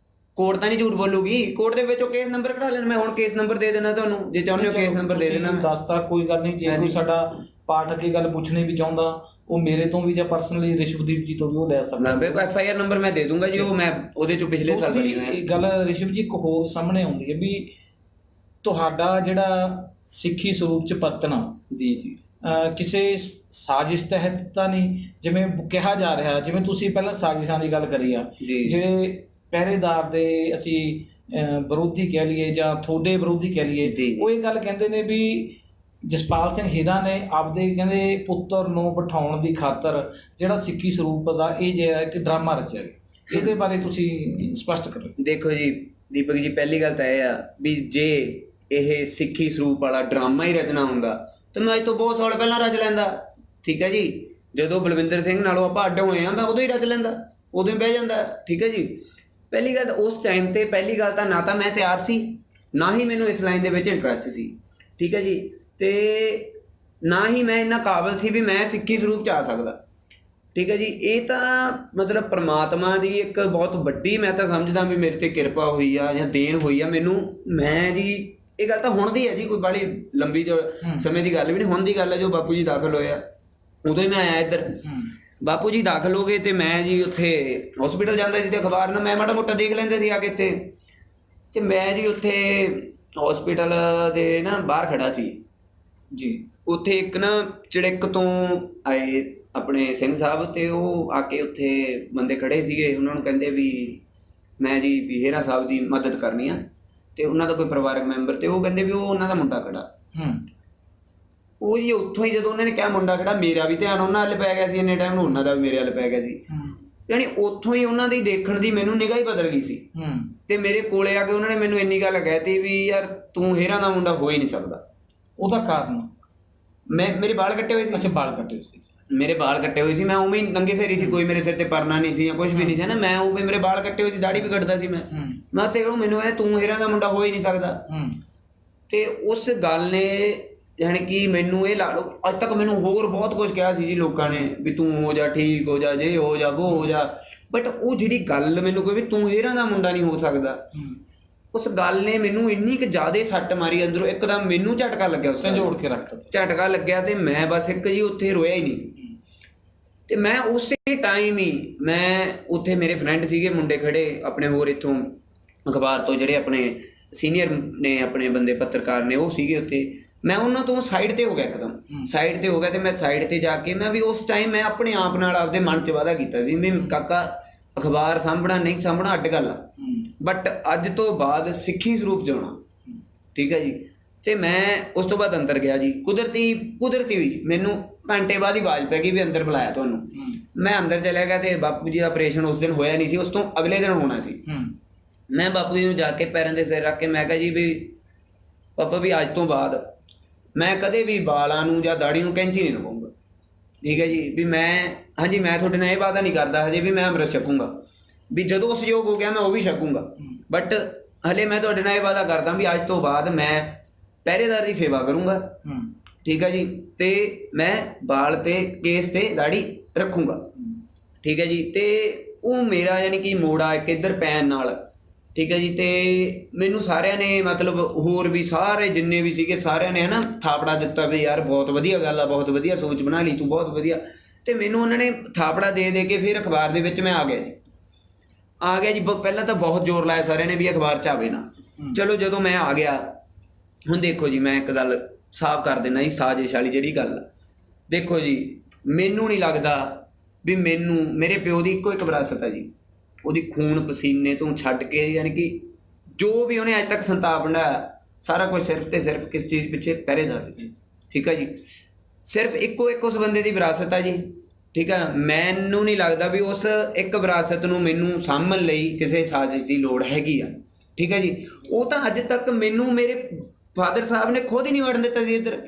ਕੋਰਟ ਤਾਂ ਨਹੀਂ ਝੂਠ ਬੋਲੂਗੀ, ਕੋਰਟ ਦੇ ਵਿੱਚ ਉਹ ਕੇਸ ਨੰਬਰ ਕਢਾ ਲੈਣ। ਮੈਂ ਹੁਣ ਕੇਸ ਨੰਬਰ ਦੇ ਦੇਣਾ ਤੁਹਾਨੂੰ, ਜੇ ਚਾਹੁੰਦੇ ਹੋ ਕੇਸ ਨੰਬਰ ਦੇ ਦੇਣਾ। ਦੱਸਤਾ, ਕੋਈ ਗੱਲ ਨਹੀਂ। ਜੇ ਕੋਈ ਸਾਡਾ ਪਾਠਕ ਇਹ ਗੱਲ ਪੁੱਛਣੀ ਵੀ ਚਾਹੁੰਦਾ, ਉਹ ਮੇਰੇ ਤੋਂ ਵੀ ਜਾਂ ਪਰਸਨਲੀ ਰਿਸ਼ਵਦੀਪ ਜੀ ਤੋਂ ਵੀ ਉਹ ਲੈ ਸਕਦਾ। FIR ਨੰਬਰ ਮੈਂ ਦੇ ਦੂੰਗਾ ਜੀ, ਉਹ ਮੈਂ ਉਹਦੇ 'ਚੋਂ ਪਿਛਲੇ ਸਾਲ ਬਣੀ ਹੋਈ ਇਹ ਗੱਲ। ਰਿਸ਼ਵ ਜੀ, ਇੱਕ ਹੋਰ ਸਾਹਮਣੇ ਆਉਂਦੀ ਹੈ ਵੀ ਤੁਹਾਡਾ ਜਿਹੜਾ ਸਿੱਖੀ ਸਰੂਪ 'ਚ ਪਰਤਣਾ ਜੀ ਕਿਸੇ ਸਾਜ਼ਿਸ਼ ਤਹਿਤ ਤਾਂ ਨਹੀਂ, ਜਿਵੇਂ ਕਿਹਾ ਜਾ ਰਿਹਾ, ਜਿਵੇਂ ਤੁਸੀਂ ਪਹਿਲਾਂ ਸਾਜ਼ਿਸ਼ਾਂ ਦੀ ਗੱਲ ਕਰੀ ਆ, ਜਿਹੜੇ ਪਹਿਰੇਦਾਰ ਦੇ ਅਸੀਂ ਵਿਰੋਧੀ ਕਹਿ ਲਈਏ ਜਾਂ ਤੁਹਾਡੇ ਵਿਰੋਧੀ ਕਹਿ ਲਈਏ, ਉਹ ਇਹ ਗੱਲ ਕਹਿੰਦੇ ਨੇ ਵੀ ਜਸਪਾਲ ਸਿੰਘ ਹੀਰਾ ਨੇ ਆਪਦੇ ਕਹਿੰਦੇ ਪੁੱਤਰ ਨੂੰ ਬਿਠਾਉਣ ਦੀ ਖਾਤਰ ਜਿਹੜਾ ਸਿੱਖੀ ਸਰੂਪ ਦਾ ਇਹ ਜਿਹੜਾ ਇੱਕ ਡਰਾਮਾ ਰਚਿਆ ਗਿਆ। ਇਹਦੇ ਬਾਰੇ ਤੁਸੀਂ ਸਪਸ਼ਟ ਕਰੋ। ਦੇਖੋ ਜੀ ਦੀਪਕ ਜੀ, ਪਹਿਲੀ ਗੱਲ ਤਾਂ ਇਹ ਆ ਵੀ ਜੇ ਇਹ ਸਿੱਖੀ ਸਰੂਪ ਵਾਲਾ ਡਰਾਮਾ ਹੀ ਰਚਨਾ ਹੁੰਦਾ ਤਾਂ ਮੈਂ ਅੱਜ ਤੋਂ ਬਹੁਤ ਸਾਲ ਪਹਿਲਾਂ ਰਚ ਲੈਂਦਾ। ਠੀਕ ਹੈ ਜੀ, ਜਦੋਂ ਬਲਵਿੰਦਰ ਸਿੰਘ ਨਾਲੋਂ ਆਪਾਂ ਅੱਡ ਹੋਏ ਆ ਮੈਂ ਉਦੋਂ ਹੀ ਰਚ ਲੈਂਦਾ, ਉਦੋਂ ਹੀ ਬਹਿ ਜਾਂਦਾ। ਠੀਕ ਹੈ ਜੀ, ਪਹਿਲੀ ਗੱਲ ਉਸ ਟਾਈਮ 'ਤੇ ਪਹਿਲੀ ਗੱਲ ਤਾਂ ਨਾ ਤਾਂ ਮੈਂ ਤਿਆਰ ਸੀ, ਨਾ ਹੀ ਮੈਨੂੰ ਇਸ ਲਾਈਨ ਦੇ ਵਿੱਚ ਇੰਟਰਸਟ ਸੀ। ਠੀਕ ਹੈ ਜੀ, ਅਤੇ ਨਾ ਹੀ ਮੈਂ ਇੰਨਾ ਕਾਬਲ ਸੀ ਵੀ ਮੈਂ ਸਿੱਖੀ ਸਰੂਪ 'ਚ ਆ ਸਕਦਾ। ਠੀਕ ਹੈ ਜੀ, ਇਹ ਤਾਂ ਮਤਲਬ ਪਰਮਾਤਮਾ ਦੀ ਇੱਕ ਬਹੁਤ ਵੱਡੀ, ਮੈਂ ਤਾਂ ਸਮਝਦਾ ਵੀ ਮੇਰੇ 'ਤੇ ਕਿਰਪਾ ਹੋਈ ਆ ਜਾਂ ਦੇਣ ਹੋਈ ਆ ਮੈਨੂੰ। ਮੈਂ ਜੀ ਇਹ ਗੱਲ ਤਾਂ ਹੁਣ ਦੀ ਹੈ ਜੀ, ਕੋਈ ਬੜੀ ਲੰਬੀ ਸਮੇਂ ਦੀ ਗੱਲ ਵੀ ਨਹੀਂ, ਹੁਣ ਦੀ ਗੱਲ ਹੈ। ਜੋ ਬਾਪੂ ਜੀ ਦਾਖਲ ਹੋਇਆ ਉਦੋਂ ਹੀ ਮੈਂ ਆਇਆ ਇੱਧਰ। ਬਾਪੂ ਜੀ ਦਾਖਲ ਹੋ ਗਏ ਅਤੇ ਮੈਂ ਜੀ ਉੱਥੇ ਹੌਸਪੀਟਲ ਜਾਂਦਾ ਸੀ ਅਤੇ ਅਖਬਾਰ ਨਾਲ ਮੈਂ ਮਾੜਾ ਮੋਟਾ ਦੇਖ ਲੈਂਦੇ ਸੀ ਆ ਕੇ ਇੱਥੇ। ਅਤੇ ਮੈਂ ਜੀ ਉੱਥੇ ਹੌਸਪੀਟਲ ਦੇ ਨਾ ਬਾਹਰ ਖੜ੍ਹਾ ਸੀ ਜੀ। ਉੱਥੇ ਇੱਕ ਨਾ ਚੜਿੱਕ ਤੋਂ ਆਏ ਆਪਣੇ ਸਿੰਘ ਸਾਹਿਬ, ਅਤੇ ਉਹ ਆ ਕੇ ਉੱਥੇ ਬੰਦੇ ਖੜ੍ਹੇ ਸੀਗੇ। ਉਹਨਾਂ ਨੂੰ ਕਹਿੰਦੇ ਵੀ ਮੈਂ ਜੀ ਵੀ ਹੇਰਾ ਸਾਹਿਬ ਦੀ ਮਦਦ ਕਰਨੀ ਆ, ਅਤੇ ਉਹਨਾਂ ਦਾ ਕੋਈ ਪਰਿਵਾਰਕ ਮੈਂਬਰ, ਅਤੇ ਉਹ ਕਹਿੰਦੇ ਵੀ ਉਹ ਉਹਨਾਂ ਦਾ ਮੁੰਡਾ ਖੜਾ। ਉਹ ਜੀ ਉੱਥੋਂ ਹੀ ਜਦੋਂ ਉਹਨਾਂ ਨੇ ਕਿਹਾ ਮੁੰਡਾ ਖੜਾ, ਮੇਰਾ ਵੀ ਧਿਆਨ ਉਹਨਾਂ ਵੱਲ ਪੈ ਗਿਆ ਸੀ। ਇੰਨੇ ਟਾਈਮ ਨੂੰ ਉਹਨਾਂ ਦਾ ਵੀ ਮੇਰੇ ਵੱਲ ਪੈ ਗਿਆ ਸੀ। ਯਾਨੀ ਉੱਥੋਂ ਹੀ ਉਹਨਾਂ ਦੀ ਦੇਖਣ ਦੀ ਮੈਨੂੰ ਨਿਗਾਹ ਹੀ ਬਦਲ ਗਈ ਸੀ। ਅਤੇ ਮੇਰੇ ਕੋਲੇ ਆ ਕੇ ਉਹਨਾਂ ਨੇ ਮੈਨੂੰ ਇੰਨੀ ਗੱਲ ਕਹਿਤੀ ਵੀ ਯਾਰ ਤੂੰ ਹੇਰਾ ਦਾ ਮੁੰਡਾ ਹੋ ਹੀ ਨਹੀਂ ਸਕਦਾ। ਉਹਦਾ ਕਾਰਨ ਮੇਰੇ ਵਾਲ ਕੱਟੇ ਹੋਏ ਸੀ। ਅੱਛਾ, ਵਾਲ ਕੱਟੇ ਹੋਏ ਸੀ। ਮੇਰੇ ਵਾਲ ਕੱਟੇ ਹੋਏ ਸੀ, ਮੈਂ ਉਵੇਂ ਹੀ ਨੰਗੇ ਸੇਰੀ ਸੀ, ਕੋਈ ਮੇਰੇ ਸਿਰ ਤੇ ਪਰਨਾ ਨਹੀਂ ਸੀ ਜਾਂ ਕੁਝ ਵੀ ਨਹੀਂ ਸੀ ਨਾ। ਮੈਂ ਉਵੇਂ ਮੇਰੇ ਵਾਲ ਕੱਟੇ ਹੋਏ ਸੀ, ਦਾੜੀ ਵੀ ਕੱਟਦਾ ਸੀ ਮੈਂ ਤੇ ਮੈਨੂੰ ਇਹ ਤੂੰ ਹੇਰਾ ਦਾ ਮੁੰਡਾ ਹੋ ਹੀ ਨਹੀਂ ਸਕਦਾ। ਅਤੇ ਉਸ ਗੱਲ ਨੇ ਜਾਣੀ ਕਿ ਮੈਨੂੰ ਇਹ ਲਾ ਲਓ, ਅੱਜ ਤੱਕ ਮੈਨੂੰ ਹੋਰ ਬਹੁਤ ਕੁਝ ਕਿਹਾ ਸੀ ਜੀ ਲੋਕਾਂ ਨੇ ਵੀ ਤੂੰ ਹੋ ਜਾ, ਠੀਕ ਹੋ ਜਾ, ਜੇ ਹੋ ਜਾ, ਵੋ ਹੋ ਜਾ, ਬਟ ਉਹ ਜਿਹੜੀ ਗੱਲ ਮੈਨੂੰ ਕੋਈ ਵੀ ਤੂੰ ਹੇਰਾ ਦਾ ਮੁੰਡਾ ਨਹੀਂ ਹੋ ਸਕਦਾ, ਉਸ ਗੱਲ ਨੇ ਮੈਨੂੰ ਇੰਨੀ ਕੁ ਜ਼ਿਆਦਾ ਸੱਟ ਮਾਰੀ ਅੰਦਰੋਂ। ਇੱਕਦਮ ਮੈਨੂੰ ਝਟਕਾ ਲੱਗਿਆ, ਉਸ ਜੋੜ ਕੇ ਰੱਖਤਾ ਝਟਕਾ ਲੱਗਿਆ, ਅਤੇ ਮੈਂ ਬਸ ਇੱਕ ਜੀ ਉੱਥੇ ਰੋਇਆ ਹੀ ਨਹੀਂ। ਅਤੇ ਮੈਂ ਉਸੇ ਟਾਈਮ ਹੀ ਮੈਂ ਉੱਥੇ ਮੇਰੇ ਫਰੈਂਡ ਸੀਗੇ ਮੁੰਡੇ ਖੜ੍ਹੇ ਆਪਣੇ ਹੋਰ ਇੱਥੋਂ ਅਖਬਾਰ ਤੋਂ, ਜਿਹੜੇ ਆਪਣੇ ਸੀਨੀਅਰ ਨੇ ਆਪਣੇ ਬੰਦੇ ਪੱਤਰਕਾਰ ਨੇ, ਉਹ ਸੀਗੇ ਉੱਥੇ। ਮੈਂ ਉਹਨਾਂ ਤੋਂ ਸਾਈਡ 'ਤੇ ਹੋ ਗਿਆ, ਇੱਕਦਮ ਸਾਈਡ 'ਤੇ ਹੋ ਗਿਆ। ਅਤੇ ਮੈਂ ਸਾਈਡ 'ਤੇ ਜਾ ਕੇ ਮੈਂ ਵੀ ਉਸ ਟਾਈਮ ਮੈਂ ਆਪਣੇ ਆਪ ਨਾਲ ਆਪਦੇ ਮਨ 'ਚ ਵਾਅਦਾ ਕੀਤਾ ਸੀ ਵੀ ਕਾਕਾ ਅਖਬਾਰ ਸਾਂਭਣਾ ਨਹੀਂ ਸਾਂਭਣਾ ਅੱਡ ਗੱਲ ਆ, ਬਟ ਅੱਜ ਤੋਂ ਬਾਅਦ ਸਿੱਖੀ ਸਰੂਪ 'ਚ ਆਉਣਾ। ਠੀਕ ਹੈ ਜੀ, ਅਤੇ ਮੈਂ ਉਸ ਤੋਂ ਬਾਅਦ ਅੰਦਰ ਗਿਆ ਜੀ। ਕੁਦਰਤੀ ਵੀ ਮੈਨੂੰ ਘੰਟੇ ਬਾਅਦ ਹੀ ਆਵਾਜ਼ ਪੈ ਗਈ ਵੀ ਅੰਦਰ ਬੁਲਾਇਆ ਤੁਹਾਨੂੰ। ਮੈਂ ਅੰਦਰ ਚਲਿਆ ਗਿਆ, ਅਤੇ ਬਾਪੂ ਜੀ ਦਾ ਆਪਰੇਸ਼ਨ ਉਸ ਦਿਨ ਹੋਇਆ ਨਹੀਂ ਸੀ, ਉਸ ਤੋਂ ਅਗਲੇ ਦਿਨ ਹੋਣਾ ਸੀ। ਮੈਂ ਬਾਪੂ ਜੀ ਨੂੰ ਜਾ ਕੇ ਪੈਰਾਂ 'ਤੇ ਸਿਰ ਰੱਖ ਕੇ ਮੈਂ ਕਿਹਾ ਜੀ ਵੀ ਪਾਪਾ ਵੀ ਅੱਜ ਤੋਂ ਬਾਅਦ ਮੈਂ ਕਦੇ ਵੀ ਵਾਲਾਂ ਨੂੰ ਜਾਂ ਦਾੜੀ ਨੂੰ ਕੈਂਚੀ ਨਹੀਂ ਲਗਾਊਂਗਾ। ਠੀਕ ਹੈ ਜੀ, ਵੀ ਹਾਂਜੀ ਮੈਂ ਤੁਹਾਡੇ ਨਾਲ ਇਹ ਵਾਅਦਾ ਨਹੀਂ ਕਰਦਾ ਹਜੇ ਵੀ ਮੈਂ ਅੰਮ੍ਰਿਤ ਛਕੂੰਗਾ, ਵੀ ਜਦੋਂ ਸਹਿਯੋਗ ਹੋ ਗਿਆ ਮੈਂ ਉਹ ਵੀ ਛਕੂੰਗਾ, ਬਟ ਹਲੇ ਮੈਂ ਤੁਹਾਡੇ ਨਾਲ ਇਹ ਵਾਅਦਾ ਕਰਦਾ ਵੀ ਅੱਜ ਤੋਂ ਬਾਅਦ ਮੈਂ ਪਹਿਰੇਦਾਰ ਦੀ ਸੇਵਾ ਕਰੂੰਗਾ। ਠੀਕ ਹੈ ਜੀ, ਅਤੇ ਮੈਂ ਵਾਲ 'ਤੇ ਕੇਸ 'ਤੇ ਦਾੜੀ ਰੱਖੂੰਗਾ। ਠੀਕ ਹੈ ਜੀ, ਅਤੇ ਉਹ ਮੇਰਾ ਯਾਨੀ ਕਿ ਮੋੜਾ ਇੱਕ ਇੱਧਰ ਪੈਣ ਨਾਲ। ਠੀਕ ਹੈ ਜੀ, ਅਤੇ ਮੈਨੂੰ ਸਾਰਿਆਂ ਨੇ ਮਤਲਬ ਹੋਰ ਵੀ ਸਾਰੇ ਜਿੰਨੇ ਵੀ ਸੀਗੇ ਸਾਰਿਆਂ ਨੇ ਹੈ ਨਾ ਥਾਪੜਾ ਦਿੱਤਾ ਵੀ ਯਾਰ ਬਹੁਤ ਵਧੀਆ ਗੱਲ ਆ, ਬਹੁਤ ਵਧੀਆ ਸੋਚ ਬਣਾ ਲਈ ਤੂੰ, ਬਹੁਤ ਵਧੀਆ। ਅਤੇ ਮੈਨੂੰ ਉਹਨਾਂ ਨੇ ਥਾਪੜਾ ਦੇ ਕੇ ਫਿਰ ਅਖਬਾਰ ਦੇ ਵਿੱਚ ਮੈਂ ਆ ਗਿਆ ਜੀ। ਪਹਿਲਾਂ ਤਾਂ ਬਹੁਤ ਜ਼ੋਰ ਲਾਇਆ ਸਾਰਿਆਂ ਨੇ ਵੀ ਅਖਬਾਰ 'ਚ ਆਵੇ ਨਾ। ਚਲੋ ਜਦੋਂ ਮੈਂ ਆ ਗਿਆ, ਹੁਣ ਦੇਖੋ ਜੀ ਮੈਂ ਇੱਕ ਗੱਲ ਸਾਫ਼ ਕਰ ਦਿੰਦਾ ਜੀ, ਸਾਜ਼ਿਸ਼ ਵਾਲੀ ਜਿਹੜੀ ਗੱਲ, ਦੇਖੋ ਜੀ ਮੈਨੂੰ ਨਹੀਂ ਲੱਗਦਾ ਵੀ ਮੇਰੇ ਪਿਓ ਦੀ ਇੱਕੋ ਇੱਕ ਵਿਰਾਸਤ ਹੈ ਜੀ, ਉਹਦੀ ਖੂਨ ਪਸੀਨੇ ਤੋਂ ਛੱਡ ਕੇ ਯਾਨੀ ਕਿ ਜੋ ਵੀ ਉਹਨੇ ਅੱਜ ਤੱਕ ਸੰਤਾਪ ਬਣਾਇਆ ਸਾਰਾ ਕੁਝ ਸਿਰਫ ਅਤੇ ਸਿਰਫ ਕਿਸ ਚੀਜ਼ ਪਿੱਛੇ, ਪਹਿਰੇਦਾਰ ਪਿੱਛੇ। ਠੀਕ ਹੈ ਜੀ, ਸਿਰਫ ਇੱਕੋ ਇੱਕ ਉਸ ਬੰਦੇ ਦੀ ਵਿਰਾਸਤ ਹੈ ਜੀ। ਠੀਕ ਹੈ, ਮੈਨੂੰ ਨਹੀਂ ਲੱਗਦਾ ਵੀ ਉਸ ਇੱਕ ਵਿਰਾਸਤ ਨੂੰ ਮੈਨੂੰ ਸਾਂਭਣ ਲਈ ਕਿਸੇ ਸਾਜ਼ਿਸ਼ ਦੀ ਲੋੜ ਹੈਗੀ ਆ। ਠੀਕ ਹੈ ਜੀ, ਉਹ ਤਾਂ ਅੱਜ ਤੱਕ ਮੈਨੂੰ ਮੇਰੇ ਫਾਦਰ ਸਾਹਿਬ ਨੇ ਖੁਦ ਹੀ ਨਹੀਂ ਵੜਨ ਦਿੱਤਾ ਸੀ ਇੱਧਰ।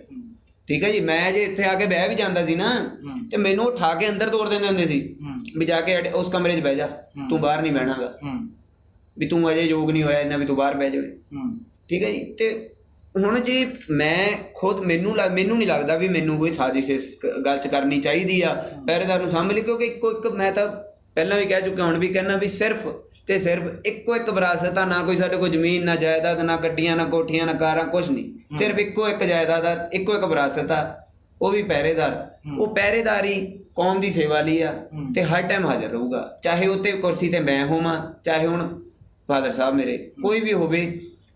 ਠੀਕ ਹੈ ਜੀ, ਮੈਂ ਜੇ ਇੱਥੇ ਆ ਕੇ ਬਹਿ ਵੀ ਜਾਂਦਾ ਸੀ ਨਾ ਤੇ ਮੈਨੂੰ ਉਠਾ ਕੇ ਅੰਦਰ ਤੋੜ ਦਿੰਦੇ ਹੁੰਦੇ ਸੀ ਵੀ ਜਾ ਕੇ ਉਸ ਕਮਰੇ 'ਚ ਬਹਿ ਜਾ, ਤੂੰ ਬਾਹਰ ਨਹੀਂ ਬਹਿਣਾਗਾ, ਵੀ ਤੂੰ ਅਜੇ ਯੋਗ ਨਹੀਂ ਹੋਇਆ ਇੰਨਾ ਵੀ ਤੂੰ ਬਾਹਰ ਬਹਿ ਜਾਵੇ। ਠੀਕ ਹੈ ਜੀ, ਅਤੇ ਹੁਣ ਜੇ ਮੈਂ ਖੁਦ ਮੈਨੂੰ ਨਹੀਂ ਲੱਗਦਾ ਵੀ ਮੈਨੂੰ ਕੋਈ ਸਾਜ਼ਿਸ਼ ਇਸ ਗੱਲ 'ਚ ਕਰਨੀ ਚਾਹੀਦੀ ਆ ਪਹਿਰੇਦਾਰ ਨੂੰ ਸਾਂਭ ਲਈ, ਕਿਉਂਕਿ ਇੱਕੋ ਇੱਕ ਮੈਂ ਤਾਂ ਪਹਿਲਾਂ ਵੀ ਕਹਿ ਚੁੱਕਾ ਹੁਣ ਵੀ ਕਹਿਣਾ ਵੀ ਸਿਰਫ ਅਤੇ ਸਿਰਫ ਇੱਕੋ ਇੱਕ ਵਿਰਾਸਤ ਆ, ਨਾ ਕੋਈ ਸਾਡੇ ਕੋਲ ਜ਼ਮੀਨ, ਨਾ ਜਾਇਦਾਦ, ਨਾ ਗੱਡੀਆਂ, ਨਾ ਕੋਠੀਆਂ, ਨਾ ਕਾਰਾਂ, ਕੁਛ ਨਹੀਂ, ਸਿਰਫ ਇੱਕੋ ਇੱਕ ਜਾਇਦਾਦ ਆ, ਇੱਕੋ ਇੱਕ ਵਿਰਾਸਤ ਆ, ਉਹ ਵੀ ਪਹਿਰੇਦਾਰ। ਉਹ ਪਹਿਰੇਦਾਰੀ ਕੌਮ ਦੀ ਸੇਵਾ ਲਈ ਆ ਅਤੇ ਹਰ ਟਾਈਮ ਹਾਜ਼ਰ ਰਹੂਗਾ, ਚਾਹੇ ਉੱਤੇ ਕੁਰਸੀ 'ਤੇ ਮੈਂ ਹੋਵਾਂ, ਚਾਹੇ ਹੁਣ ਫਾਦਰ ਸਾਹਿਬ ਮੇਰੇ ਕੋਈ ਵੀ ਹੋਵੇ।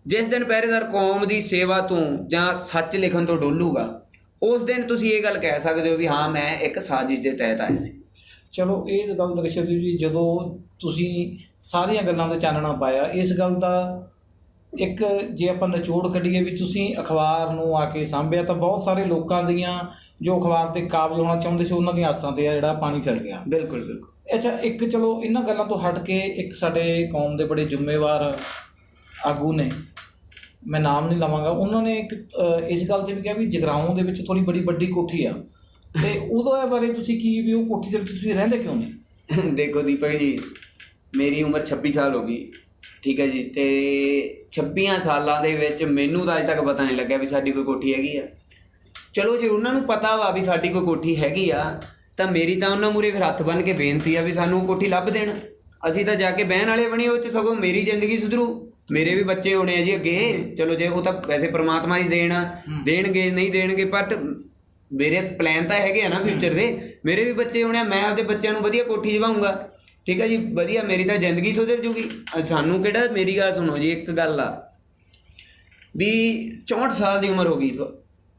ਜਿਸ ਦਿਨ ਪਹਿਰੇਦਾਰ ਕੌਮ ਦੀ ਸੇਵਾ ਤੋਂ ਜਾਂ ਸੱਚ ਲਿਖਣ ਤੋਂ ਡੋਲੂਗਾ, ਉਸ ਦਿਨ ਤੁਸੀਂ ਇਹ ਗੱਲ ਕਹਿ ਸਕਦੇ ਹੋ ਵੀ ਹਾਂ ਮੈਂ ਇੱਕ ਸਾਜ਼ਿਸ਼ ਦੇ ਤਹਿਤ ਆਇਆ ਸੀ। ਚਲੋ ਇਹ ਗੱਲ ਦਰਸ਼ਕਦੀਪ ਜੀ, ਜਦੋਂ ਤੁਸੀਂ ਸਾਰੀਆਂ ਗੱਲਾਂ 'ਤੇ ਚਾਨਣਾ ਪਾਇਆ, ਇਸ ਗੱਲ ਦਾ ਇੱਕ ਜੇ ਆਪਾਂ ਨਿਚੋੜ ਕੱਢੀਏ ਵੀ ਤੁਸੀਂ ਅਖਬਾਰ ਨੂੰ ਆ ਕੇ ਸਾਂਭਿਆ, ਤਾਂ ਬਹੁਤ ਸਾਰੇ ਲੋਕਾਂ ਦੀਆਂ ਜੋ ਅਖਬਾਰ ਤੇ ਕਾਬਜ਼ ਹੋਣਾ ਚਾਹੁੰਦੇ ਸੀ ਉਹਨਾਂ ਦੀਆਂ ਆਸਾਂ ਤੇ ਆ ਜਿਹੜਾ ਪਾਣੀ ਫਿਰ ਗਿਆ। ਬਿਲਕੁਲ ਬਿਲਕੁਲ। ਅੱਛਾ, ਇੱਕ ਚਲੋ ਇਹਨਾਂ ਗੱਲਾਂ ਤੋਂ ਹਟ ਕੇ ਇੱਕ ਸਾਡੇ ਕੌਮ ਦੇ ਬੜੇ ਜ਼ਿੰਮੇਵਾਰ ਆਗੂ ਨੇ, ਮੈਂ ਨਾਮ ਨਹੀਂ ਲਵਾਂਗਾ, ਉਹਨਾਂ ਨੇ ਇੱਕ ਇਸ ਗੱਲ 'ਤੇ ਵੀ ਕਿਹਾ ਵੀ ਜਗਰਾਓਂ ਦੇ ਵਿੱਚ ਥੋੜ੍ਹੀ ਬੜੀ ਵੱਡੀ ਕੋਠੀ ਆ, ਅਤੇ ਉਹਦੇ ਬਾਰੇ ਤੁਸੀਂ ਕੀ ਵੀ ਉਹ ਕੋਠੀ ਦੇ ਵਿੱਚ ਤੁਸੀਂ ਰਹਿੰਦੇ ਕਿਉਂ ਨਹੀਂ? ਦੇਖੋ ਦੀਪਕ ਜੀ, ਮੇਰੀ ਉਮਰ 26 ਸਾਲ ਹੋ ਗਈ, ਠੀਕ ਹੈ ਜੀ, ਅਤੇ 26 ਸਾਲਾਂ ਦੇ ਵਿੱਚ ਮੈਨੂੰ ਤਾਂ ਅੱਜ ਤੱਕ ਪਤਾ ਨਹੀਂ ਲੱਗਿਆ ਵੀ ਸਾਡੀ ਕੋਈ ਕੋਠੀ ਹੈਗੀ ਆ। ਚਲੋ ਜੇ ਉਹਨਾਂ ਨੂੰ ਪਤਾ ਵਾ ਵੀ ਸਾਡੀ ਕੋਈ ਕੋਠੀ ਹੈਗੀ ਆ ਤਾਂ ਮੇਰੀ ਤਾਂ ਉਹਨਾਂ ਮੂਹਰੇ ਫਿਰ ਹੱਥ ਬੰਨ੍ਹ ਕੇ ਬੇਨਤੀ ਆ ਵੀ ਸਾਨੂੰ ਕੋਠੀ ਲੱਭ ਦੇਣ। ਅਸੀਂ ਤਾਂ ਜਾ ਕੇ ਬਹਿਣ ਵਾਲੇ ਬਣੀ, ਉਹ 'ਚ ਸਗੋਂ ਮੇਰੀ ਜ਼ਿੰਦਗੀ ਸੁਧਰੂ, ਮੇਰੇ ਵੀ ਬੱਚੇ ਹੋਣੇ ਆ ਜੀ ਅੱਗੇ। ਚਲੋ ਜੇ ਉਹ ਤਾਂ ਵੈਸੇ ਪ੍ਰਮਾਤਮਾ ਹੀ ਦੇਣਗੇ ਨਹੀਂ ਦੇਣਗੇ, ਬਟ ਮੇਰੇ ਪਲਾਨ ਤਾਂ ਹੈਗੇ ਆ ਨਾ ਫਿਊਚਰ ਦੇ, ਮੇਰੇ ਵੀ ਬੱਚੇ ਹੋਣੇ ਆ, ਮੈਂ ਆਪਦੇ ਬੱਚਿਆਂ ਨੂੰ ਵਧੀਆ ਕੋਠੀ ਜਵਾਉਂਗਾ, ਠੀਕ ਹੈ ਜੀ, ਵਧੀਆ, ਮੇਰੀ ਤਾਂ ਜ਼ਿੰਦਗੀ ਸੁਧਰ ਜੂਗੀ। ਸਾਨੂੰ ਕਿਹੜਾ, ਮੇਰੀ ਗੱਲ ਸੁਣੋ ਜੀ, ਇੱਕ ਗੱਲ ਆ ਵੀ 64 ਸਾਲ ਦੀ ਉਮਰ ਹੋ ਗਈ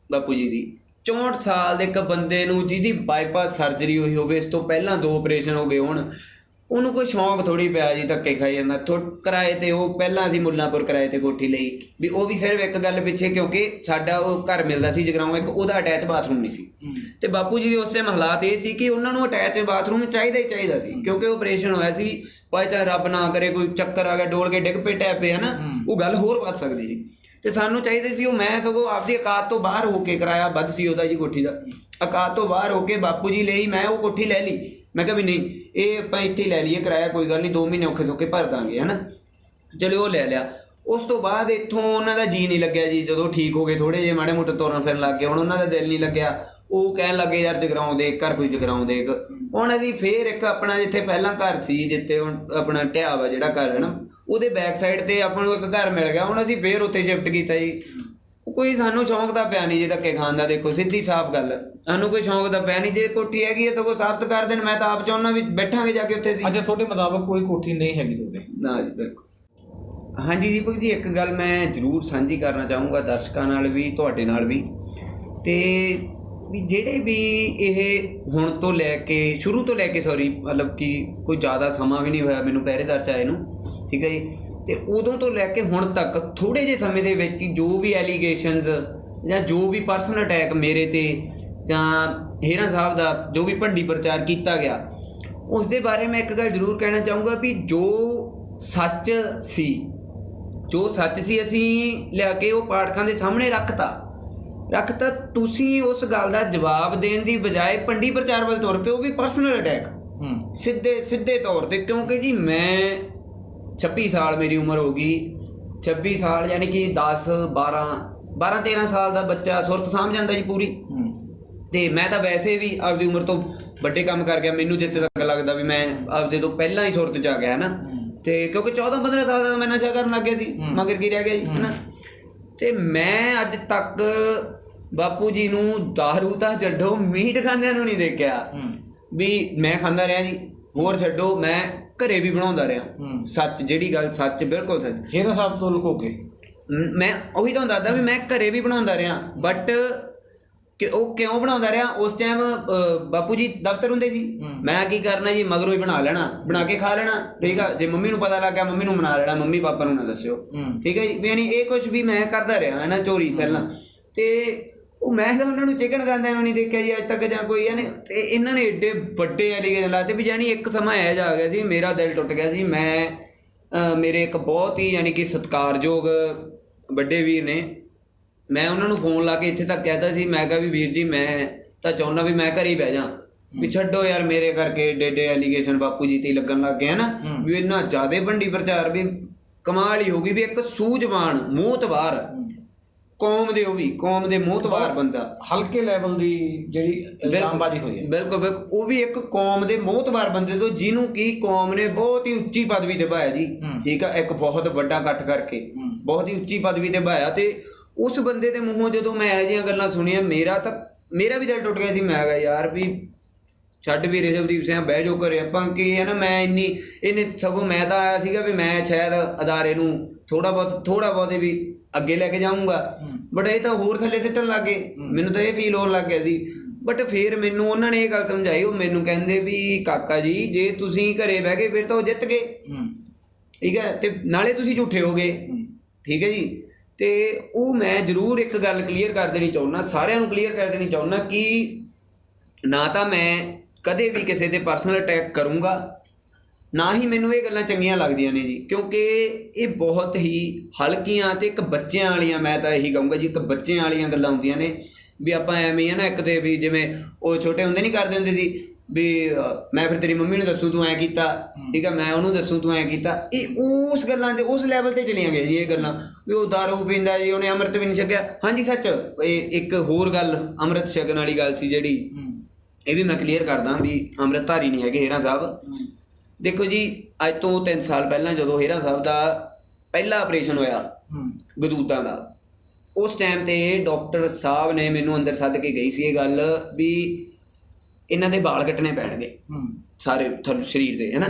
ਬਾਪੂ ਜੀ ਦੀ, 64 ਸਾਲ ਦੇ ਇੱਕ ਬੰਦੇ ਨੂੰ ਜਿਹਦੀ ਬਾਈਪਾਸ ਸਰਜਰੀ ਹੋਈ ਹੋਵੇ, ਇਸ ਤੋਂ ਪਹਿਲਾਂ 2 ਆਪਰੇਸ਼ਨ ਹੋ ਗਏ ਹੋਣ, ਉਹਨੂੰ ਕੋਈ ਸ਼ੌਂਕ ਥੋੜ੍ਹੀ ਪਿਆ ਜੀ ਧੱਕੇ ਖਾਈ ਜਾਂਦਾ ਕਿਰਾਏ 'ਤੇ। ਉਹ ਪਹਿਲਾਂ ਅਸੀਂ ਮੁੱਲਾਂਪੁਰ ਕਿਰਾਏ 'ਤੇ ਕੋਠੀ ਲਈ ਵੀ, ਉਹ ਵੀ ਸਿਰਫ ਇੱਕ ਗੱਲ ਪਿੱਛੇ, ਕਿਉਂਕਿ ਸਾਡਾ ਉਹ ਘਰ ਮਿਲਦਾ ਸੀ ਜਗਰਾਓਂ, ਇੱਕ ਉਹਦਾ ਅਟੈਚ ਬਾਥਰੂਮ ਨਹੀਂ ਸੀ, ਅਤੇ ਬਾਪੂ ਜੀ ਦੇ ਉਸ ਟਾਈਮ ਹਾਲਾਤ ਇਹ ਸੀ ਕਿ ਉਹਨਾਂ ਨੂੰ ਅਟੈਚ ਬਾਥਰੂਮ ਚਾਹੀਦਾ ਹੀ ਚਾਹੀਦਾ ਸੀ, ਕਿਉਂਕਿ ਆਪਰੇਸ਼ਨ ਹੋਇਆ ਸੀ, ਭਾਵੇਂ ਚਾਹੇ ਰੱਬ ਨਾ ਕਰੇ ਕੋਈ ਚੱਕਰ ਆ ਗਿਆ, ਡੋਲ ਕੇ ਡਿੱਗ ਪਏ ਟੈਪ ਪਏ, ਹੈ ਨਾ, ਉਹ ਗੱਲ ਹੋਰ ਵੱਧ ਸਕਦੀ ਸੀ, ਅਤੇ ਸਾਨੂੰ ਚਾਹੀਦੇ ਸੀ ਉਹ। ਮੈਂ ਸਗੋਂ ਆਪਦੀ ਔਕਾਤ ਤੋਂ ਬਾਹਰ ਹੋ ਕੇ, ਕਿਰਾਇਆ ਵੱਧ ਸੀ ਉਹਦਾ ਜੀ ਕੋਠੀ ਦਾ, ਔਕਾਤ ਤੋਂ ਬਾਹਰ ਹੋ ਕੇ ਬਾਪੂ ਜੀ ਲਈ ਮੈਂ ਉਹ ਕੋਠੀ ਲੈ ਲਈ। ਮੈਂ ਕਿਹਾ ਵੀ ਨਹੀਂ, ਇਹ ਆਪਾਂ ਇੱਥੇ ਹੀ ਲੈ ਲਈਏ, ਕਿਰਾਇਆ ਕੋਈ ਗੱਲ ਨਹੀਂ, 2 ਮਹੀਨੇ ਔਖੇ ਸੌਖੇ ਭਰ ਦਾਂਗੇ, ਹੈ ਨਾ। ਚਲੋ ਉਹ ਲੈ ਲਿਆ। ਉਸ ਤੋਂ ਬਾਅਦ ਇੱਥੋਂ ਉਹਨਾਂ ਦਾ ਜੀਅ ਨਹੀਂ ਲੱਗਿਆ ਜੀ, ਜਦੋਂ ਠੀਕ ਹੋ ਗਏ ਥੋੜ੍ਹੇ ਜਿਹੇ, ਮਾੜੇ ਮੋਟੇ ਤੁਰਨ ਫਿਰਨ ਲੱਗ ਗਏ, ਹੁਣ ਉਹਨਾਂ ਦਾ ਦਿਲ ਨਹੀਂ ਲੱਗਿਆ, ਉਹ ਕਹਿਣ ਲੱਗੇ ਯਾਰ ਜਗਰਾਓਂ ਦੇਖ ਘਰ, ਕੋਈ ਜਗਰਾਓਂ ਦੇਖ। ਹੁਣ ਅਸੀਂ ਫੇਰ ਇੱਕ ਆਪਣਾ ਜਿੱਥੇ ਪਹਿਲਾਂ ਘਰ ਸੀ, ਜਿੱਥੇ ਹੁਣ ਆਪਣਾ ਢਿਆ ਵਾ ਜਿਹੜਾ ਘਰ ਹੈ ਨਾ, ਉਹਦੇ ਬੈਕ ਸਾਈਡ 'ਤੇ ਆਪਾਂ ਨੂੰ ਇੱਕ ਘਰ ਮਿਲ ਗਿਆ, ਹੁਣ ਅਸੀਂ ਫੇਰ ਉੱਥੇ ਸ਼ਿਫਟ ਕੀਤਾ ਜੀ। ਕੋਈ ਸਾਨੂੰ ਸ਼ੌਂਕ ਤਾਂ ਪਿਆ ਨਹੀਂ ਜੀ ਧੱਕੇ ਖਾਣ ਦਾ, ਦੇਖੋ ਸਿੱਧੀ ਸਾਫ਼ ਗੱਲ, ਸਾਨੂੰ ਕੋਈ ਸ਼ੌਂਕ ਤਾਂ ਪਿਆ ਨਹੀਂ। ਜੇ ਕੋਠੀ ਹੈਗੀ ਹੈ ਸਗੋਂ ਸਾਬਤ ਕਰ ਦੇਣ, ਮੈਂ ਤਾਂ ਆਪ ਚਾਹੁੰਦਾ ਵੀ ਬੈਠਾਂਗੇ ਜਾ ਕੇ ਉੱਥੇ ਸੀ। ਅੱਛਾ, ਤੁਹਾਡੇ ਮੁਤਾਬਕ ਕੋਈ ਕੋਠੀ ਨਹੀਂ ਹੈਗੀ ਤੁਹਾਡੇ? ਨਾ ਜੀ, ਬਿਲਕੁਲ। ਹਾਂਜੀ ਦੀਪਕ ਜੀ, ਇੱਕ ਗੱਲ ਮੈਂ ਜ਼ਰੂਰ ਸਾਂਝੀ ਕਰਨਾ ਚਾਹੂੰਗਾ ਦਰਸ਼ਕਾਂ ਨਾਲ ਵੀ, ਤੁਹਾਡੇ ਨਾਲ ਵੀ, ਅਤੇ ਵੀ ਜਿਹੜੇ ਵੀ ਇਹ ਹੁਣ ਤੋਂ ਲੈ ਕੇ, ਸ਼ੁਰੂ ਤੋਂ ਲੈ ਕੇ, ਸੌਰੀ, ਮਤਲਬ ਕਿ ਕੋਈ ਜ਼ਿਆਦਾ ਸਮਾਂ ਵੀ ਨਹੀਂ ਹੋਇਆ ਮੈਨੂੰ ਪਹਿਰੇਦਾਰ 'ਚ ਆਏ ਨੂੰ, ਠੀਕ ਹੈ ਜੀ, ਅਤੇ ਉਦੋਂ ਤੋਂ ਲੈ ਕੇ ਹੁਣ ਤੱਕ ਥੋੜ੍ਹੇ ਜਿਹੇ ਸਮੇਂ ਦੇ ਵਿੱਚ ਹੀ ਜੋ ਵੀ ਐਲੀਗੇਸ਼ਨਸ ਜਾਂ ਜੋ ਵੀ ਪਰਸਨਲ ਅਟੈਕ ਮੇਰੇ 'ਤੇ ਜਾਂ ਹੇਰਾਂ ਸਾਹਿਬ ਦਾ ਜੋ ਵੀ ਭੰਡੀ ਪ੍ਰਚਾਰ ਕੀਤਾ ਗਿਆ, ਉਸ ਦੇ ਬਾਰੇ ਮੈਂ ਇੱਕ ਗੱਲ ਜ਼ਰੂਰ ਕਹਿਣਾ ਚਾਹੂੰਗਾ ਵੀ ਜੋ ਸੱਚ ਸੀ ਅਸੀਂ ਲਿਆ ਕੇ ਉਹ ਪਾਠਕਾਂ ਦੇ ਸਾਹਮਣੇ ਰੱਖਤਾ। ਤੁਸੀਂ ਉਸ ਗੱਲ ਦਾ ਜਵਾਬ ਦੇਣ ਦੀ ਬਜਾਏ ਭੰਡੀ ਪ੍ਰਚਾਰ ਵੱਲ ਤੁਰ ਪਏ, ਉਹ ਵੀ ਪਰਸਨਲ ਅਟੈਕ ਸਿੱਧੇ ਤੌਰ 'ਤੇ। ਕਿਉਂਕਿ ਜੀ ਮੈਂ 26 ਸਾਲ ਮੇਰੀ ਉਮਰ ਹੋ ਗਈ, 26 ਸਾਲ ਯਾਨੀ ਕਿ 13 ਸਾਲ ਦਾ ਬੱਚਾ ਸੁਰਤ ਸਾਂਭ ਜਾਂਦਾ ਜੀ ਪੂਰੀ, ਅਤੇ ਮੈਂ ਤਾਂ ਵੈਸੇ ਵੀ ਆਪਦੀ ਉਮਰ ਤੋਂ ਵੱਡੇ ਕੰਮ ਕਰ ਗਿਆ, ਮੈਨੂੰ ਜਿੱਥੇ ਤੱਕ ਲੱਗਦਾ ਵੀ ਮੈਂ ਆਪਦੇ ਤੋਂ ਪਹਿਲਾਂ ਹੀ ਸੁਰਤ 'ਚ ਆ ਗਿਆ, ਹੈ ਨਾ। ਅਤੇ ਕਿਉਂਕਿ 14-15 ਸਾਲ ਦਾ ਮੈਂ ਨਸ਼ਾ ਕਰਨ ਲੱਗ ਗਿਆ ਸੀ, ਮਗਰ ਕੀ ਰਹਿ ਗਿਆ ਜੀ, ਹੈ ਨਾ। ਅਤੇ ਮੈਂ ਅੱਜ ਤੱਕ ਬਾਪੂ ਜੀ ਨੂੰ ਦਾਰੂ ਤਾਂ ਛੱਡੋ, ਮੀਟ ਖਾਂਦਿਆਂ ਨੂੰ ਨਹੀਂ ਦੇਖਿਆ ਵੀ ਮੈਂ ਖਾਂਦਾ ਰਿਹਾ ਜੀ, ਹੋਰ ਛੱਡੋ, ਮੈਂ ਘਰੇ ਵੀ ਬਣਾਉਂਦਾ ਰਿਹਾ, ਸੱਚ, ਜਿਹੜੀ ਗੱਲ ਸੱਚ, ਬਿਲਕੁਲ ਸੱਚ। ਹੇਰਾ ਸਾਹਿਬ ਤੋਂ ਲੁਕੋ ਕੇ ਮੈਂ ਉਹੀ ਤੁਹਾਨੂੰ ਦੱਸਦਾ ਵੀ ਮੈਂ ਘਰੇ ਵੀ ਬਣਾਉਂਦਾ ਰਿਹਾ, ਬਟ ਕਿ ਉਹ ਕਿਉਂ ਬਣਾਉਂਦਾ ਰਿਹਾ, ਉਸ ਟਾਈਮ ਬਾਪੂ ਜੀ ਦਫ਼ਤਰ ਹੁੰਦੇ ਸੀ, ਮੈਂ ਕੀ ਕਰਨਾ ਜੀ, ਮਗਰੋਂ ਹੀ ਬਣਾ ਲੈਣਾ, ਬਣਾ ਕੇ ਖਾ ਲੈਣਾ, ਠੀਕ ਆ। ਜੇ ਮੰਮੀ ਨੂੰ ਪਤਾ ਲੱਗ ਗਿਆ, ਮੰਮੀ ਨੂੰ ਮਨਾ ਲੈਣਾ, ਮੰਮੀ ਪਾਪਾ ਨੂੰ ਨਾ ਦੱਸਿਓ, ਠੀਕ ਹੈ ਜੀ। ਯਾਨੀ ਇਹ ਕੁਛ ਵੀ ਮੈਂ ਕਰਦਾ ਰਿਹਾ ਹੈ ਨਾ, ਚੋਰੀ ਪਹਿਲਾਂ, ਅਤੇ ਉਹ ਮੈਂ ਤਾਂ ਉਹਨਾਂ ਨੂੰ ਚਿਕਨ ਖਾਂਦਿਆਂ ਨੂੰ ਨਹੀਂ ਦੇਖਿਆ ਜੀ ਅੱਜ ਤੱਕ ਜਾਂ ਕੋਈ, ਯਾਨੀ। ਅਤੇ ਇਹਨਾਂ ਨੇ ਏਡੇ ਵੱਡੇ ਐਲੀਗੇਸ਼ਨ ਲਾਤੇ ਵੀ, ਜਾਣੀ ਇੱਕ ਸਮਾਂ ਇਹੋ ਜਿਹਾ ਆ ਗਿਆ ਸੀ, ਮੇਰਾ ਦਿਲ ਟੁੱਟ ਗਿਆ ਸੀ। ਮੇਰੇ ਇੱਕ ਬਹੁਤ ਹੀ ਯਾਨੀ ਕਿ ਸਤਿਕਾਰਯੋਗ ਵੱਡੇ ਵੀਰ ਨੇ, ਮੈਂ ਉਹਨਾਂ ਨੂੰ ਫੋਨ ਲਾ ਕੇ ਇੱਥੇ ਤੱਕ ਕਹਿਤਾ ਸੀ, ਮੈਂ ਕਿਹਾ ਵੀ ਵੀਰ ਜੀ, ਮੈਂ ਤਾਂ ਚਾਹੁੰਦਾ ਵੀ ਮੈਂ ਘਰ ਹੀ ਬਹਿ ਜਾ, ਵੀ ਛੱਡੋ ਯਾਰ ਮੇਰੇ ਕਰਕੇ ਏਡੇ ਐਲੀਗੇਸ਼ਨ ਬਾਪੂ ਜੀ 'ਤੇ ਲੱਗਣ ਲੱਗ ਗਏ, ਹੈ ਨਾ, ਵੀ ਇੰਨਾ ਜ਼ਿਆਦਾ ਭੰਡੀ ਪ੍ਰਚਾਰ ਵੀ ਕਮਾਲ ਹੀ ਹੋ ਗਈ, ਵੀ ਇੱਕ ਸੂਝਵਾਨ ਮੋਹਤਬਾਰ ਕੌਮ ਦੇ, ਉਹ ਵੀ ਕੌਮ ਦੇ ਮੋਹਤਬਾਰ ਬੰਦਾ, ਹਲਕੇ ਲੈਵਲ ਦੀ ਜਿਹੜੀ ਇਲਜ਼ਾਮਬਾਜ਼ੀ ਹੋਈ ਹੈ, ਬਿਲਕੁਲ, ਉਹ ਵੀ ਇੱਕ ਕੌਮ ਦੇ ਮੋਹਤਬਾਰ ਬੰਦੇ ਤੋਂ, ਜਿਹਨੂੰ ਕਿ ਕੌਮ ਨੇ ਬਹੁਤ ਹੀ ਉੱਚੀ ਪਦਵੀ ਤੇ ਪਾਇਆ ਜੀ, ਠੀਕ ਆ, ਇੱਕ ਬਹੁਤ ਵੱਡਾ ਇਕੱਠ ਕਰਕੇ ਬਹੁਤ ਹੀ ਉੱਚੀ ਪਦਵੀ ਤੇ ਪਾਇਆ। ਤੇ ਉਸ ਬੰਦੇ ਦੇ ਮੂੰਹੋਂ ਜਦੋਂ ਮੈਂ ਇਹੋ ਜਿਹੀਆਂ ਗੱਲਾਂ ਸੁਣੀਆਂ, ਮੇਰਾ ਵੀ ਦਿਲ ਟੁੱਟ ਗਿਆ ਸੀ। ਮੈਂ ਕਿਹਾ ਯਾਰ ਵੀ ਛੱਡ ਵੀ ਰਿਸ਼ਵਦੀਪ ਸਿੰਘ, ਬਹਿ ਜਾਓ ਘਰੇ, ਆਪਾਂ ਕੀ ਹੈ ਨਾ, ਮੈਂ ਇਹਨੇ ਸਗੋਂ ਮੈਂ ਤਾਂ ਆਇਆ ਸੀਗਾ ਵੀ ਮੈਂ ਸ਼ਾਇਦ ਅਦਾਰੇ ਨੂੰ ਥੋੜ੍ਹਾ ਬਹੁਤ ਵੀ ਅੱਗੇ ਲੈ ਕੇ ਜਾਊਂਗਾ, ਬਟ ਇਹ ਤਾਂ ਹੋਰ ਥੱਲੇ ਸਿੱਟਣ ਲੱਗ ਗਏ, ਮੈਨੂੰ ਤਾਂ ਇਹ ਫੀਲ ਹੋਣ ਲੱਗ ਗਿਆ ਸੀ। ਬਟ ਫਿਰ ਮੈਨੂੰ ਉਹਨਾਂ ਨੇ ਇਹ ਗੱਲ ਸਮਝਾਈ, ਉਹ ਮੈਨੂੰ ਕਹਿੰਦੇ ਵੀ ਕਾਕਾ ਜੀ, ਜੇ ਤੁਸੀਂ ਘਰੇ ਬਹਿ ਗਏ ਫਿਰ ਤਾਂ ਉਹ ਜਿੱਤ ਗਏ, ਠੀਕ ਹੈ, ਅਤੇ ਨਾਲੇ ਤੁਸੀਂ ਝੂਠੇ ਹੋ ਗਏ, ਠੀਕ ਹੈ ਜੀ, ਤੇ ਉਹ ਮੈਂ ਜ਼ਰੂਰ ਇੱਕ ਗੱਲ ਕਲੀਅਰ ਕਰ ਦੇਣੀ ਚਾਹੁੰਦਾ, ਸਾਰਿਆਂ ਨੂੰ ਕਲੀਅਰ ਕਰ ਦੇਣੀ ਚਾਹੁੰਦਾ ਕਿ ਨਾ ਤਾਂ ਮੈਂ ਕਦੇ ਵੀ ਕਿਸੇ ਤੇ ਪਰਸਨਲ ਅਟੈਕ ਕਰੂੰਗਾ, ਨਾ ਹੀ ਮੈਨੂੰ ਇਹ ਗੱਲਾਂ ਚੰਗੀਆਂ ਲੱਗਦੀਆਂ ਨੇ ਜੀ, ਕਿਉਂਕਿ ਇਹ ਬਹੁਤ ਹੀ ਹਲਕੀਆਂ ਤੇ ਇੱਕ ਬੱਚਿਆਂ ਵਾਲੀਆਂ, ਮੈਂ ਤਾਂ ਇਹੀ ਕਹੂੰਗਾ ਜੀ, ਇੱਕ ਬੱਚਿਆਂ ਵਾਲੀਆਂ ਗੱਲਾਂ ਹੁੰਦੀਆਂ ਨੇ ਵੀ ਆਪਾਂ ਐਵੇਂ ਹੈ ਨਾ, ਇੱਕ ਤੇ ਵੀ ਜਿਵੇਂ ਉਹ ਛੋਟੇ ਹੁੰਦੇ ਨਹੀਂ ਕਰਦੇ ਹੁੰਦੇ ਸੀ ਵੀ ਮੈਂ ਫਿਰ ਤੇਰੀ ਮੰਮੀ ਨੂੰ ਦੱਸੂ ਤੂੰ ਐਂ ਕੀਤਾ, ਠੀਕ ਆ, ਮੈਂ ਉਹਨੂੰ ਦੱਸੂ ਤੂੰ ਐਂ ਕੀਤਾ। ਇਹ ਉਸ ਗੱਲਾਂ ਤੇ ਉਸ ਲੈਵਲ ਤੇ ਚਲੀਆਂ ਗਈਆਂ ਜੀ ਇਹ ਗੱਲਾਂ, ਵੀ ਉਹ ਦਾਰੂ ਪੀਂਦਾ ਜੀ, ਉਹਨੇ ਅੰਮ੍ਰਿਤ ਵੀ ਨਹੀਂ ਛਕਿਆ। ਹਾਂਜੀ ਸੱਚ, ਇਹ ਇੱਕ ਹੋਰ ਗੱਲ ਅੰਮ੍ਰਿਤ ਛਕਣ ਵਾਲੀ ਗੱਲ ਸੀ ਜਿਹੜੀ, ਇਹ ਵੀ ਮੈਂ ਕਲੀਅਰ ਕਰਦਾ ਵੀ ਅੰਮ੍ਰਿਤਧਾਰੀ ਨਹੀਂ ਹੈਗੇ ਹੇਰਾਂ ਸਾਹਿਬ। ਦੇਖੋ ਜੀ, ਅੱਜ ਤੋਂ 3 ਸਾਲ ਪਹਿਲਾਂ ਜਦੋਂ ਹੇਰਾਂ ਸਾਹਿਬ ਦਾ ਪਹਿਲਾ ਆਪਰੇਸ਼ਨ ਹੋਇਆ ਗਦੂਦਾਂ ਦਾ, ਉਸ ਟਾਈਮ ਤੇ ਡਾਕਟਰ ਸਾਹਿਬ ਨੇ ਮੈਨੂੰ ਅੰਦਰ ਸੱਦ ਕੇ ਗਈ ਸੀ ਇਹ ਗੱਲ ਵੀ ਇਹਨਾਂ ਦੇ ਵਾਲ ਕੱਟਣੇ ਪੈਣਗੇ ਸਾਰੇ ਸਰੀਰ ਦੇ, ਹੈ ਨਾ।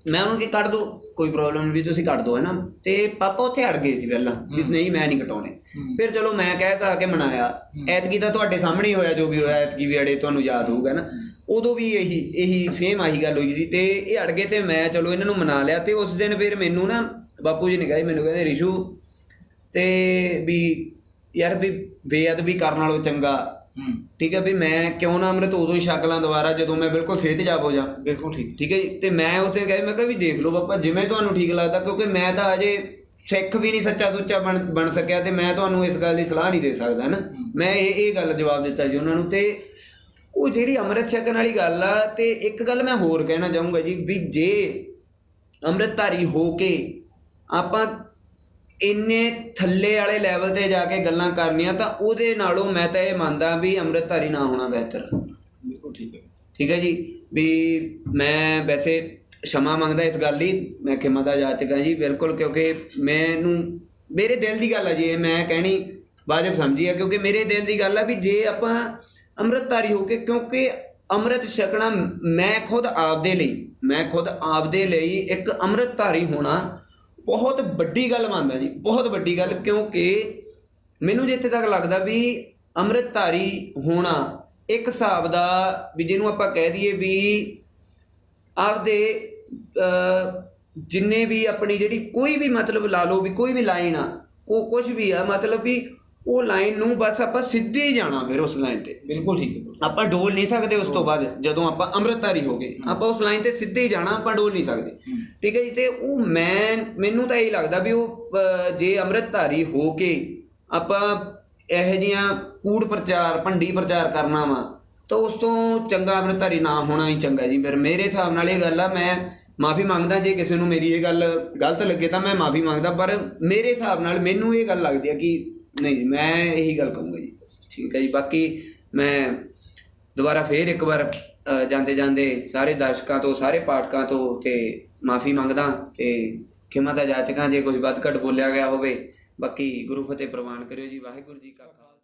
ਮੈਂ ਉਹਨਾਂ ਨੂੰ ਕੱਟ ਦੋ, ਕੋਈ ਪ੍ਰੋਬਲਮ ਨਹੀਂ, ਵੀ ਤੁਸੀਂ ਕੱਟ ਦੋ, ਹੈ ਨਾ। ਤੇ ਪਾਪਾ ਉੱਥੇ ਅੜ ਗਏ ਸੀ ਪਹਿਲਾਂ ਵੀ ਨਹੀਂ ਮੈਂ ਨਹੀਂ ਕਟਾਉਣੇ। ਫਿਰ ਚਲੋ ਮੈਂ ਕਹਿ ਕਹਾ ਕੇ ਮਨਾਇਆ। ਐਤਕੀ ਤਾਂ ਤੁਹਾਡੇ ਸਾਹਮਣੇ ਹੀ ਹੋਇਆ ਜੋ ਵੀ ਹੋਇਆ, ਐਤਕੀ ਵੀ ਅੜੇ, ਤੁਹਾਨੂੰ ਯਾਦ ਹੋਊਗਾ ਨਾ, ਉਦੋਂ ਵੀ ਇਹੀ ਸੇਮ ਆਹੀ ਗੱਲ ਹੋਈ ਸੀ। ਤੇ ਇਹ ਅੜ ਗਏ ਤੇ ਮੈਂ ਚਲੋ ਇਹਨਾਂ ਨੂੰ ਮਨਾ ਲਿਆ। ਤੇ ਉਸ ਦਿਨ ਫਿਰ ਮੈਨੂੰ ਨਾ ਬਾਪੂ ਜੀ ਨੇ ਕਿਹਾ, ਮੈਨੂੰ ਕਹਿੰਦੇ ਰਿਸ਼ੂ ਤੇ ਵੀ ਯਾਰ ਵੀ ਬੇਅਦਬੀ ਕਰਨ ਨਾਲੋਂ ਚੰਗਾ, ਠੀਕ ਹੈ, ਵੀ ਮੈਂ ਕਿਉਂ ਨਾ ਅੰਮ੍ਰਿਤ ਉਦੋਂ ਹੀ ਛਕ ਲਾਂ ਦੁਬਾਰਾ ਜਦੋਂ ਮੈਂ ਬਿਲਕੁਲ ਸਿਹਤਯਾਬ ਹੋ ਜਾ। ਬਿਲਕੁਲ ਠੀਕ ਹੈ ਜੀ। ਤੇ ਮੈਂ ਉਸ ਦਿਨ ਕਿਹਾ, ਮੈਂ ਕਿਹਾ ਵੀ ਦੇਖ ਲਓ ਪਾਪਾ ਜਿਵੇਂ ਤੁਹਾਨੂੰ ਠੀਕ ਲੱਗਦਾ, ਕਿਉਂਕਿ ਮੈਂ ਤਾਂ ਅਜੇ ਸਿੱਖ ਵੀ ਨਹੀਂ ਸੱਚਾ ਸੁੱਚਾ ਬਣ ਸਕਿਆ, ਤੇ ਮੈਂ ਤੁਹਾਨੂੰ ਇਸ ਗੱਲ ਦੀ ਸਲਾਹ ਨਹੀਂ ਦੇ ਸਕਦਾ ਨਾ। ਮੈਂ ਇਹ ਗੱਲ ਜਵਾਬ ਦਿੱਤਾ ਜੀ ਉਹਨਾਂ ਨੂੰ। ਤੇ ਉਹ ਜਿਹੜੀ ਅੰਮ੍ਰਿਤ ਛਕਣ ਵਾਲੀ ਗੱਲ ਆ, ਤੇ ਇੱਕ ਗੱਲ ਮੈਂ ਹੋਰ ਕਹਿਣਾ ਚਾਹੂੰਗਾ ਜੀ, ਵੀ ਜੇ ਅੰਮ੍ਰਿਤਧਾਰੀ ਹੋ ਕੇ ਆਪਾਂ ਇੰਨੇ ਥੱਲੇ ਵਾਲੇ ਲੈਵਲ 'ਤੇ ਜਾ ਕੇ ਗੱਲਾਂ ਕਰਨੀਆਂ, ਤਾਂ ਉਹਦੇ ਨਾਲੋਂ ਮੈਂ ਤਾਂ ਇਹ ਮੰਨਦਾ ਵੀ ਅੰਮ੍ਰਿਤਧਾਰੀ ਨਾ ਹੋਣਾ ਬਿਹਤਰ। ਬਿਲਕੁਲ ਠੀਕ ਹੈ ਜੀ। ਵੀ ਮੈਂ ਵੈਸੇ क्षमा ਮੰਗਦਾ ਇਸ ਗੱਲ ਲਈ, ਮੈਂ ਖਿਮਾ ਦਾ ਜਾਚਕ ਹਾਂ ਜੀ ਬਿਲਕੁਲ, ਕਿਉਂਕਿ ਮੈਨੂੰ ਮੇਰੇ ਦਿਲ ਦੀ ਗੱਲ ਹੈ ਜੀ, ਇਹ ਮੈਂ ਕਹਿਣੀ ਵਾਜਬ ਸਮਝੀ ਹੈ, ਕਿਉਂਕਿ ਮੇਰੇ ਦਿਲ ਦੀ ਗੱਲ ਆ ਵੀ ਜੇ ਆਪਾਂ ਅੰਮ੍ਰਿਤਧਾਰੀ ਹੋ ਕੇ, ਕਿਉਂਕਿ ਅੰਮ੍ਰਿਤ ਛਕਣਾ ਮੈਂ ਖੁਦ ਆਪਦੇ ਲਈ ਇੱਕ ਅੰਮ੍ਰਿਤਧਾਰੀ ਹੋਣਾ ਬਹੁਤ ਵੱਡੀ ਗੱਲ ਮੰਨਦਾ ਜੀ, ਬਹੁਤ ਵੱਡੀ ਗੱਲ। ਕਿਉਂਕਿ ਮੈਨੂੰ ਜਿੱਥੇ ਤੱਕ ਲੱਗਦਾ ਵੀ ਅੰਮ੍ਰਿਤਧਾਰੀ ਹੋਣਾ ਇੱਕ ਹਿਸਾਬ ਦਾ ਵੀ ਜਿਹਨੂੰ ਆਪਾਂ ਕਹਿ ਦਈਏ ਵੀ ਆਪਦੇ ਜਿੰਨੇ ਵੀ ਆਪਣੀ ਜਿਹੜੀ ਕੋਈ ਵੀ ਮਤਲਬ ਲਾ ਲਓ ਵੀ ਕੋਈ ਵੀ ਲਾਈਨ ਆ, ਉਹ ਕੁਛ ਵੀ ਆ, ਮਤਲਬ ਵੀ ਉਹ ਲਾਈਨ ਨੂੰ ਬਸ ਆਪਾਂ ਸਿੱਧੇ ਜਾਣਾ, ਫਿਰ ਉਸ ਲਾਈਨ ਤੇ ਬਿਲਕੁਲ ਠੀਕ ਹੈ, ਆਪਾਂ ਡੋਲ ਨਹੀਂ ਸਕਦੇ। ਉਸ ਤੋਂ ਬਾਅਦ ਜਦੋਂ ਆਪਾਂ ਅੰਮ੍ਰਿਤਧਾਰੀ ਹੋ ਗਏ, ਆਪਾਂ ਉਸ ਲਾਈਨ ਤੇ ਸਿੱਧੇ ਹੀ ਜਾਣਾ, ਆਪਾਂ ਡੋਲ ਨਹੀਂ ਸਕਦੇ। ਠੀਕ ਹੈ ਜੀ। ਤੇ ਉਹ ਮੈਨੂੰ ਤਾਂ ਇਹੀ ਲੱਗਦਾ ਵੀ ਉਹ ਜੇ ਅੰਮ੍ਰਿਤਧਾਰੀ ਹੋ ਕੇ ਆਪਾਂ ਇਹੋ ਜਿਹੀਆਂ ਕੂੜ ਪ੍ਰਚਾਰ, ਭੰਡੀ ਪ੍ਰਚਾਰ ਕਰਨਾ ਵਾ, ਤਾਂ ਉਸ ਤੋਂ ਚੰਗਾ ਅੰਮ੍ਰਿਤਧਾਰੀ ਨਾ ਹੋਣਾ ਹੀ ਚੰਗਾ ਜੀ। ਫਿਰ ਮੇਰੇ ਹਿਸਾਬ ਨਾਲ ਇਹ ਗੱਲ ਆ, ਮੈਂ ਮਾफ़ੀ ਮੰਗਦਾ ਜੇ ਕਿਸੇ ਨੂੰ ਮੇਰੀ ਇਹ ਗੱਲ ਗਲਤ ਲੱਗੇ ਤਾਂ ਮੈਂ ਮਾफ़ੀ ਮੰਗਦਾ, ਪਰ ਮੇਰੇ ਹਿਸਾਬ ਨਾਲ ਮੈਨੂੰ ਇਹ ਗੱਲ ਲੱਗਦੀ ਆ ਕਿ ਨਹੀਂ ਜੀ, ਮੈਂ ਇਹੀ ਗੱਲ ਕਹੂੰਗਾ ਜੀ। ਠੀਕ ਹੈ ਜੀ। ਬਾਕੀ ਮੈਂ ਦੁਬਾਰਾ ਫੇਰ ਇੱਕ ਵਾਰ ਜਾਂਦੇ ਜਾਂਦੇ ਸਾਰੇ ਦਰਸ਼ਕਾਂ ਤੋਂ, ਸਾਰੇ ਪਾਠਕਾਂ ਤੋਂ ਤੇ ਮਾफ़ੀ ਮੰਗਦਾ ਤੇ ਖਿਮਾ ਦਾ ਜਾਚਕਾਂ ਜੇ ਕੁਝ ਵੱਧ ਘੱਟ ਬੋਲਿਆ ਗਿਆ ਹੋਵੇ। ਬਾਕੀ ਗੁਰੂ ਫਤਿਹ ਪ੍ਰਵਾਨ ਕਰਿਓ ਜੀ। ਵਾਹਿਗੁਰੂ ਜੀ ਕਾ ਖਾਲਸਾ।